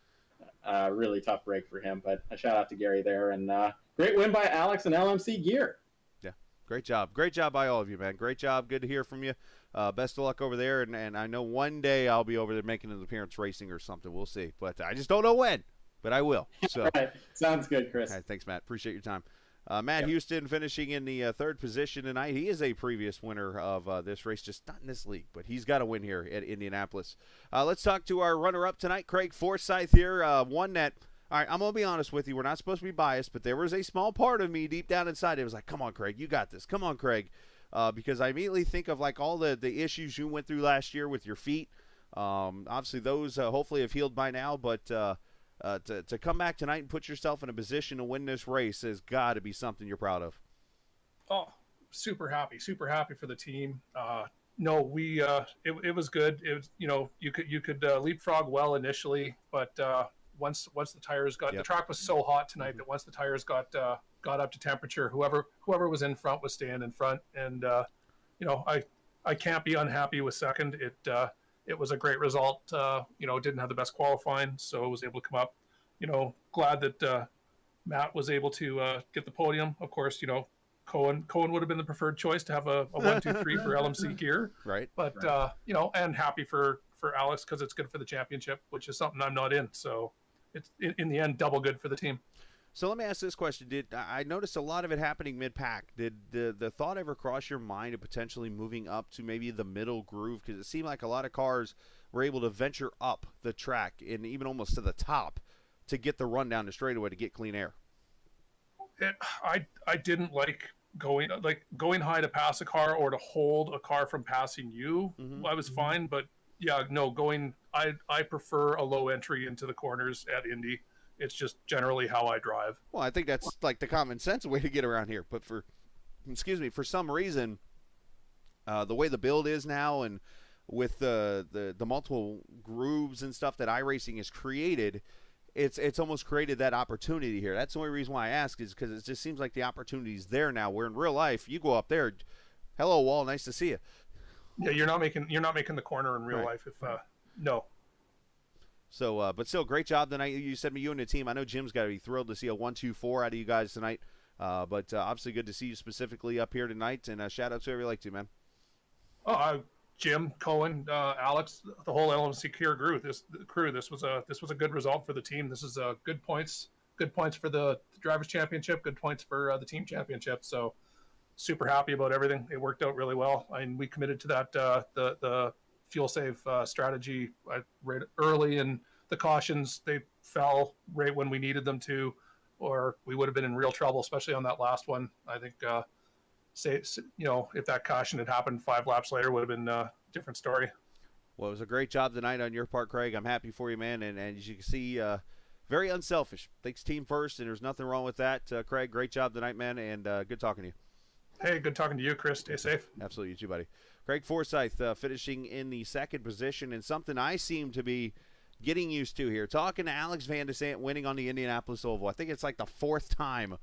really tough break for him. But a shout out to Gary there, and great win by Alex and LMC Gear. Yeah, great job by all of you, man. Great job. Good to hear from you. Best of luck over there, and I know one day I'll be over there making an appearance racing or something. We'll see, but I just don't know when. But I will. So right. Sounds good, Chris. All right, thanks, Matt. Appreciate your time. Matt Houston finishing in the 3rd position tonight. He is a previous winner of this race, just not in this league, but he's got a win here at Indianapolis. Let's talk to our runner-up tonight, Craig Forsyth here. One that, all right, I'm going to be honest with you. We're not supposed to be biased, but there was a small part of me deep down inside. It was like, come on, Craig, you got this. Come on, Craig. Because I immediately think of like all the issues you went through last year with your feet. Obviously, those hopefully have healed by now, but to come back tonight and put yourself in a position to win this race has got to be something you're proud of. Oh, super happy for the team. No, it was good. It was, you know, you could leapfrog well initially, but once the tires got the track was so hot tonight that once the tires got up to temperature, whoever was in front was staying in front, and you know, I can't be unhappy with second. It was a great result. You know, didn't have the best qualifying, so was able to come up. You know, glad that Matt was able to get the podium. Of course, you know, Cohen would have been the preferred choice to have a 1, 2, 3 for LMC Gear. Right. But you know, and happy for Alex because it's good for the championship, which is something I'm not in. So it's in the end double good for the team. So let me ask this question. I noticed a lot of it happening mid-pack. Did the thought ever cross your mind of potentially moving up to maybe the middle groove? Because it seemed like a lot of cars were able to venture up the track and even almost to the top to get the run down the straightaway to get clean air. I didn't like going high to pass a car or to hold a car from passing you, I was fine. But yeah, no, I prefer a low entry into the corners at Indy. It's just generally how I drive. Well, I think that's like the common sense way to get around here. But for some reason, the way the build is now, and with the multiple grooves and stuff that iRacing has created, it's almost created that opportunity here. That's the only reason why I ask, is because it just seems like the opportunity's there now, where in real life you go up there, hello wall, nice to see you. Yeah, you're not making the corner in real life if no. So, but still, great job tonight. You said you and the team. I know Jim's got to be thrilled to see a 1-2-4 out of you guys tonight. But obviously good to see you specifically up here tonight. And shout out to whoever you like to, man. Jim, Cohen, Alex, the whole LMC crew. This was a good result for the team. This is good points for the drivers' championship. Good points for the team championship. So super happy about everything. It worked out really well. And we committed to that the fuel save strategy right early, and the cautions, they fell right when we needed them to, or we would have been in real trouble, especially on that last one. I think if that caution had happened 5 laps later, would have been a different story. Well, it was a great job tonight on your part, Craig. I'm happy for you, man. And as you can see, very unselfish. Thinks team first, and there's nothing wrong with that. Craig, great job tonight, man, and good talking to you. Hey, good talking to you, Chris. Stay safe. Absolutely, you too, buddy. Craig Forsyth finishing in the second position, and something I seem to be getting used to here. Talking to Alex Van de Sant winning on the Indianapolis Oval. I think it's like the 4th time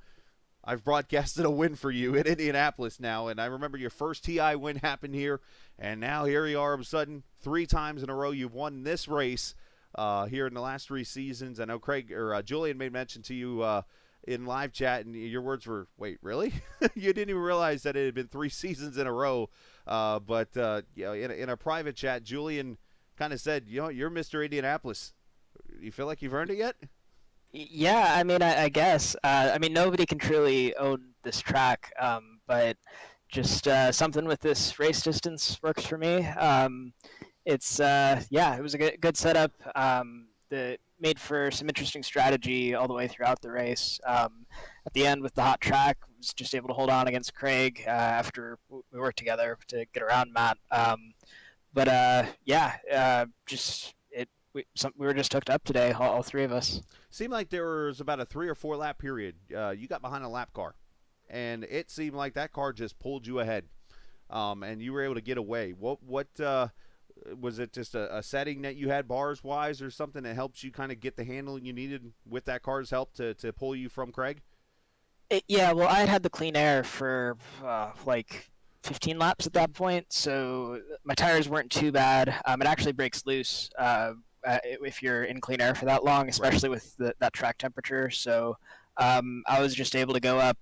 I've broadcasted a win for you in Indianapolis now, and I remember your first TI win happened here, and now here you are all of a sudden 3 times in a row you've won this race here in the last 3 seasons. I know Julian made mention to you in live chat, and your words were, wait, really? You didn't even realize that it had been 3 seasons in a row. But in a private chat, Julian kind of said, you're Mr. Indianapolis. You feel like you've earned it yet? Yeah, I mean, I guess. Nobody can truly own this track, but just something with this race distance works for me. It was a good setup. Made for some interesting strategy all the way throughout the race. At the end with the hot track, was just able to hold on against Craig after we worked together to get around Matt. We were just hooked up today, all 3 of us. Seemed like there was about a 3 or 4 lap period. You got behind a lap car, and it seemed like that car just pulled you ahead, and you were able to get away. What was it, just a setting that you had bars-wise or something that helps you kind of get the handling you needed with that car's help to pull you from Craig? Well, I had the clean air for 15 laps at that point, so my tires weren't too bad. It actually breaks loose if you're in clean air for that long, especially with that track temperature. So I was just able to go up,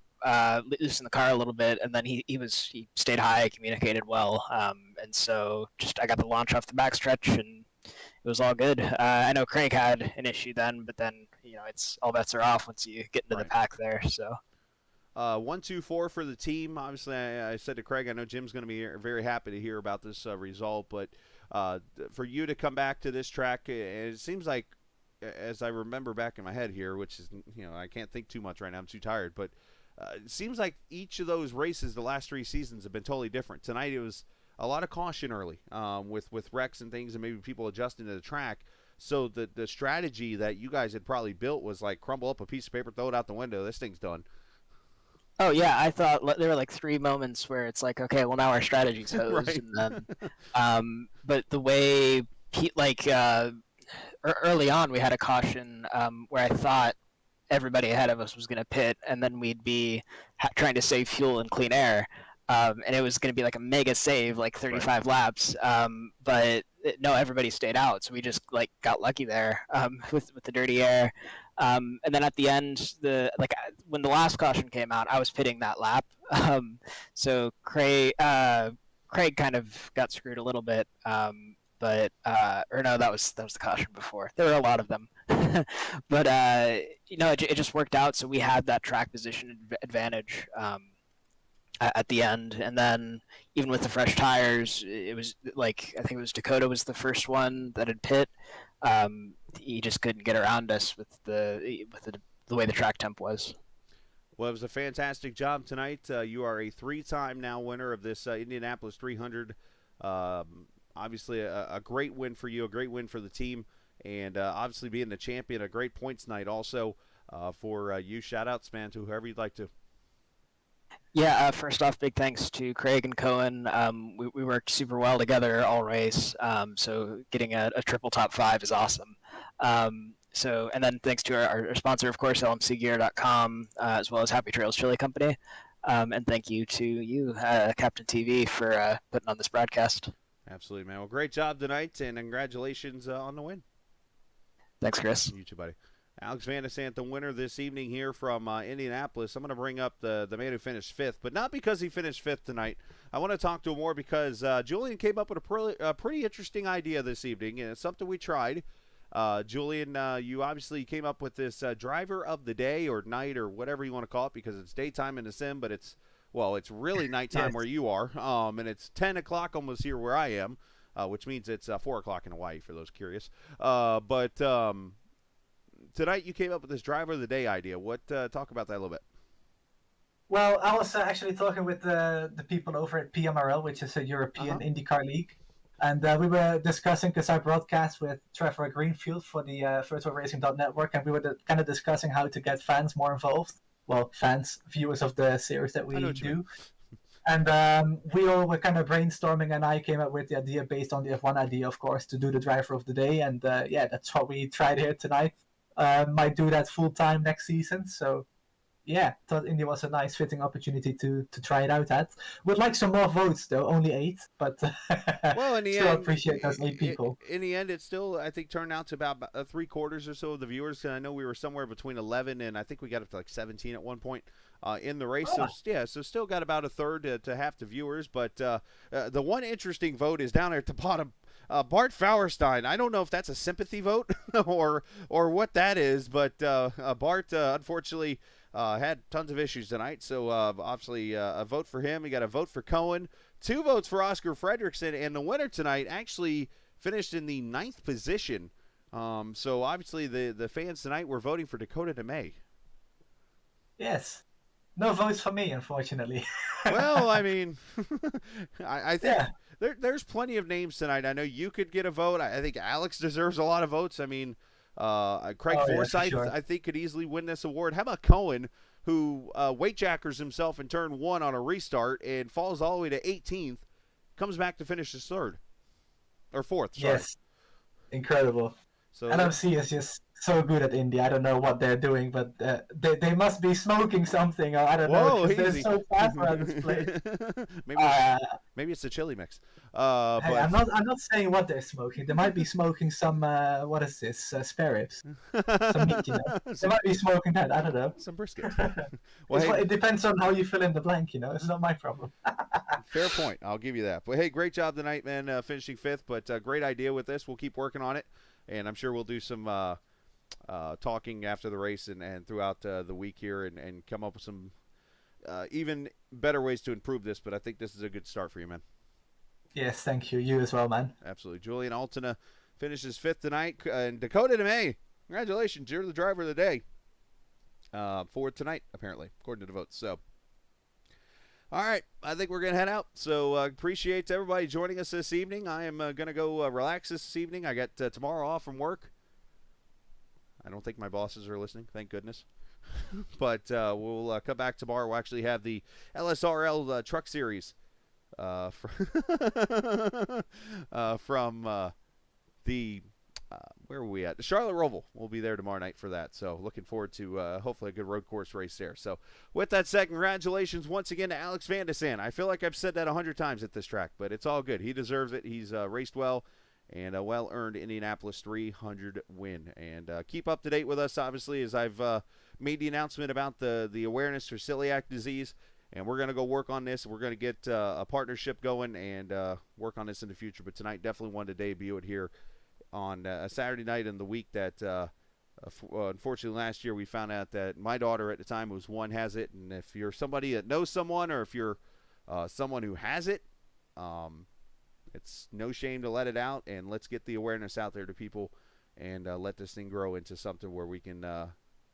loosen the car a little bit, and then he stayed high, communicated well, and so I got the launch off the backstretch, and it was all good. I know Craig had an issue then, but then it's all bets are off once you get into the pack there. So 1-2-4 for the team. Obviously, I said to Craig, I know Jim's going to be very happy to hear about this result, but for you to come back to this track, it seems like, as I remember back in my head here, which is, I can't think too much right now, I'm too tired, but it seems like each of those races the last 3 seasons have been totally different. Tonight it was a lot of caution early with wrecks and things, and maybe people adjusting to the track. So the strategy that you guys had probably built was like crumble up a piece of paper, throw it out the window, this thing's done. Oh yeah, I thought there were like 3 moments where it's like, okay, well now our strategy's hosed, Right. And then, but the way early on we had a caution where I thought everybody ahead of us was going to pit, and then we'd be trying to save fuel and clean air, and it was going to be like a mega save, like 35 laps. But no, everybody stayed out, so we just got lucky there with the dirty air. And then at the end, when the last caution came out, I was pitting that lap. So Craig kind of got screwed a little bit. That was the caution before. There were a lot of them. But it just worked out. So we had that track position advantage at the end, and then even with the fresh tires, it was I think it was Dakota was the first one that had pit. He just couldn't get around us with the way the track temp was. Well, it was a fantastic job tonight. You are a 3-time now winner of this Indianapolis 300. Obviously, a great win for you, a great win for the team, and obviously being the champion, a great points night also for you. Shout-outs, man, to whoever you'd like to. Yeah, first off, big thanks to Craig and Cohen. We worked super well together all race, so getting a triple top 5 is awesome. And then thanks to our sponsor, of course, lmcgear.com, as well as Happy Trails Chili Company. And thank you to you, Captain TV, for putting on this broadcast. Absolutely, man. Well, great job tonight, and congratulations on the win. Thanks, Chris. You too, buddy. Alex Van de Sant, the winner this evening here from Indianapolis. I'm going to bring up the man who finished 5th, but not because he finished 5th tonight. I want to talk to him more because Julian came up with a pretty interesting idea this evening, and it's something we tried. Julian, you obviously came up with this driver of the day or night or whatever you want to call it, because it's daytime in the sim, but it's really nighttime Yes. where you are, and it's 10 o'clock almost here where I am, which means it's 4 o'clock in Hawaii for those curious. But tonight you came up with this driver of the day idea. Talk about that a little bit. Well, I was actually talking with the people over at PMRL, which is a European IndyCar league. And we were discussing, because I broadcast with Trevor Greenfield for the virtualracing.network, and we were kind of discussing how to get fans more involved. Well, fans, viewers of the series that we do. And we all were kind of brainstorming, and I came up with the idea based on the F1 idea, of course, to do the driver of the day. And that's what we tried here tonight. Might do that full time next season. So, yeah, thought Indy was a nice fitting opportunity to try it out at. Would like some more votes, though, only 8, but well, in the still end, appreciate those 8 people. In the end, it still, I think, turned out to about 3/4 or so of the viewers. And I know we were somewhere between 11 and I think we got up to like 17 at one point in the race. Oh. So still got about a third to half the viewers. But the one interesting vote is down there at the bottom. Bart Fauerstein. I don't know if that's a sympathy vote or what that is, but Bart unfortunately had tons of issues tonight. So obviously a vote for him. We got a vote for Cohen, 2 votes for Oscar Fredrickson, and the winner tonight actually finished in the 9th position. So obviously the fans tonight were voting for Dakota DeMay. Yes. No votes for me, unfortunately. Well, I mean, I think Yeah. there's plenty of names tonight. I know you could get a vote. I think Alex deserves a lot of votes. I mean, Craig Forsyth, sure. I think, could easily win this award. How about Cohen, who weight jackers himself in turn 1 on a restart and falls all the way to 18th, comes back to finish his 3rd or 4th. Sorry. Yes. Incredible. So LMC is just so good at Indy. I don't know what they're doing, but they must be smoking something, or I don't know, Whoa, because easy. they're so fast around this place. maybe it's the chili mix. Hey, But I'm not saying what they're smoking. They might be smoking some what is this? Spare ribs, some meat. You know, they might be smoking that. I don't know. some brisket. Well, hey, It depends on how you fill in the blank. You know, it's not my problem. fair point. I'll give you that. But hey, great job tonight, man, finishing 5th. But great idea with this. We'll keep working on it, and I'm sure we'll do some talking after the race and throughout the week here and come up with some even better ways to improve this. But I think this is a good start for you, man. Yes, thank you. You as well, man. Absolutely. Julian Altina finishes 5th tonight. And Dakota DeMay, congratulations. You're the driver of the day for tonight, apparently, according to the votes. So, all right. I think we're going to head out. So, appreciate everybody joining us this evening. I am going to go relax this evening. I got tomorrow off from work. I don't think my bosses are listening, thank goodness. But we'll come back tomorrow. We'll actually have the LSRL Truck Series from the where are we at? The Charlotte Roval. We'll be there tomorrow night for that. So looking forward to hopefully a good road course race there. So with that said, congratulations once again to Alex Van de Sant. I feel like I've said that 100 times at this track, but it's all good. He deserves it. He's raced well. And a well-earned Indianapolis 300 win. And keep up to date with us, obviously, as I've made the announcement about the awareness for celiac disease. And we're going to go work on this. We're going to get a partnership going and work on this in the future. But tonight, definitely wanted to debut it here on a Saturday night in the week that, unfortunately, last year we found out that my daughter at the time was one has it. And if you're somebody that knows someone or if you're someone who has it, it's no shame to let it out, and let's get the awareness out there to people and let this thing grow into something where we can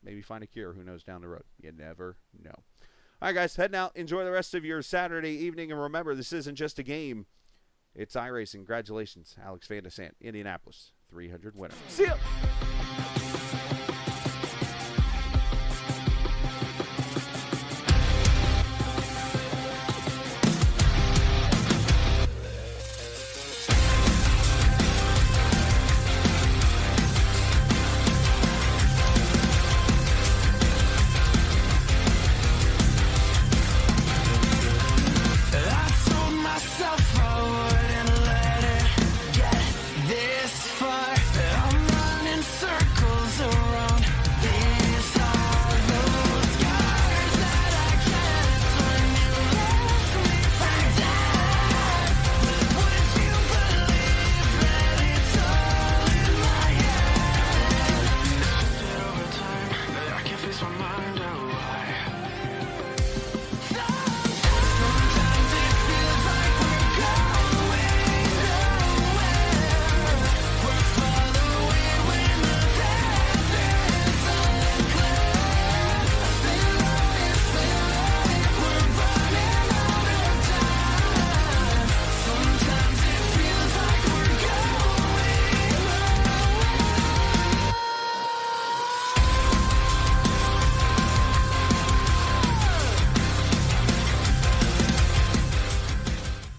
maybe find a cure. Who knows down the road? You never know. All right, guys, heading out. Enjoy the rest of your Saturday evening. And remember, this isn't just a game. It's iRacing. Congratulations, Alex Van de Sant, Indianapolis 300 winner. See ya!